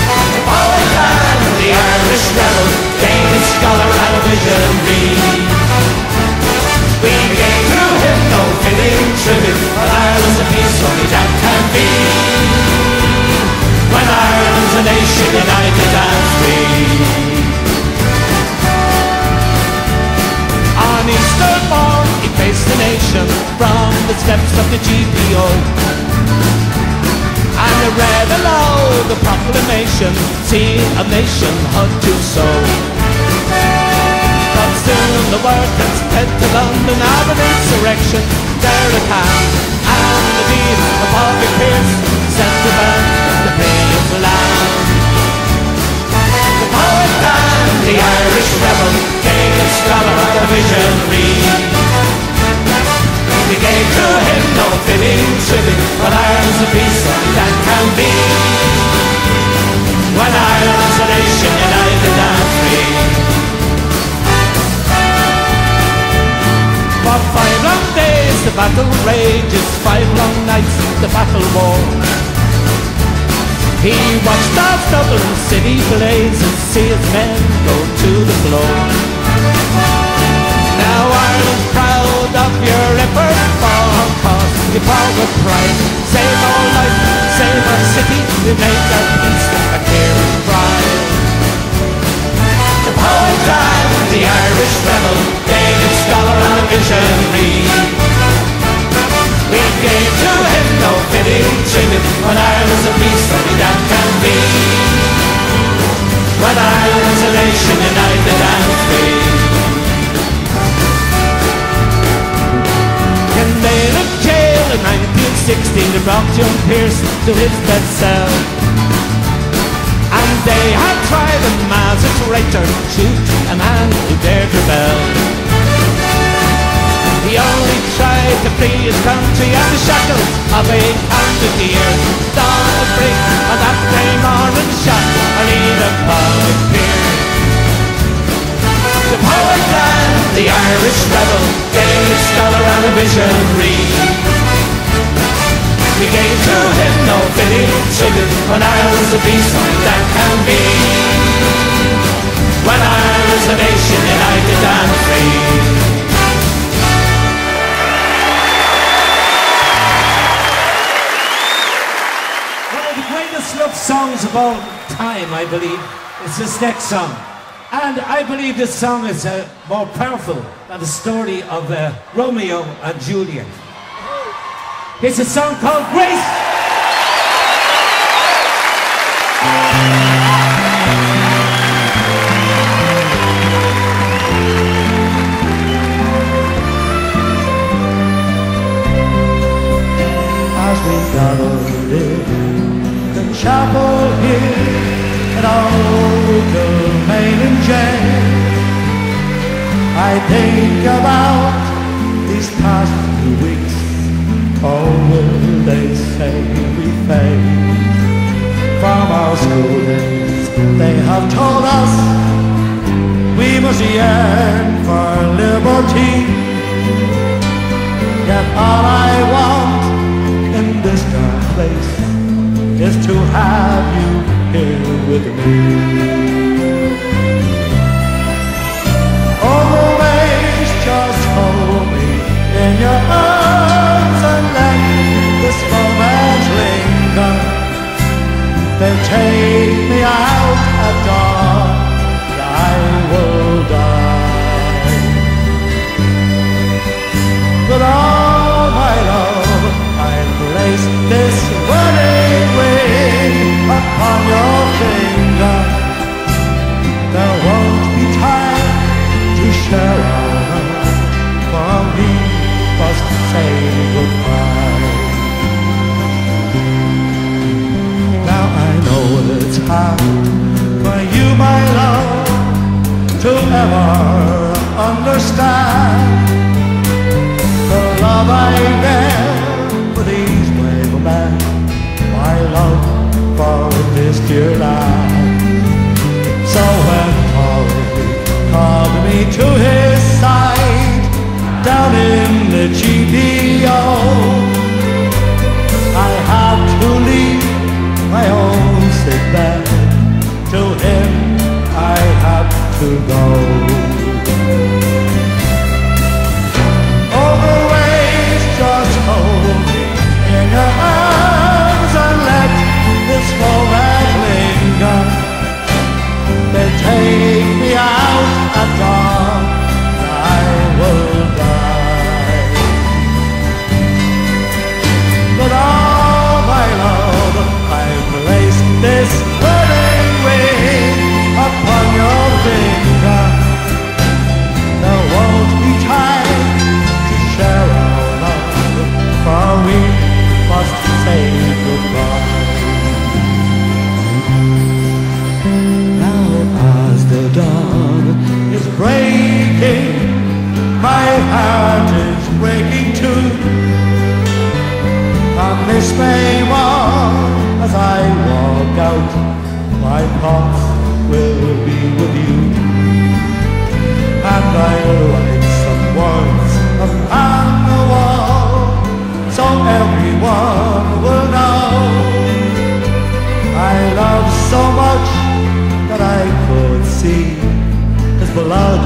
The poet and the Irish rebel, Danish scholar and a visionary. We gave to him no fitting tribute, but Ireland's a peace only that can be. When Ireland's a nation united and free. On Easter morn he faced the nation from the steps of the GPO, and he read aloud the proclamation, see a nation had to sow. But soon the workers fled to London of an insurrection, their attack, and the deed of Bobby Pierce set to burn the brave land. The poet and the Irish rebel, the scholar and the visionary. We gave to him no fitting tribute, but Ireland's a peace only that can be. When Ireland's a nation united and free. For 5 long days the battle rages, 5 long nights the battle war. He watched as Dublin city blaze and see its men go to the floor. Now Ireland's proud of your effort for her cause. You fought with pride, save our life, save our city. We make our peace a clear and bright. The poet and the Irish rebel, Danish scholar and a visionary. We gave to him no fitting tribute, when Ireland's a peace only that can be. When Ireland's a nation united and free. In Bhailchríoch Féile in 1916 they brought young Pierce to his bed cell, and they had tried him as a traitor, shoot a man who dared rebel. He only tried to free his country at the shackles of 800 years. Dawn the break on that grey morning shot, or even Bobby Pierce. The poet and the Irish rebel, Danish scholar and a visionary. We gave to him no fitting tribute, when Ireland's a peace only that can be. When Ireland's a nation united and free. Love songs of all time, I believe, is this next song. And I believe this song is more powerful than the story of Romeo and Juliet. It's a song called Grace. As we gathered in the chapel here at old Main and Jane, I think about these past few weeks. Oh, will they say we fade from our school days? They have told us we must yearn for liberty. Yet all I want in this dark place is to have you here with me. Always just hold me in your arms and let this moment linger. They take me out at dawn and I will die. But all my love, I place this wedding ring upon your finger. There won't be time to share honor, for we must say goodbye. Now I know it's hard for you, my love, to ever understand have I there for these brave men? My love for this dear land. So when Corey called me to his side down in the GPO, I had to leave my own sick bed. To him I had to go. Always just hold me in your arms and let this moment linger. They take me out at dawn, I will die. But all my love, I've placed this wedding ring upon your finger. There won't be time to share our love, for we must say goodbye. Now as the dawn is breaking, my heart is breaking too. On this May morn, as I walk out, my thoughts will be with you. And I'll write some words upon the wall, so everyone will know I love so much that I could see his blood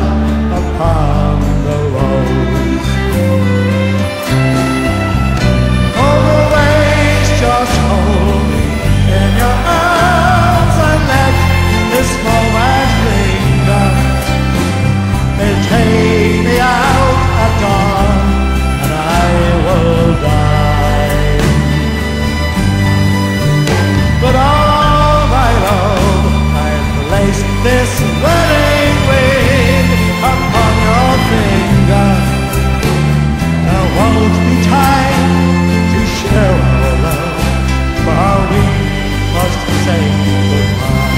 upon the rose. Always just hold me in your arms and let this moment linger. They'll take me out at dawn and I will die. But all my love, I've placed this wedding ring upon your finger. There won't be time to share our love, for we must say goodbye.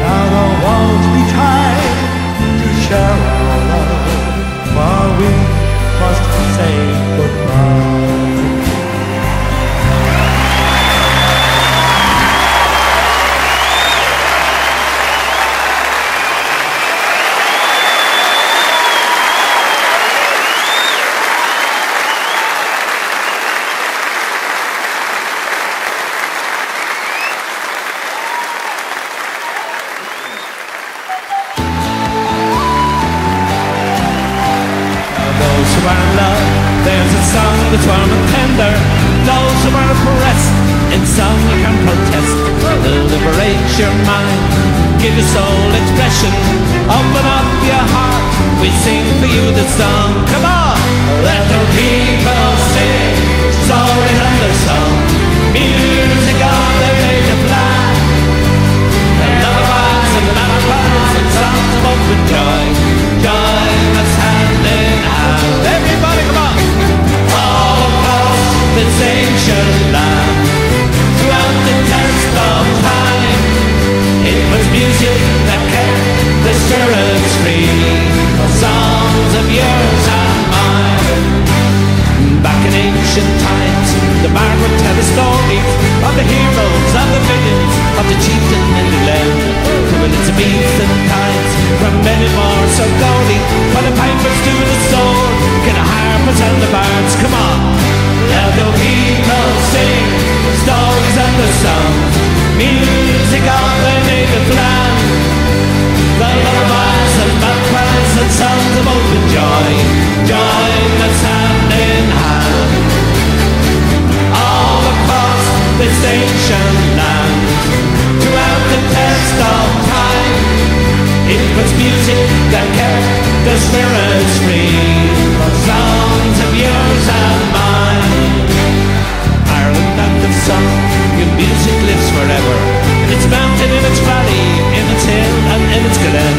Now there won't be time to share our love, for we must say goodbye. There's a song that's warm and tender. Those who are oppressed, in song you can protest. Liberate your mind, give your soul expression. Open up your heart, we sing for you the song. Come on! Let the people sing stories and their song. Music on their native land. And lullabies and lullabies and songs of open joy. Join us hand in hand. Everybody come on! All across this ancient land, throughout the test of time, it was music that kept the spirits free. Songs of yours and mine. Back in ancient times, the bard would tell the stories of the heroes, of the villains, of the chieftain in the land. When it's a beats and tides from many more so goldy, while the pipers do the sword, get the harpers and the bards. Come on, let the people sing stories and the songs, music of their native land. The lullabies and bagpipes and songs of open joy, join us hand in hand. All across this ancient land, throughout the test of time, it was music that kept the spirits free. For songs of yours and mine. Ireland land of song, your music lives forever. In its mountain, in its valley, in its hill and in its glen.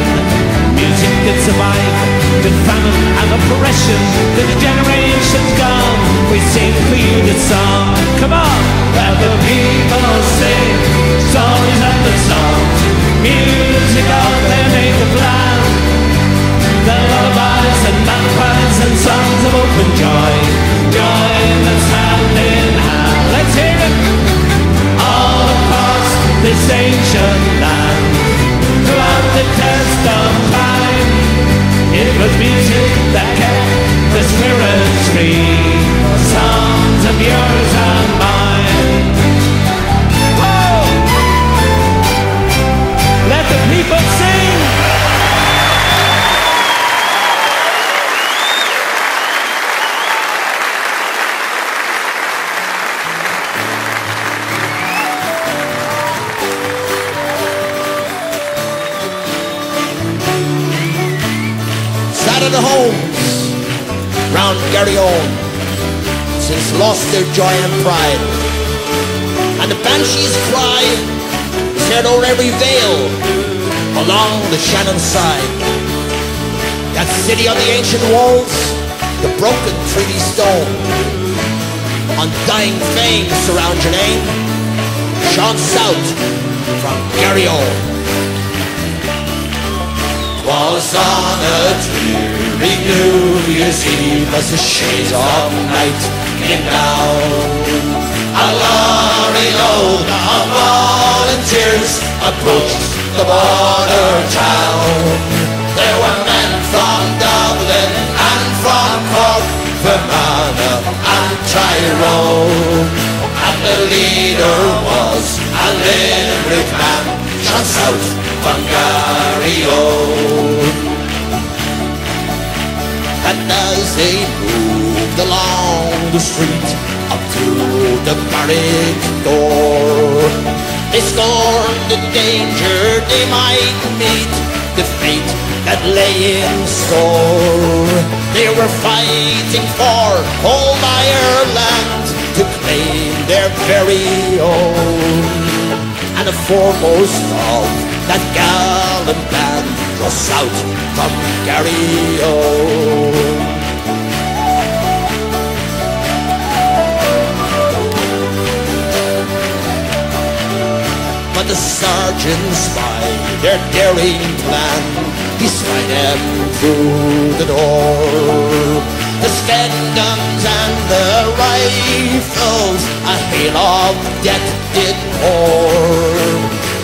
Music that survived the famine and oppression. To the generations gone, we sing for you the song. Come on, let the people sing stories and the songs, music of their native land. The lullabies and round Garryowen since lost their joy and pride. And the banshees' cry is heard o'er every vale along the Shannon side. That city on the ancient walls, the broken treaty stone, undying fame surrounds your name, shone south from Garryowen. 'Twas on a dreary New Year's Eve as the shades of night came down. A lorry load of volunteers approached the border town. There were men from Dublin and from Cork, Fermanagh and Tyrone, and the leader was a Limerick man, shot south from Garryowen. And as they moved along the street up to the barrack door, they scorned the danger they might meet, the fate that lay in store. They were fighting for old Ireland to claim their very own. And the foremost of that gallant band was south from Garryowen. But the sergeant spied their daring plan. He spied them through the door. The Sked guns and the rifles a hail of death did pour.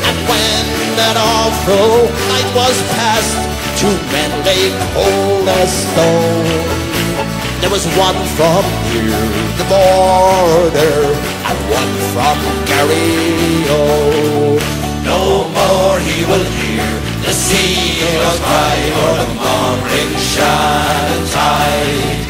And when that awful night was past, 2 men lay cold as stone. There was one from near the border and one from Garryowen. No more he will hear the seagulls cry or the murmuring shadow tide.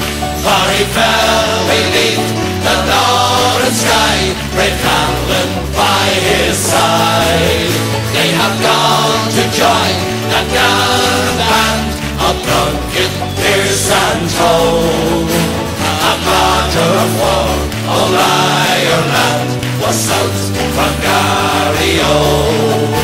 For he fell beneath the northern sky, brave Hamlin by his side. They have gone to join the gallant band of drunken Pearse and Toll. A martyr of war, all Ireland was south from Garryowen.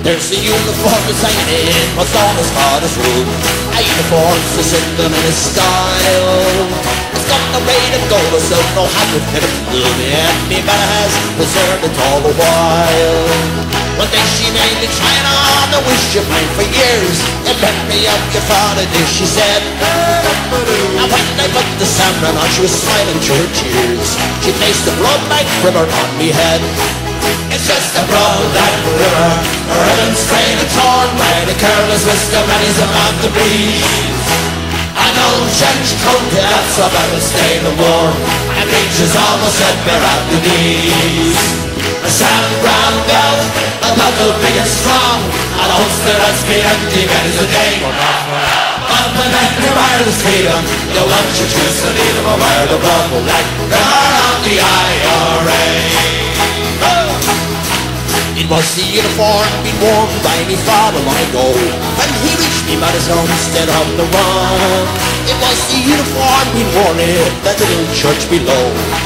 There's the uniform that's hanging in what's on his father's room. A uniform to sit them in his style. It's got no rain and gold, so no hat with fit of blue. The enemy man has preserved it all the while. One day she made me trying on the wish you mind for years. In memory of your father, dear, she said. And when I put the saffron on, she was smiling through her tears. She placed the blood like river on me head. It's just a broad black river, a ribbon strained and torn by the careless wisdom and his amount to breeze. An old trench coat that's a battle stain of war, and reaches almost at bare at the knees. A sand brown belt, a buckle big and strong, and a holster that's been empty many's a day. On the neck of Ireland's freedom, you want your choose to lead them away the blood like guard of the IRA. It was the uniform been worn by me father long ago, when he reached me by his homestead on the run. It was the uniform been worn in that little church below,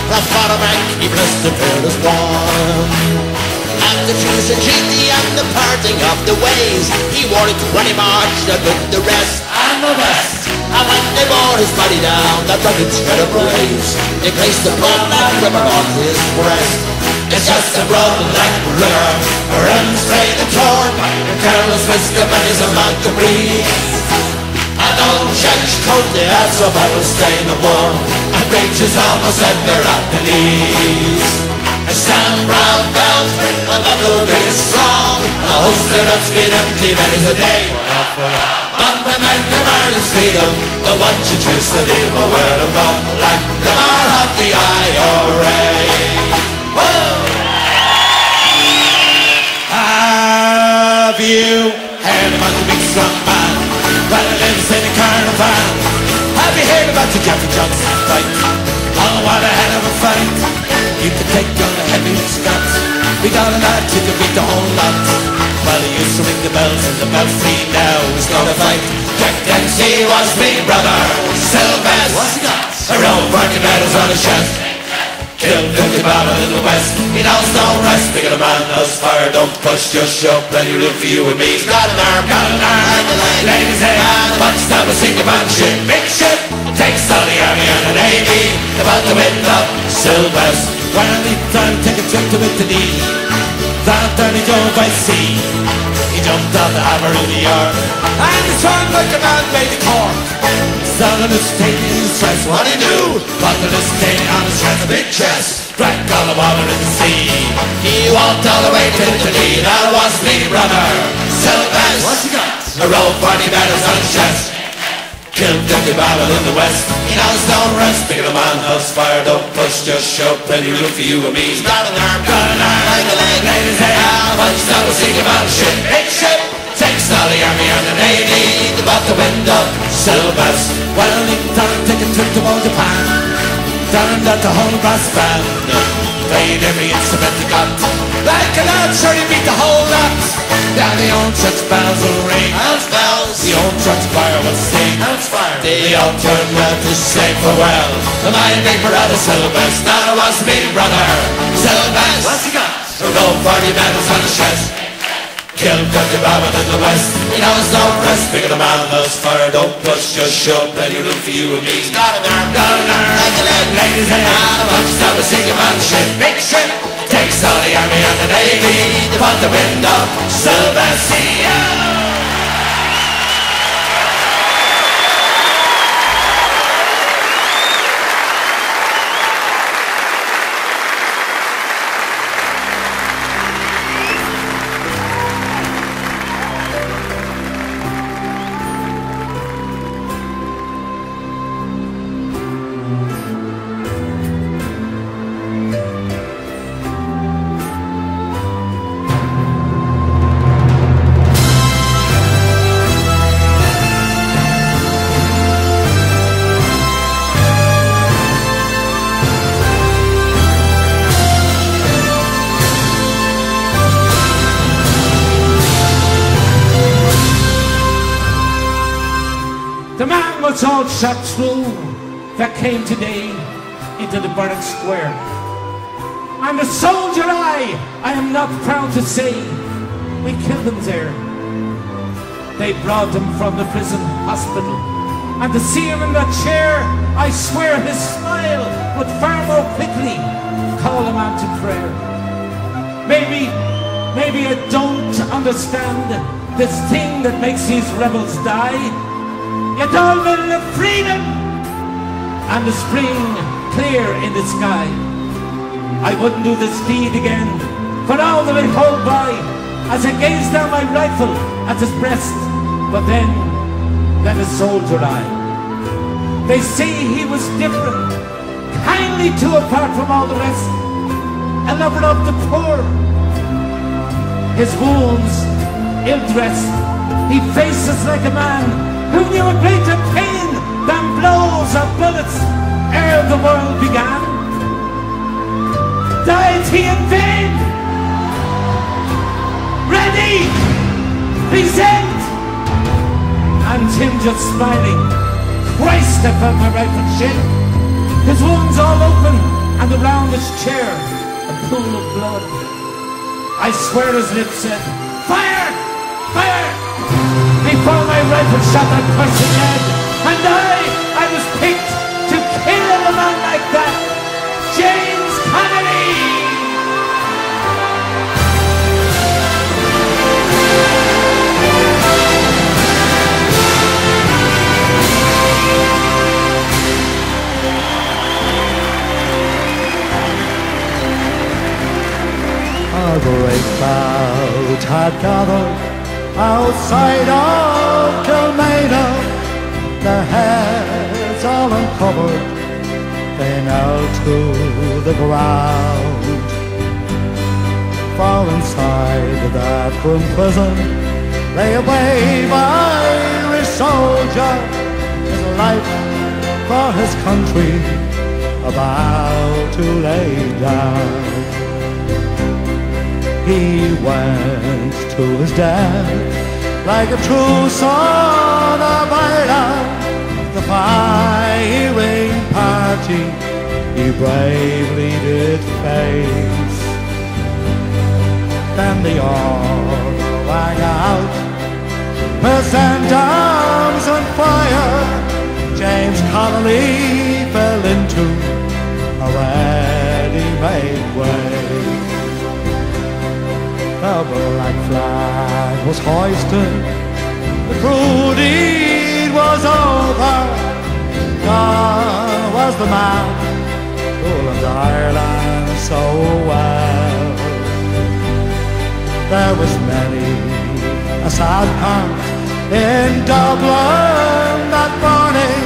where Father Mac he blessed the fearless one. After choosing treaty and the parting of the ways, he wore it when he marched with the rest and the rest. And when they bore his body down that rugged spread of blaze, they placed the blood black river on his breast. It's just a broad black river, runs straight and torn by the careless wisdom and his amount to breathe. An old trench coat, the ass of battle stain of war, and breeches almost at their at the knees. A sand brown belt, a buckle big and strong, a holster that's been empty many's a day. On the night of Ireland's freedom, the one you choose to live a word of God, like the bar of the IRA. Have you heard about the big strong man Johnson fight. Oh, what a hell of a fight. You could take on the heavy Scott. We got a lad who could beat the whole lot. Well, he used to ring the bells in the belfry. Now he's gonna fight. Jack Dempsey was me brother. Sylvester, what's he got? Around 40 medals on his chest. Killed 50 battle in the west. He knows no rest. Big of a man knows fire. Don't push, just show. Plenty room for you and me. He's got an arm, ladies and what's that? We'll sing about ship. Big ship takes all the army and the navy. About the wind up Sylvester. Well, he tried to take a trip to Italy. That dirty Joe by sea. He jumped off the hammer in the yard. And he swung like a man made the cork. Started to stay in his stress. What he do? Bottled his stay on his chest. A big chest. Drank all the water in the sea. He walked all the way to Italy. That was me brother Sylvester. What's he got? A row 40 medals on his chest. Killed 50 battle in the west. He knows no rest. Big of a man knows fire. Don't push, just show. Plenty room for you and me. He's got an arm, like a leg. Ladies and what's that? We'll sing about ship. Big ship takes all the army and the navy. About the wind up Sylvester. Well, he thought he'd take a trip to old Japan. Down at the whole brass band. Played every instrument he got. Like a lad, sure he beat the whole lot. Down the old church bells will ring. Bells, bells. The old church choir will sing. Bells, fire. They all turned round to say farewell. To my big brother Sylvester. Now it was me brother Sylvester. What's he got? Roll 40 medals on his chest. Killed 50 battle in the west. He knows no rest. Big of the man knows fire. Don't push, just show. Plenty room for you and me. He's got an arm, like a leg. Ladies and what's that? We'll sing about ship. Big ship takes all the army and the navy. They put the wind up Sylvester. All shot through that came today into the Barrack Square. And the soldier I am not proud to say, we killed him there. They brought him from the prison hospital, and to see him in that chair, I swear his smile would far more quickly call a man to prayer. Maybe I don't understand this thing that makes these rebels die. Yet all men of freedom and the spring clear in the sky. I wouldn't do this deed again for all that I hold by, as I gazed down my rifle at his breast. But then a soldier I. They say he was different, kindly too apart from all the rest, a lover of the poor. His wounds ill-dressed, he faces like a man who knew a greater pain than blows or bullets ere the world began. Died he in vain? Ready! Present! And him just smiling. Christ, I felt my rifle shake. His wounds all open, and around his chair a pool of blood. I swear his lips said, "Fire! Fire!" Before my rifle shot that person dead. And I was picked to kill a man like that. James Connolly! A great crowd had gathered outside of Kilmainham, their heads all uncovered, they knelt to the ground. For inside that grim prison lay a brave Irish soldier, his life for for his country about to lay down. He went to his death like a true son of Ireland. The firing party he bravely did face. Then the order rang out, present arms on fire. James Connolly fell into a ready-made grave. The black flag was hoisted, the cruel deed was over. Gone was the man who loved Ireland so well. There was many a sad part in Dublin that morning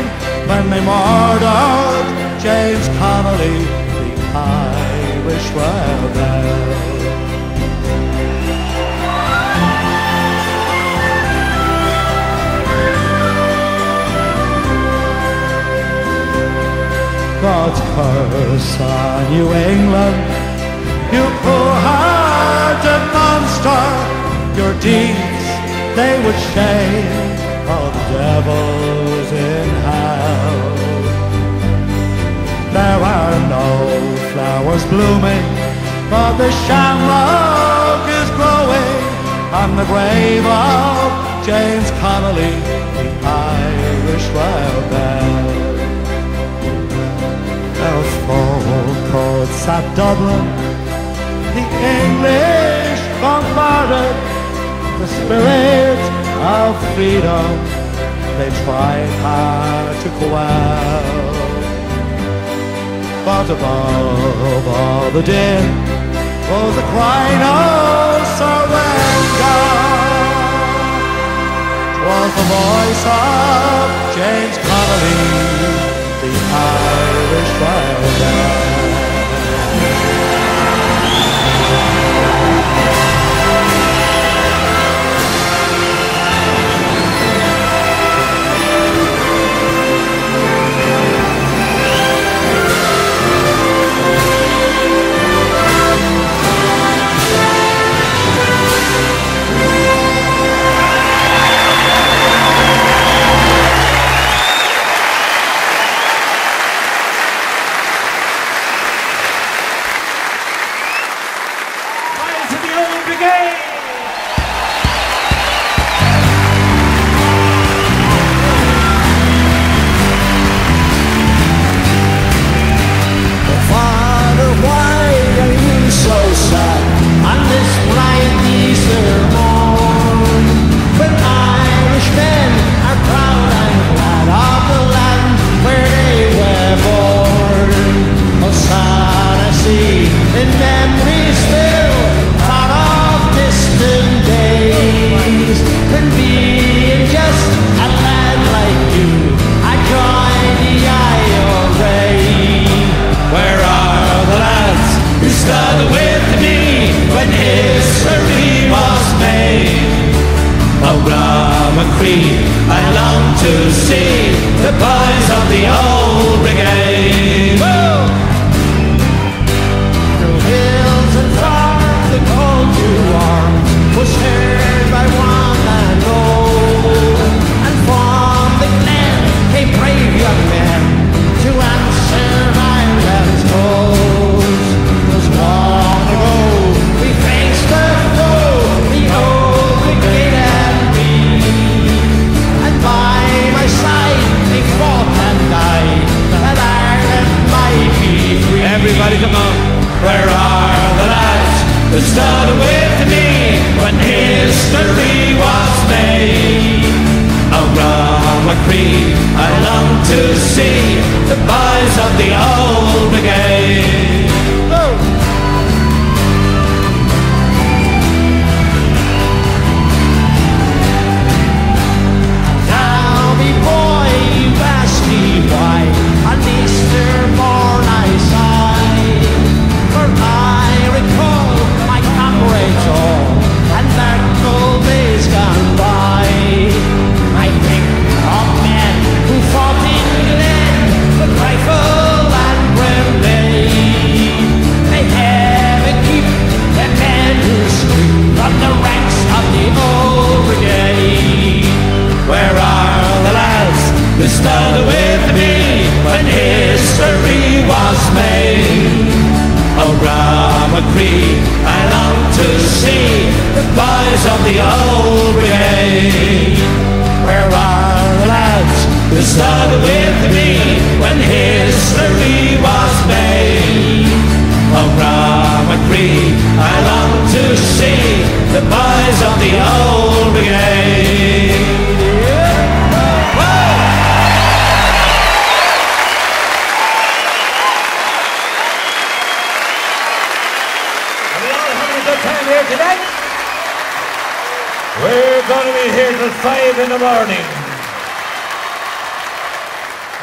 when they murdered James Connolly, the Irish rebel. God's curse on New England, you poor-hearted monster. Your deeds, they would shame all the devils in hell. There are no flowers blooming, but the shamrock is growing on the grave of James Connolly, the Irish rebel. The folk courts at Dublin, the English bombarded the spirit of freedom. They tried hard to quell, but above all the din was the cry of surrender. 'Twas the voice of James Connolly, the Irish rebel. I long to see the boys of the old brigade. Woo! Through hills and far, the call to arms was heard by one and all, and from the glen came brave young men to answer Ireland's calls. 'Twas long ago we faced the foe, the old brigade and me. By my side they fought and died, that Ireland might be free. Everybody come on. Where are the lads who stood with me when history was made? Oh, Ramacree, I long to see the boys of the old brigade. Oh. Boy, you ask me why on Easter morn I sigh, for I recall my comrades all and their cold days gone by. I think of men who fought in Glen, McCree. I long to see the boys of the old brigade. Where are the lads who stood with me when history was made? Oh, McCree, I long to see the boys of the old brigade. Tonight, we're going to be here till 5 in the morning.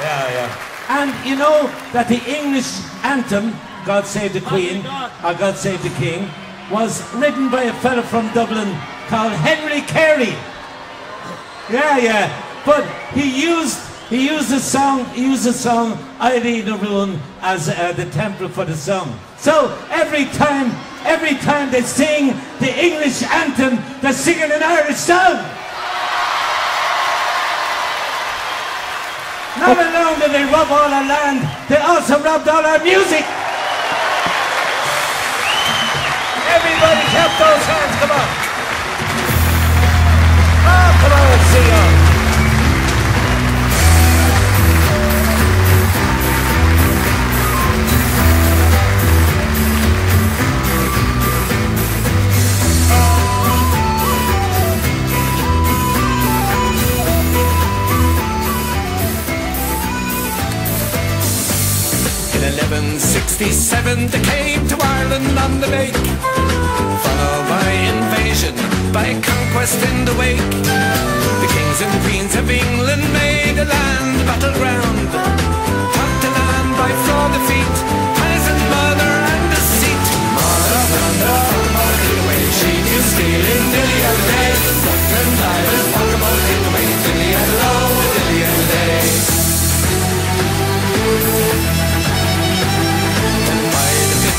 Yeah. And you know that the English anthem, God Save the Queen, or God Save the King, was written by a fella from Dublin called Henry Carey. Yeah. But he used the song I Lead the Ruin as the template for the song. So every time they sing the English anthem, they're singing an Irish song. Not alone did they rob all our land, they also robbed all our music. Everybody clap those hands, come on. Oh, come on, let's see you. In 1167 they came to Ireland on the lake, followed by invasion, by conquest in the wake. The kings and queens of England made a land battleground, taught the land by fraud, defeat, poison, murder and deceit. Mother, thunder, mother, away, she is stealing dilly of the day. Dublin, Ireland, Pokemon, away, dilly and low, dilly of the day.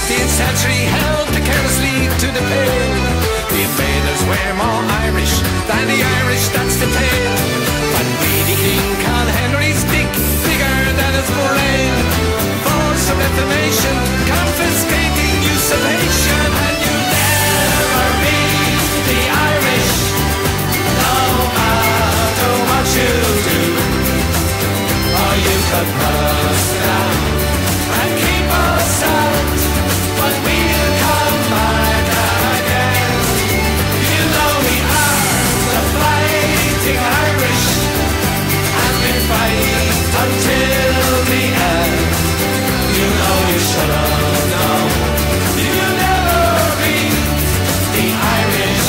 15th century held the careless lead to the pale. The invaders were more Irish than the Irish, that's the tale. But greedy king called Henry's dick bigger than his brain. Force of reformation, confiscating usurpation, and you'll never be the Irish, no matter what you do. Or you could put us down and keep us out, but we'll come back again. You know we are the fighting Irish, and we fight until the end. You know you should have known you'll never be the Irish.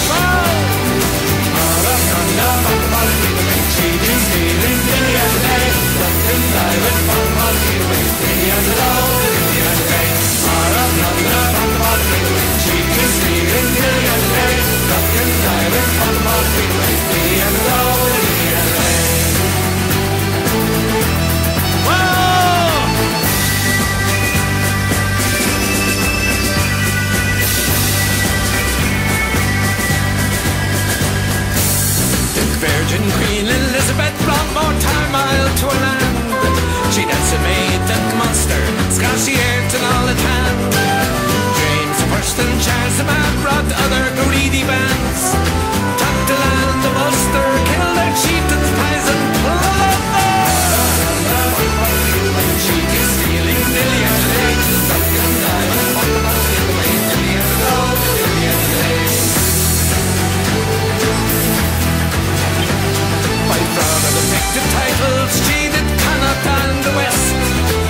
Virgin Queen Elizabeth brought more turmoil to her land. She decimated the monster, scarce the earth and all it had. James I and Charles the Man brought other greedy bands, took the land of Ulster, killed their chieftains, poisoned plunder. She is stealing millions a day, sucking diamonds, millions of gold, millions a day. By fraud of the fictive titles, cheated Connaught and the West.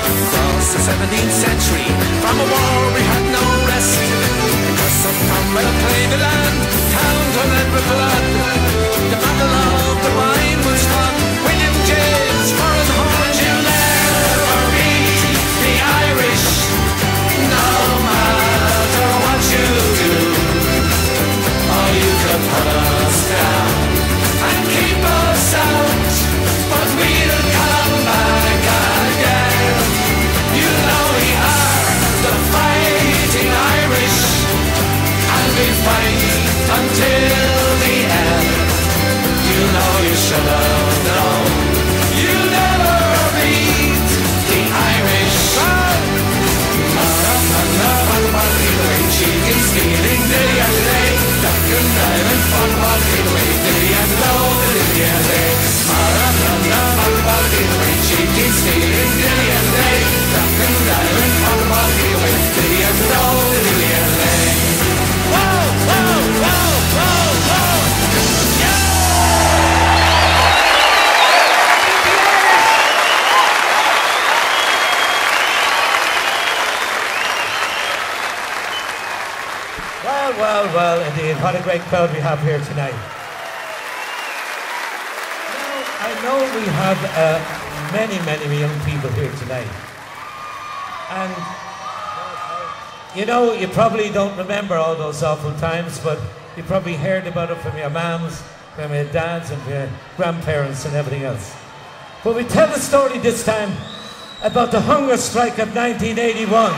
Across the 17th century, from a war we had no rest. Because some Cromwell played the land, towns were led with blood. The battle of the Rhine was won. William James, foreign horns, you'll never be the Irish, no matter what you do. Or you could put us down and keep us out, but we'll come back again. You know we are the fighting Irish, and we fight until the end. what a great crowd we have here tonight. I know we have many young people here tonight. And, you know, you probably don't remember all those awful times, but you probably heard about it from your moms, from your dads, and from your grandparents and everything else. But we tell the story this time about the hunger strike of 1981.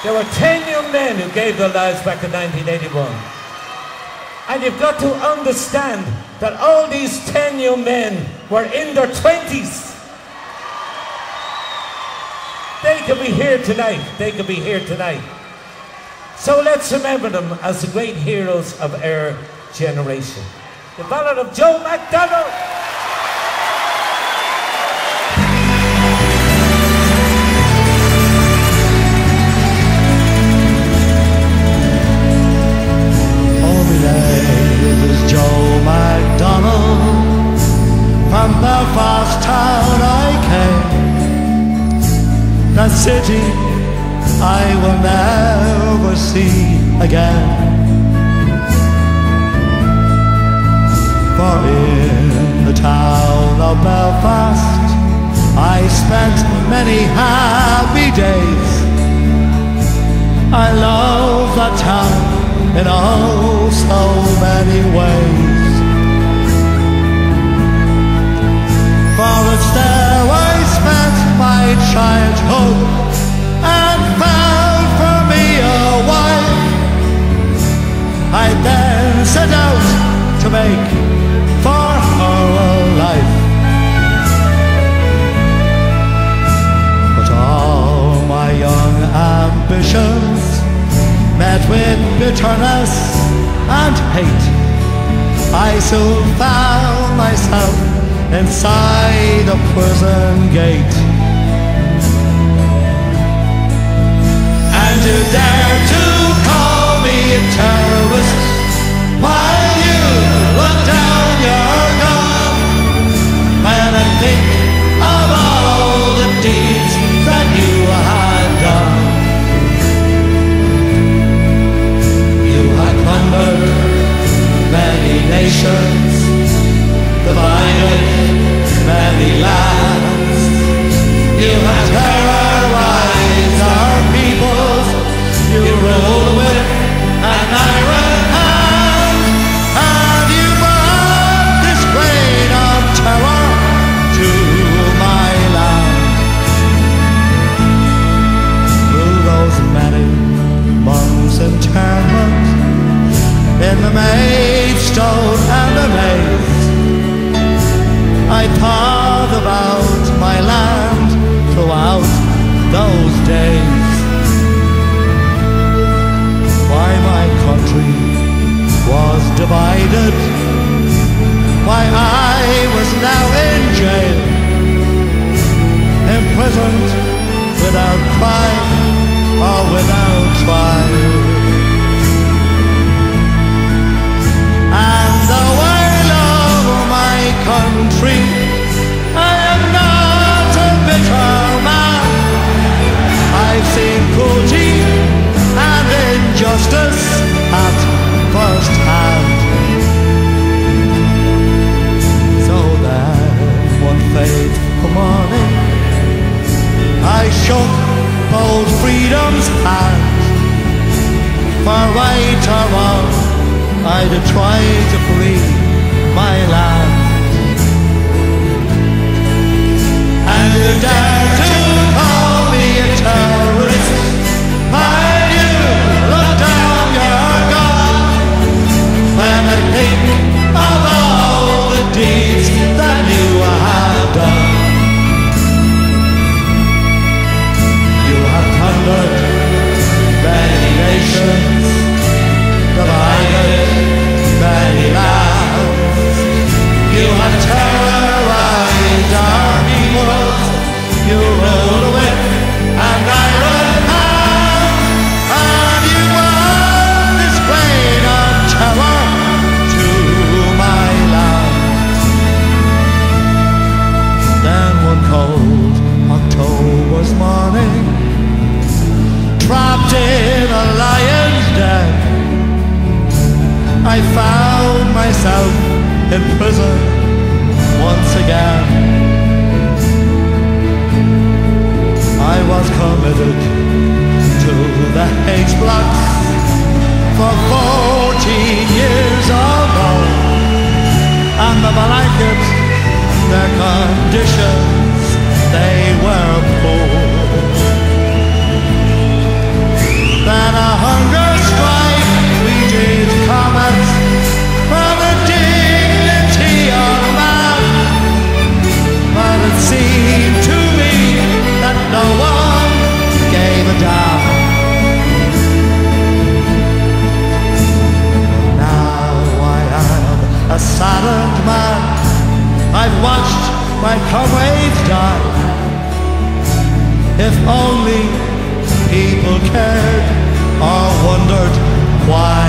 There were 10 young men who gave their lives back in 1981. And you've got to understand that all these 10 young men were in their 20s. They could be here tonight. They could be here tonight. So let's remember them as the great heroes of our generation. The Ballad of Joe McDonald. Joe McDonald, from Belfast town I came. That city I will never see again. For in the town of Belfast I spent many happy days. I love that town in oh so many ways. For it's there I spent my childhood and found for me a wife. I then set out to make for her a life. But all my young ambitions met with bitterness and hate. I soon found myself inside a prison gate. And you dare to call me a terrorist while you look down your gun. When I think of all the deeds that you had done. Many nations, divided many lands. You have terrorized our peoples. You rule with an iron hand, and you brought this reign of terror to my land. Through those many months internment in the Maidstone and the maze, I thought about my land throughout those days. Why my country was divided, why I was now in jail, imprisoned without crime or without trial. And though I love my country, I am not a bitter man. I've seen cruelty and injustice at first hand. So then one fateful morning I shook bold freedom's hand. For right or wrong I did try to free my land. And you dare to call me a terrorist while you look down your gun. When I think of all the deeds that you have done. You have plundered many nations, divided many lands. You have terrorized our peoples. You in prison once again. I was committed to the H blocks for 14 years or more, and the blankets, their conditions, they were poor. Then a hunger strike we did comment for the dignity of man, but it seemed to me that no one gave a damn. Now I am a saddened man. I've watched my comrades die. If only people cared or wondered why.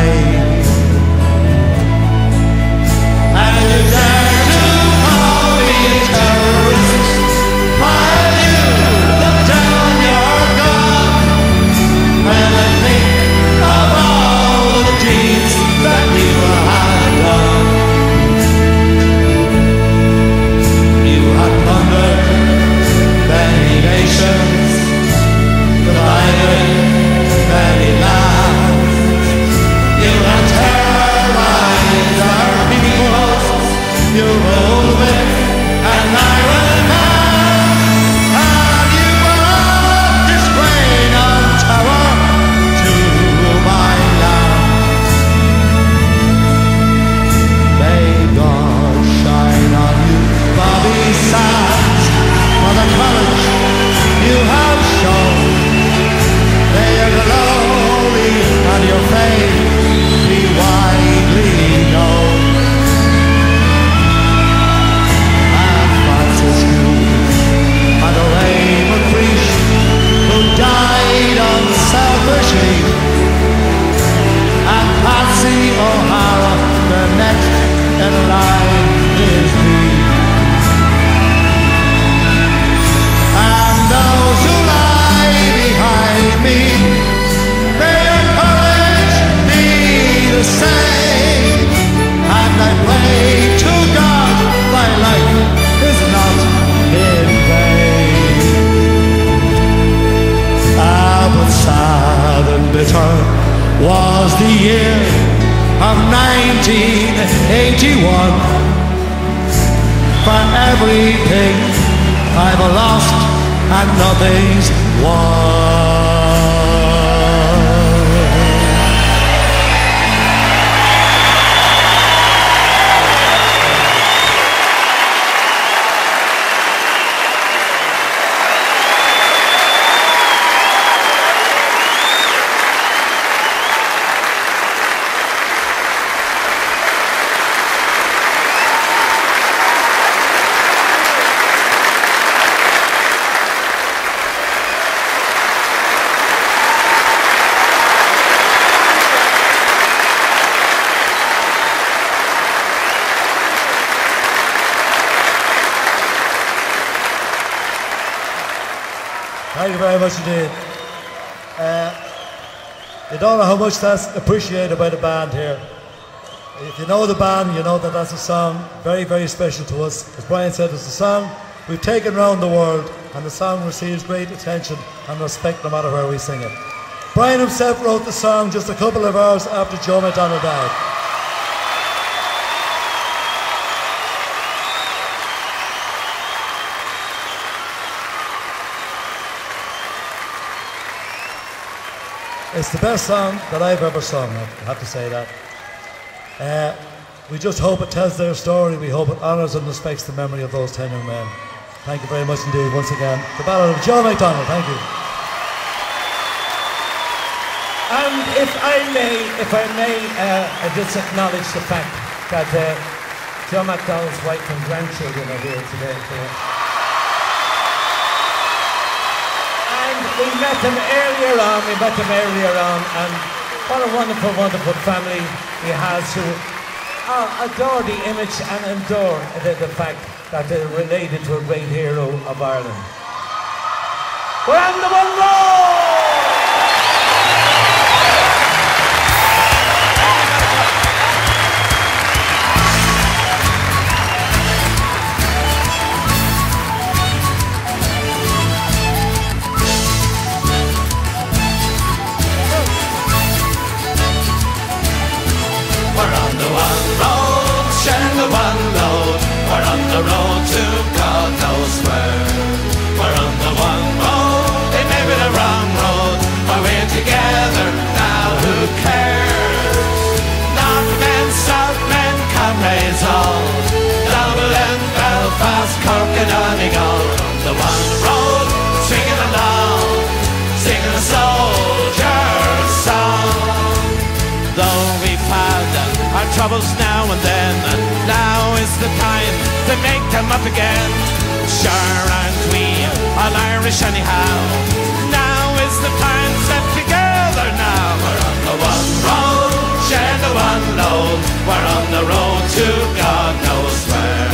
And you dare to call me a terrorist while you look down your gun. When I think of all the deeds that you had done. You had plundered many nations, divided many lands. You have terrorized our peoples. You ruled with an iron hand, and you brought this reign of terror to my land. May God shine on you, Bobby Sands, for the courage you have shown. May your glory and your fame be widely known. And Francis Hughes and the Raymond Priest, who died unselfishly, and Patsy O'Hara, the next in line is me. And those who lie behind me, may your courage be the same. And I pray to God my life is not in vain. But sad and bitter was the year of 1981. For everything I've lost and nothing's won. Thank you very much indeed. You don't know how much that's appreciated by the band here. If you know the band, you know that that's a song very, very special to us. As Brian said, it's a song we've taken around the world, and the song receives great attention and respect no matter where we sing it. Brian himself wrote the song just a couple of hours after Joe McDonald died. It's the best song that I've ever sung, I have to say that. We just hope it tells their story. We hope it honours and respects the memory of those 10 young men. Thank you very much indeed, once again. The Ballad of Joe McDonald, thank you. And if I may, just acknowledge the fact that Joe McDonald's wife and grandchildren are here today. We met them earlier on, and what a wonderful, wonderful family he has who adore the image and adore the fact that they're related to a great hero of Ireland. We're on the one road! then, and now is the time to make them up again. Sure, aren't we all Irish anyhow? Now is the time to step together now. We're on the one road, share the one load. We're on the road to God knows where.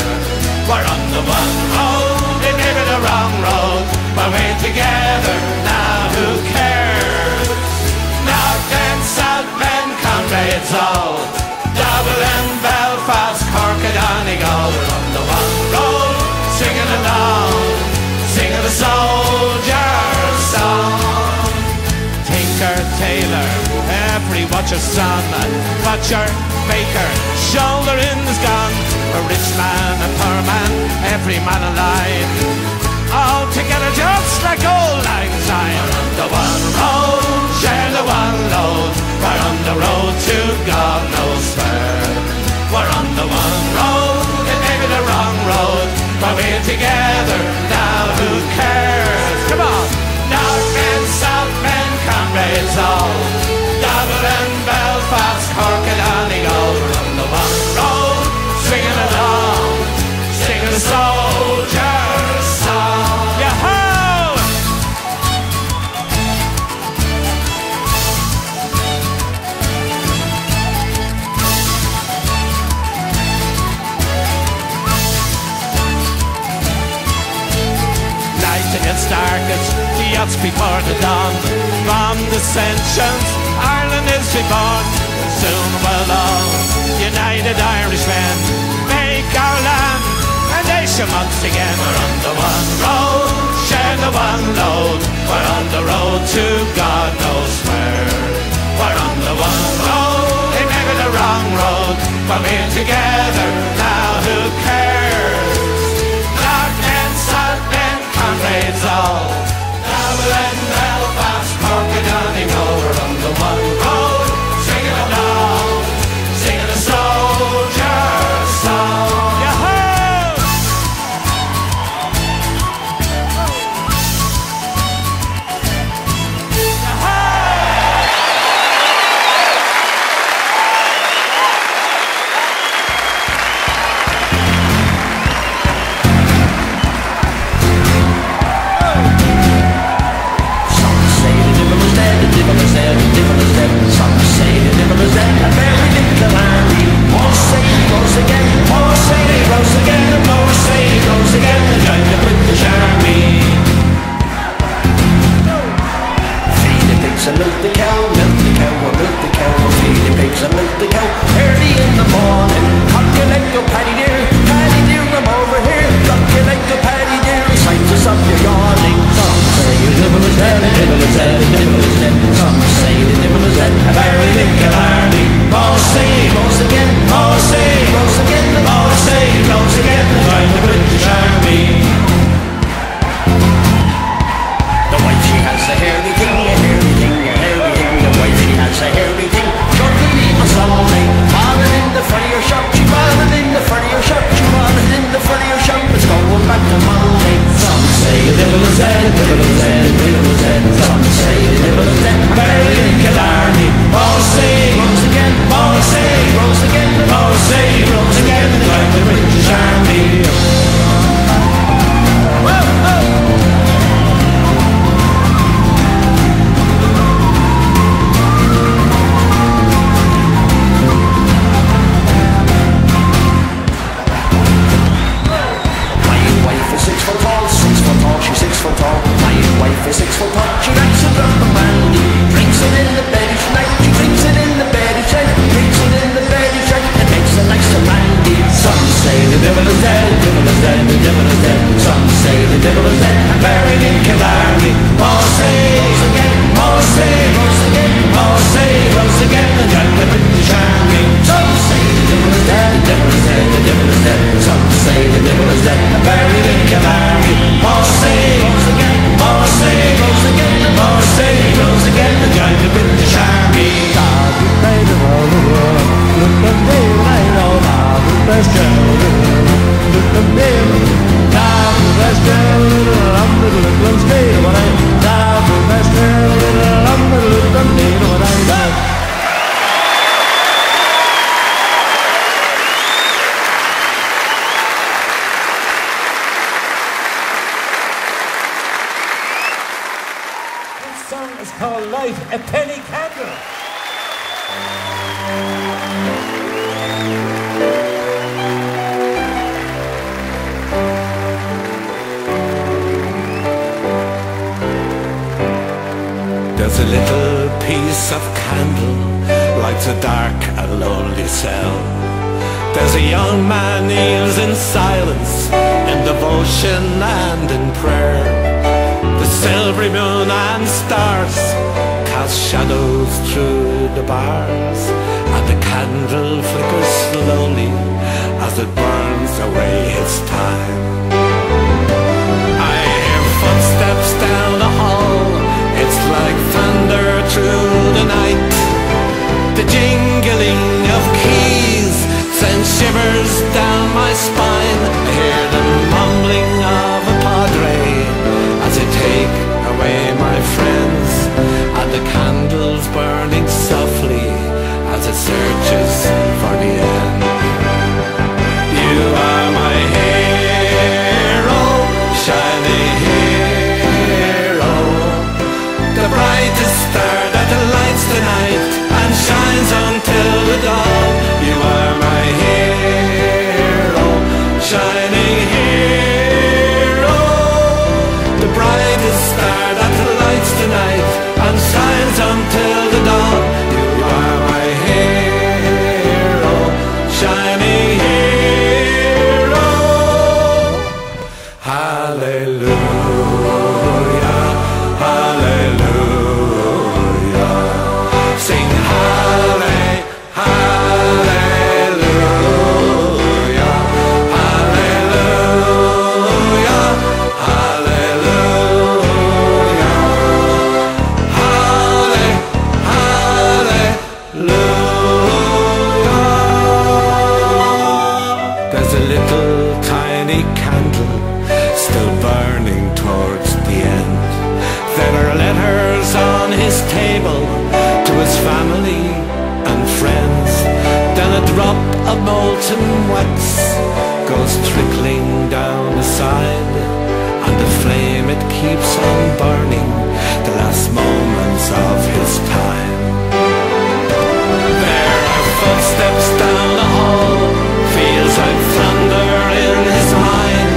We're on the one road, it may be the wrong road, but we're together now, who cares? North and South men, comrades all, Dublin, Belfast, Cork and Donegal. We're on the one road, singing along, singing the soldier's song. Tinker, tailor, every watcher's son, and butcher, baker, shoulder in his gun. A rich man, a poor man, every man alive, all together just like old lang syne. We're on the one road, share the one load. We're on the road to God knows where. We're on the one road, it may be the wrong road, but we're together now, who cares? Come on! North men, South men, comrades all, Dublin, Belfast, Cork and Donegal. We're on the one road, swinging along, singing the soldier's song. Yahoo! Night against darkest, the yachts before the dawn. From dissensions, Ireland is reborn. Soon we'll all, united Irishmen, make our land a nation once again. We're on the one road, share the one load. We're on the road to God knows where. We're on the one road, it may be the wrong road, but we're together now, who cares? North men, South men, comrades all, Dublin, Belfast, Cork and Donegal. We're on the one road, singing along, singing a soldier's song. Yahoo! Milk the cow, or milk the cow, or feed the pigs and milk the cow. Early in the morning, cock your leg, go paddy dear, come over here. Cock your leg, go paddy dear, signs us up your yawning. Some say the devil is dead, the devil is dead, the devil is dead. Some say the devil is dead, a very little army. More say, rose again, more say, rose again, more say, rose again, join the British Army. The wife she has a hairy thing, a hairy thing, a hairy thing. The wife she has a hairy thing, shortly a Sunday. Falling in the front of your shop, she falling in the front of your shop, she falling in the front of your shop. It's going back to Monday. Some say the devil is dead, the devil is dead, the devil is dead. Some say the devil is dead, buried in Killarney. More say, rose again, more say, rose again, more say, rose again. Join the British Army. Whoa, whoa. She's 6 foot tall, my wife is 6 foot tall. She likes a drop of brandy, drinks it in the bed each night. She drinks it in the bed each night, drinks it in the bed each night. It makes a nice brandy. Some say the devil is dead, the devil is dead, the devil is dead. Some say the devil is dead, buried in Killarney. More say, rose again, more say, rose again, more say, rose again. And join the British Army. Some say the devil is dead, the devil is dead, the devil is dead. Some say the devil is dead, buried in Killarney. More say, rose again, more say, rose again, more say, rose again. And join the British Army. light a penny candle. There's a little piece of candle lights a dark and lonely cell. There's a young man kneels in silence, in devotion and in prayer. The silvery moon and stars cast shadows through the bars, and the candle flickers slowly as it burns away its time. I hear footsteps down the hall, it's like thunder through the night. The jingling of keys sends shivers down my spine. I hear the mumbling of a padre as they take away my friends, and the candles burning softly as it searches for the end. You are my hero, shining hero, the brightest star that lights the night and shines until the dawn. You are my hero, shining hero, the brightest star that lights the night and shines until the dawn. You are my hero, shining hero. Hallelujah, hallelujah. Sing halle, hallelujah, hallelujah, hallelujah, halle, hallelujah. There's a little tiny candle still burning towards the end. There are letters on his table to his family and friends. Then a drop of molten wax goes trickling down the side, and the flame it keeps on burning the last moments of his time. There are footsteps down the hall, feels like thunder in his mind.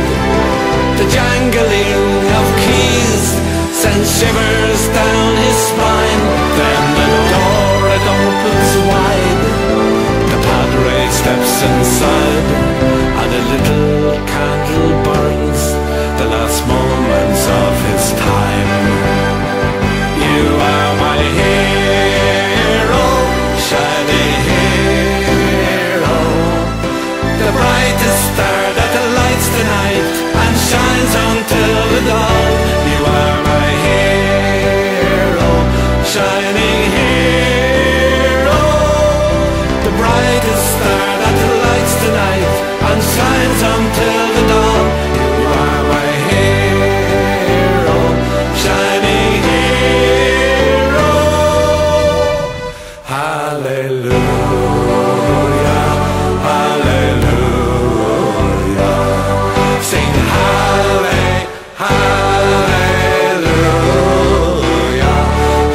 The jangling of keys sends shivers down his spine. Then the door it opens wide, the padre steps inside, and a little candle burns the last moments of his time. You are my hero, shining hero, the brightest star that lights the night and shines until the dawn. You are my hero, shining hero, the brightest star that lights the night and shines until the dawn. You are my hero, shining hero. Hallelujah, hallelujah. Sing halle, hallelujah,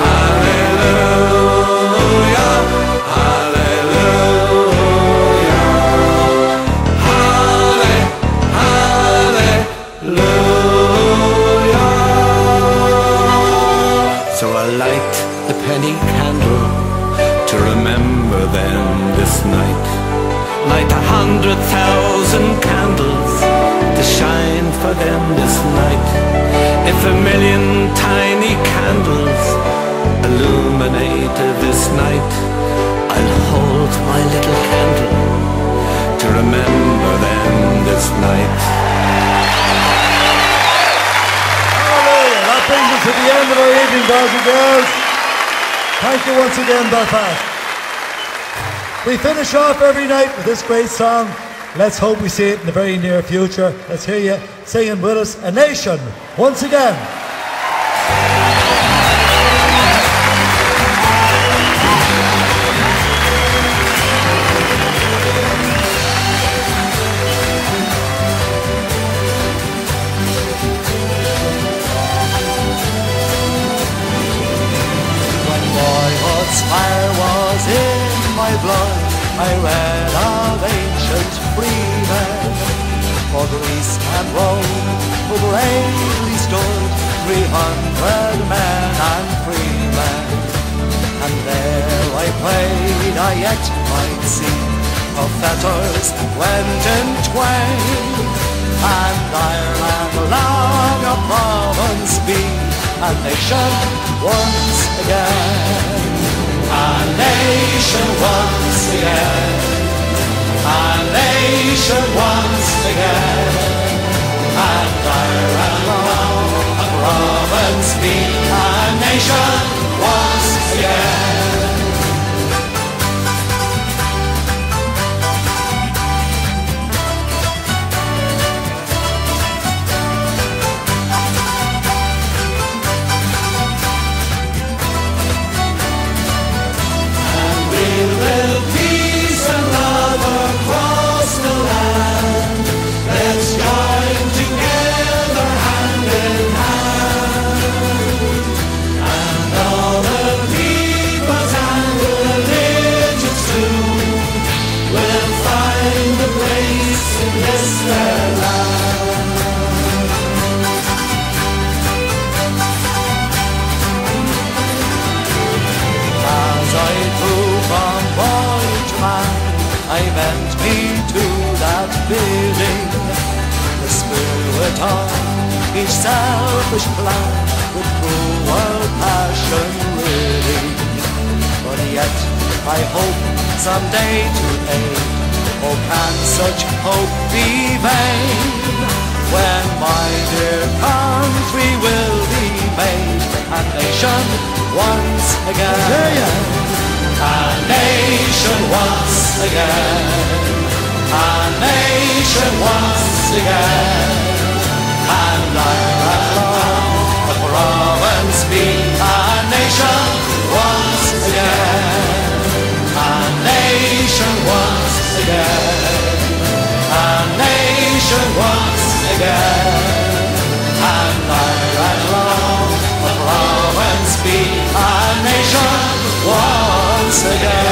hallelujah, hallelujah, halle, hallelujah. So I light the penny candle to remember them this night. Light 100,000 candles to shine for them this night. If 1,000,000 tiny candles illuminate this night, I'll hold my little candle to remember them this night. Hallelujah. That brings us to the end of our evening, boys and girls. Thank you once again, Belfast. We finish off every night with this great song. Let's hope we see it in the very near future. Let's hear you singing with us, A Nation, once again. road, who bravely stood 300 men and freemen. And there I prayed I yet might see how fetters went in twain, and Ireland long a province be, a nation once again. A nation once again. A nation once again. And Ireland long a province be, a nation once again. I bent me to that building, the spirit of each selfish plan with cruel passion reading. But yet I hope someday to aid. Oh, can such hope be vain, when my dear country will be made a nation once again. A nation once again. A nation once again. And Ireland, a province be, a nation once again. A nation once again. A nation once again. And Ireland, a province be, a nation once again.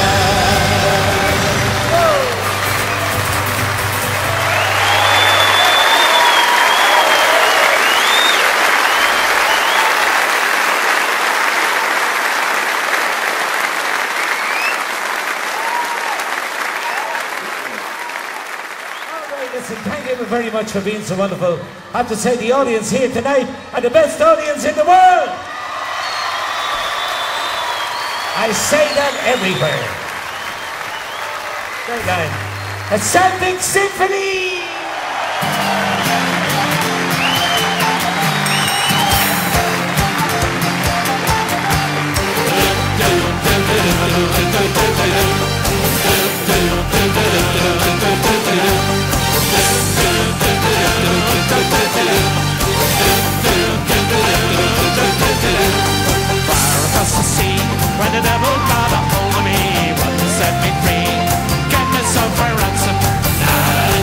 Listen, thank you very much for being so wonderful. I have to say the audience here tonight are the best audience in the world. I say that everywhere. Very nice. A Celtic Symphony! Far across the sea, where the devil got a hold of me, but to set me free, get me some for ransom. Na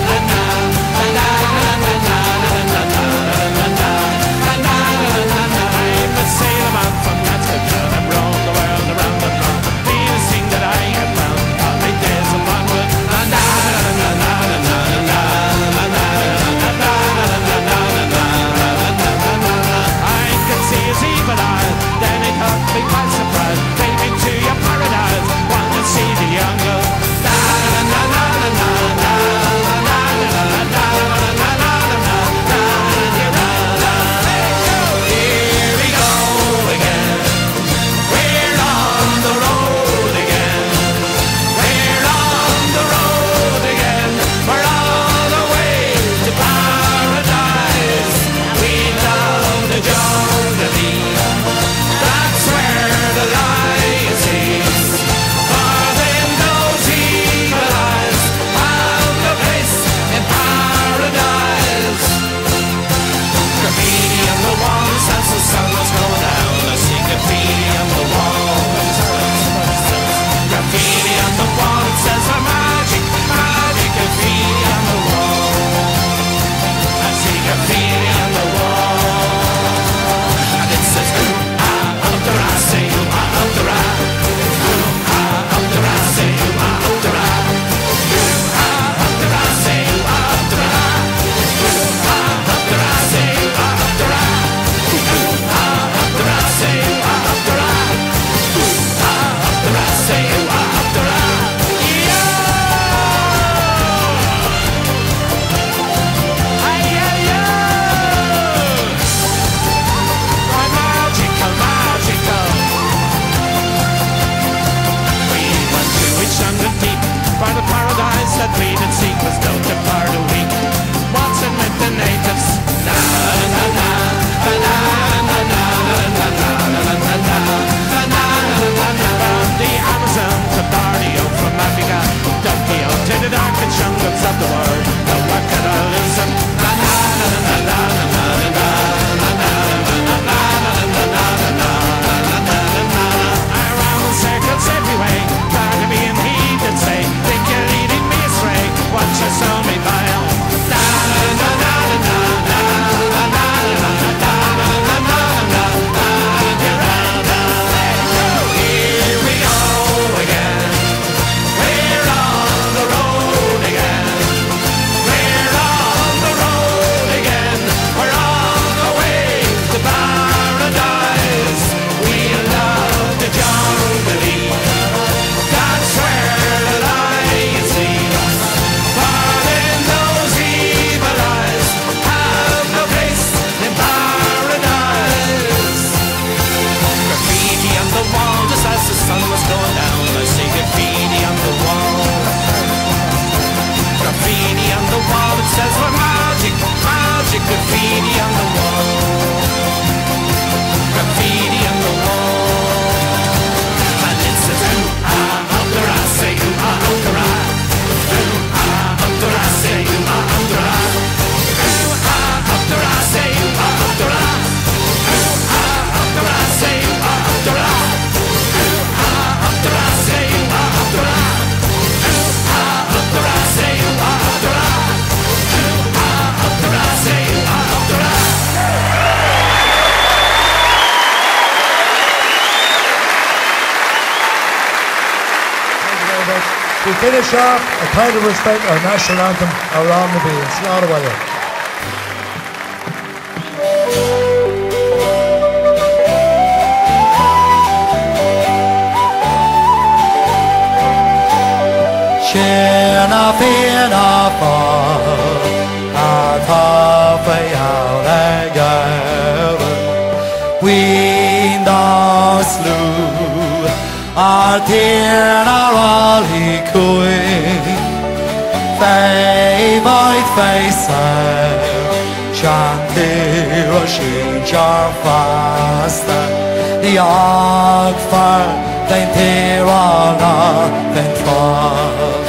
na na. says we're magic, magic, graffiti on the wall. Graffiti on the wall. And it says ooh-ah, up the ras, say ooh-ah, up the ras. Ooh-ah, up the ras, say ooh-ah, up the ras. Ooh-ah, up the ras, say ooh-ah, up the ras. Ooh-ah, up the ras, say ooh-ah, up the ras. Ooh-ah, up the ras, say ooh-ah, up the ras. Ooh-ah, up the ras, say ooh-ah, up the ras. Ooh-ah, up the ras, say ooh-ah, up the ras. We finish off a kind of respect our national anthem around the beans. Slaughter away. Cheana Féile Fhíorúil, tá Féile Fhíorúil, Wín dá slú, tíre rálí cuaig, Phobail Féile, sean tíre sin tear fasta, Níag fearr den tíreannach den fáil,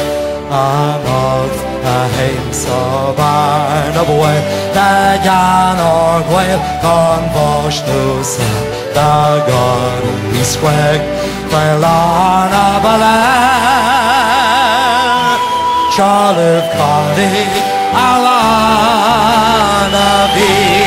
Anach a haim sa barn a bhfuil, Le dean o'r ghael con bhois núsa, Da gan í squeg, Féile arna mBailéad, Cheol libh Cairde, a lán a bhí.